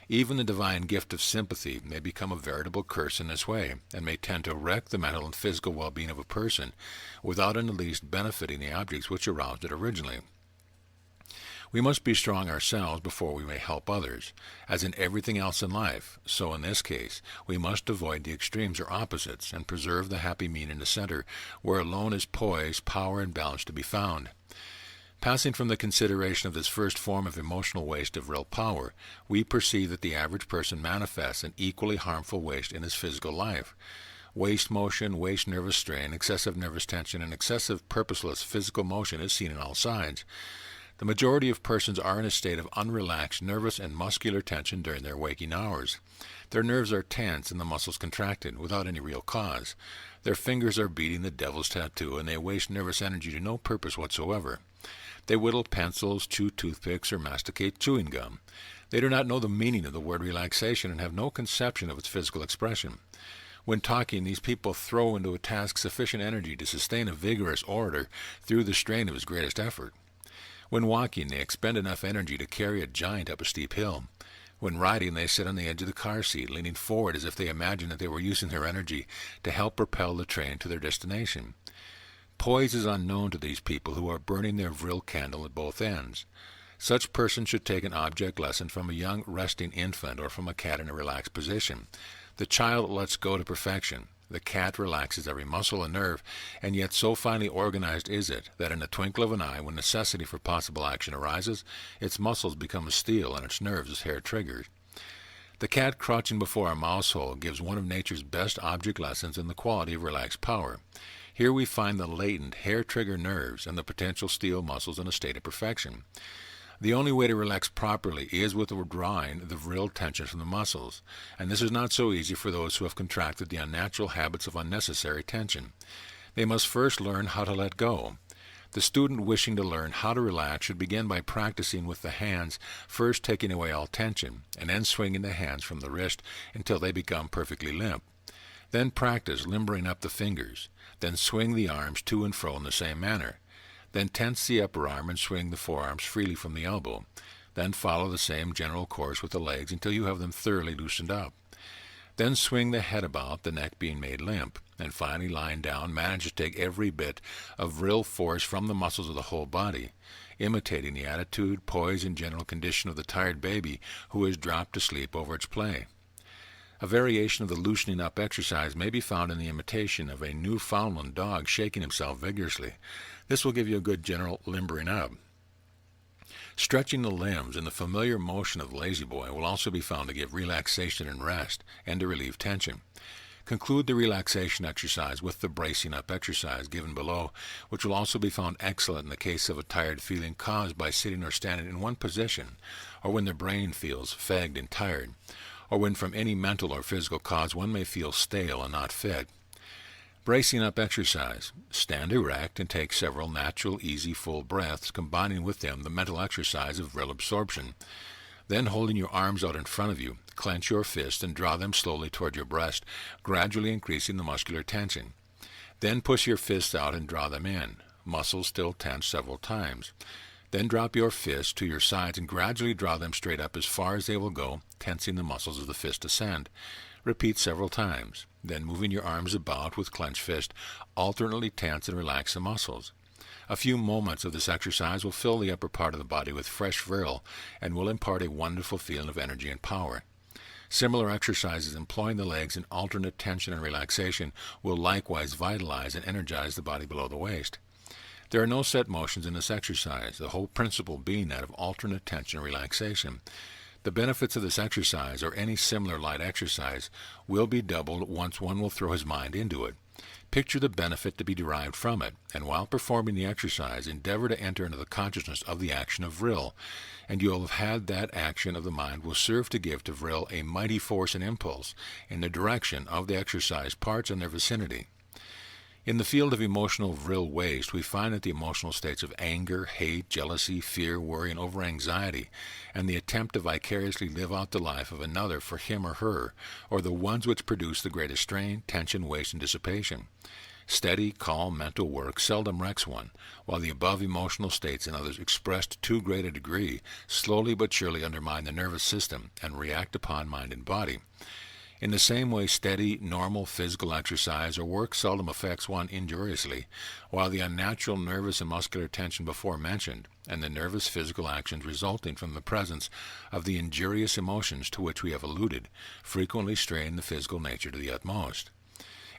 Speaker 1: Even the divine gift of sympathy may become a veritable curse in this way, and may tend to wreck the mental and physical well-being of a person, without in the least benefiting the objects which aroused it originally. We must be strong ourselves before we may help others. As in everything else in life, so in this case, we must avoid the extremes or opposites, and preserve the happy mean in the center, where alone is poise, power, and balance to be found. Passing from the consideration of this first form of emotional waste of real power, we perceive that the average person manifests an equally harmful waste in his physical life. Waste motion, waste nervous strain, excessive nervous tension, and excessive purposeless physical motion is seen on all sides. The majority of persons are in a state of unrelaxed nervous and muscular tension during their waking hours. Their nerves are tense and the muscles contracted without any real cause. Their fingers are beating the devil's tattoo, and they waste nervous energy to no purpose whatsoever. They whittle pencils, chew toothpicks, or masticate chewing gum. They do not know the meaning of the word relaxation and have no conception of its physical expression. When talking, these people throw into a task sufficient energy to sustain a vigorous orator through the strain of his greatest effort. When walking, they expend enough energy to carry a giant up a steep hill. When riding, they sit on the edge of the car seat, leaning forward as if they imagined that they were using their energy to help propel the train to their destination. Poise is unknown to these people who are burning their vril candle at both ends. Such persons should take an object lesson from a young resting infant or from a cat in a relaxed position. The child lets go to perfection. The cat relaxes every muscle and nerve, and yet so finely organized is it that in the twinkle of an eye, when necessity for possible action arises, its muscles become as steel and its nerves as hair triggers. The cat crouching before a mouse hole gives one of nature's best object lessons in the quality of relaxed power. Here we find the latent hair-trigger nerves and the potential steel muscles in a state of perfection. The only way to relax properly is with withdrawing the vril tension from the muscles, and this is not so easy for those who have contracted the unnatural habits of unnecessary tension. They must first learn how to let go. The student wishing to learn how to relax should begin by practicing with the hands, first taking away all tension, and then swinging the hands from the wrist until they become perfectly limp. Then practice limbering up the fingers. Then swing the arms to and fro in the same manner. Then tense the upper arm and swing the forearms freely from the elbow. Then follow the same general course with the legs until you have them thoroughly loosened up. Then swing the head about, the neck being made limp, and finally lying down, manage to take every bit of vril force from the muscles of the whole body, imitating the attitude, poise, and general condition of the tired baby who has dropped to sleep over its play. A variation of the loosening up exercise may be found in the imitation of a Newfoundland dog shaking himself vigorously. This will give you a good general limbering up. Stretching the limbs and the familiar motion of the lazy boy will also be found to give relaxation and rest and to relieve tension. Conclude the relaxation exercise with the bracing up exercise given below, which will also be found excellent in the case of a tired feeling caused by sitting or standing in one position, or when the brain feels fagged and tired, or when from any mental or physical cause one may feel stale and not fit. Bracing up exercise. Stand erect and take several natural, easy, full breaths, combining with them the mental exercise of vril absorption. Then, holding your arms out in front of you, clench your fists and draw them slowly toward your breast, gradually increasing the muscular tension. Then push your fists out and draw them in, muscles still tense several times. Then drop your fists to your sides and gradually draw them straight up as far as they will go, tensing the muscles of the fist ascend. Repeat several times. Then, moving your arms about with clenched fist, alternately tense and relax the muscles. A few moments of this exercise will fill the upper part of the body with fresh vril and will impart a wonderful feeling of energy and power. Similar exercises employing the legs in alternate tension and relaxation will likewise vitalize and energize the body below the waist. There are no set motions in this exercise, the whole principle being that of alternate tension and relaxation. The benefits of this exercise, or any similar light exercise, will be doubled once one will throw his mind into it. Picture the benefit to be derived from it, and while performing the exercise, endeavor to enter into the consciousness of the action of Vril, and you will have had that action of the mind will serve to give to Vril a mighty force and impulse in the direction of the exercise parts in their vicinity. In the field of emotional Vril waste, we find that the emotional states of anger, hate, jealousy, fear, worry, and over-anxiety, and the attempt to vicariously live out the life of another for him or her, are the ones which produce the greatest strain, tension, waste, and dissipation. Steady, calm mental work seldom wrecks one, while the above emotional states in others expressed to too great a degree slowly but surely undermine the nervous system and react upon mind and body. In the same way, steady, normal physical exercise or work seldom affects one injuriously, while the unnatural nervous and muscular tension before mentioned, and the nervous physical actions resulting from the presence of the injurious emotions to which we have alluded, frequently strain the physical nature to the utmost.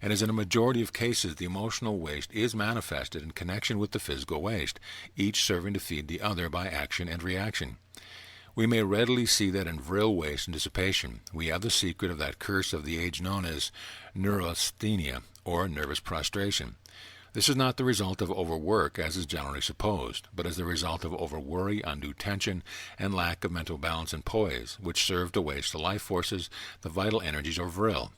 Speaker 1: And as in a majority of cases, the emotional waste is manifested in connection with the physical waste, each serving to feed the other by action and reaction. We may readily see that in Vril waste and dissipation, we have the secret of that curse of the age known as neurasthenia, or nervous prostration. This is not the result of overwork, as is generally supposed, but as the result of overworry, undue tension, and lack of mental balance and poise, which serve to waste the life forces, the vital energies of Vril.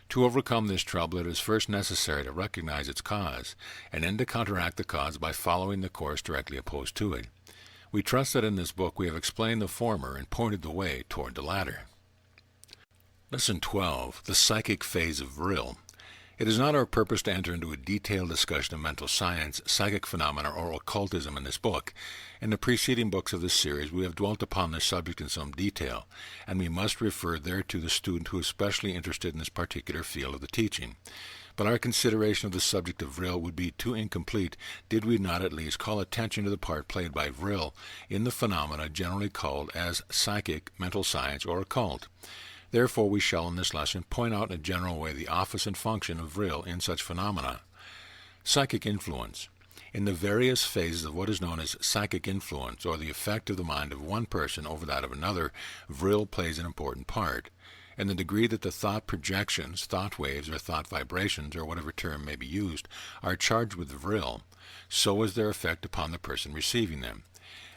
Speaker 1: To overcome this trouble, it is first necessary to recognize its cause, and then to counteract the cause by following the course directly opposed to it. We trust that in this book we have explained the former and pointed the way toward the latter. Lesson 12. The Psychic Phase of Vril. It is not our purpose to enter into a detailed discussion of mental science, psychic phenomena, or occultism in this book. In the preceding books of this series we have dwelt upon this subject in some detail, and we must refer thereto the student who is specially interested in this particular field of the teaching. But our consideration of the subject of Vril would be too incomplete did we not at least call attention to the part played by Vril in the phenomena generally called as psychic, mental science, or occult. Therefore we shall in this lesson point out in a general way the office and function of Vril in such phenomena. Psychic influence. In the various phases of what is known as psychic influence, or the effect of the mind of one person over that of another, Vril plays an important part. In the degree that the thought projections, thought waves, or thought vibrations, or whatever term may be used, are charged with Vril, so is their effect upon the person receiving them.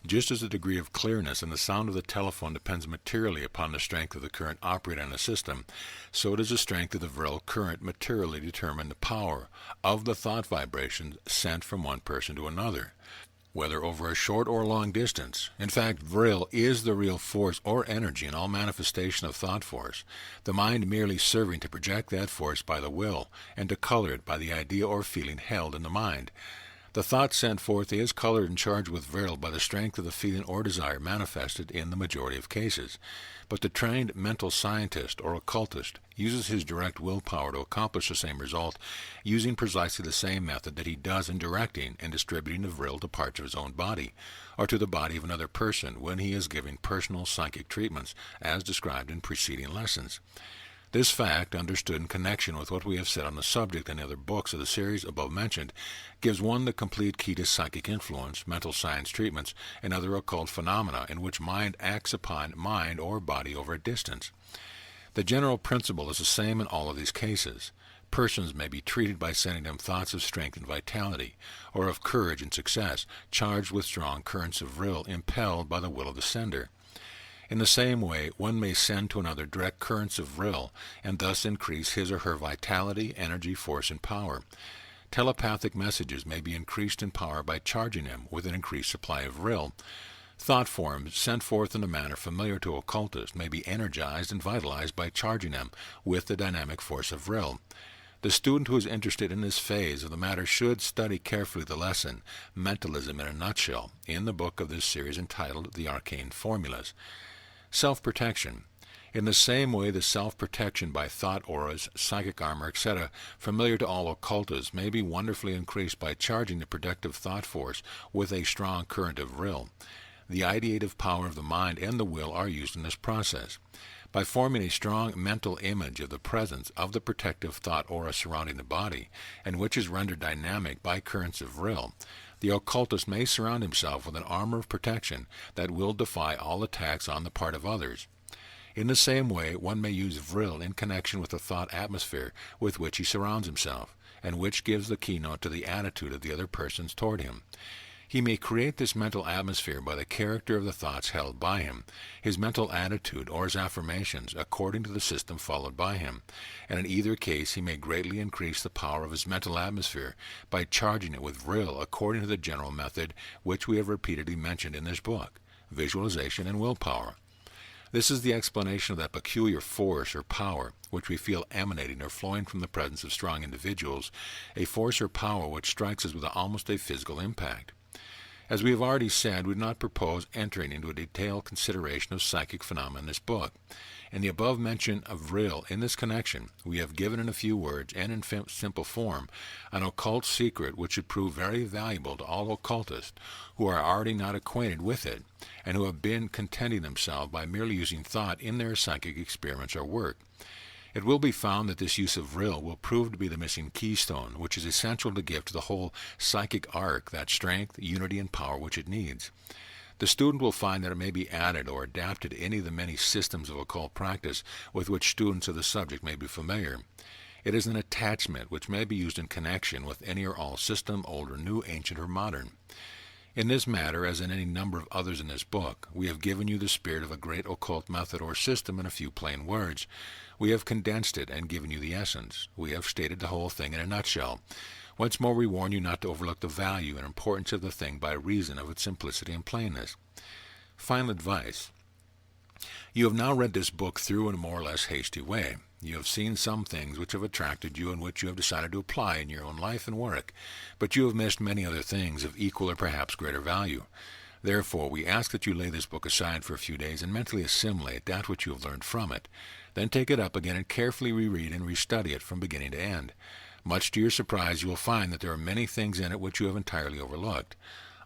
Speaker 1: Just as the degree of clearness in the sound of the telephone depends materially upon the strength of the current operating on the system, so does the strength of the Vril current materially determine the power of the thought vibrations sent from one person to another, whether over a short or long distance. In fact, Vril is the real force or energy in all manifestation of thought force, the mind merely serving to project that force by the will, and to color it by the idea or feeling held in the mind. The thought sent forth is colored and charged with Vril by the strength of the feeling or desire manifested in the majority of cases. But the trained mental scientist or occultist uses his direct willpower to accomplish the same result, using precisely the same method that he does in directing and distributing the Vril to parts of his own body, or to the body of another person when he is giving personal psychic treatments, as described in preceding lessons. This fact, understood in connection with what we have said on the subject in the other books of the series above mentioned, gives one the complete key to psychic influence, mental science treatments, and other occult phenomena in which mind acts upon mind or body over a distance. The general principle is the same in all of these cases. Persons may be treated by sending them thoughts of strength and vitality, or of courage and success, charged with strong currents of Vril impelled by the will of the sender. In the same way, one may send to another direct currents of Vril, and thus increase his or her vitality, energy, force, and power. Telepathic messages may be increased in power by charging them with an increased supply of Vril. Thought forms sent forth in a manner familiar to occultists may be energized and vitalized by charging them with the dynamic force of Vril. The student who is interested in this phase of the matter should study carefully the lesson, Mentalism in a Nutshell, in the book of this series entitled The Arcane Formulas. Self-protection. In the same way, the self-protection by thought auras, psychic armor, etc., familiar to all occultists, may be wonderfully increased by charging the protective thought force with a strong current of Vril. The ideative power of the mind and the will are used in this process. By forming a strong mental image of the presence of the protective thought aura surrounding the body, and which is rendered dynamic by currents of Vril, the occultist may surround himself with an armor of protection that will defy all attacks on the part of others. In the same way, one may use Vril in connection with the thought atmosphere with which he surrounds himself. and which gives the keynote to the attitude of the other persons toward him. He may create this mental atmosphere by the character of the thoughts held by him, his mental attitude, or his affirmations, according to the system followed by him, and in either case he may greatly increase the power of his mental atmosphere by charging it with Vril according to the general method which we have repeatedly mentioned in this book, visualization and willpower. This is the explanation of that peculiar force or power which we feel emanating or flowing from the presence of strong individuals, a force or power which strikes us with almost a physical impact. As we have already said, we do not propose entering into a detailed consideration of psychic phenomena in this book. In the above mention of Vril in this connection, we have given in a few words and in simple form an occult secret which should prove very valuable to all occultists who are already not acquainted with it and who have been contenting themselves by merely using thought in their psychic experiments or work. It will be found that this use of Vril will prove to be the missing keystone, which is essential to give to the whole psychic arc that strength, unity, and power which it needs. The student will find that it may be added or adapted to any of the many systems of occult practice with which students of the subject may be familiar. It is an attachment which may be used in connection with any or all system, old or new, ancient or modern. In this matter, as in any number of others in this book, we have given you the spirit of a great occult method or system in a few plain words. We have condensed it and given you the essence. We have stated the whole thing in a nutshell. Once more we warn you not to overlook the value and importance of the thing by reason of its simplicity and plainness. Final advice. You have now read this book through in a more or less hasty way. You have seen some things which have attracted you and which you have decided to apply in your own life and work, but you have missed many other things of equal or perhaps greater value. Therefore, we ask that you lay this book aside for a few days and mentally assimilate that which you have learned from it. Then take it up again and carefully reread and restudy it from beginning to end. Much to your surprise, you will find that there are many things in it which you have entirely overlooked.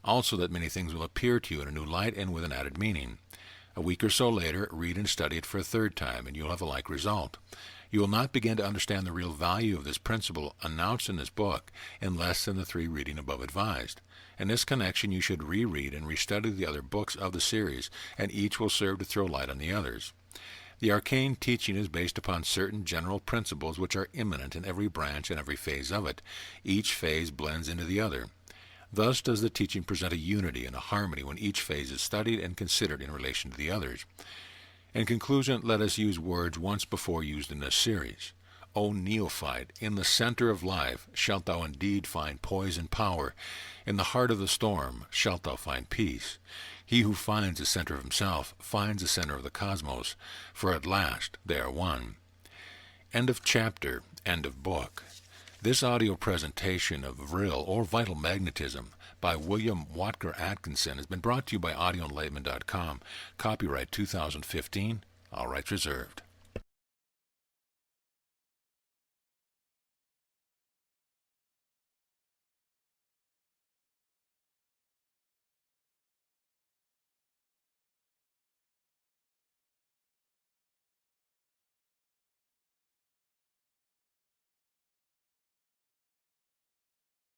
Speaker 1: Also that many things will appear to you in a new light and with an added meaning. A week or so later, read and study it for a third time, and you will have a like result. You will not begin to understand the real value of this principle announced in this book in less than the 3 reading above advised. In this connection, you should reread and restudy the other books of the series, and each will serve to throw light on the others. The arcane teaching is based upon certain general principles which are immanent in every branch and every phase of it. Each phase blends into the other. Thus does the teaching present a unity and a harmony when each phase is studied and considered in relation to the others. In conclusion, let us use words once before used in this series. O neophyte, in the center of life shalt thou indeed find poise and power. In the heart of the storm shalt thou find peace. He who finds the center of himself finds the center of the cosmos, for at last they are one. End of chapter, end of book. This audio presentation of Vril, or Vital Magnetism, by William Watker Atkinson has been brought to you by audioenlightenment.com. Copyright 2015, all rights reserved.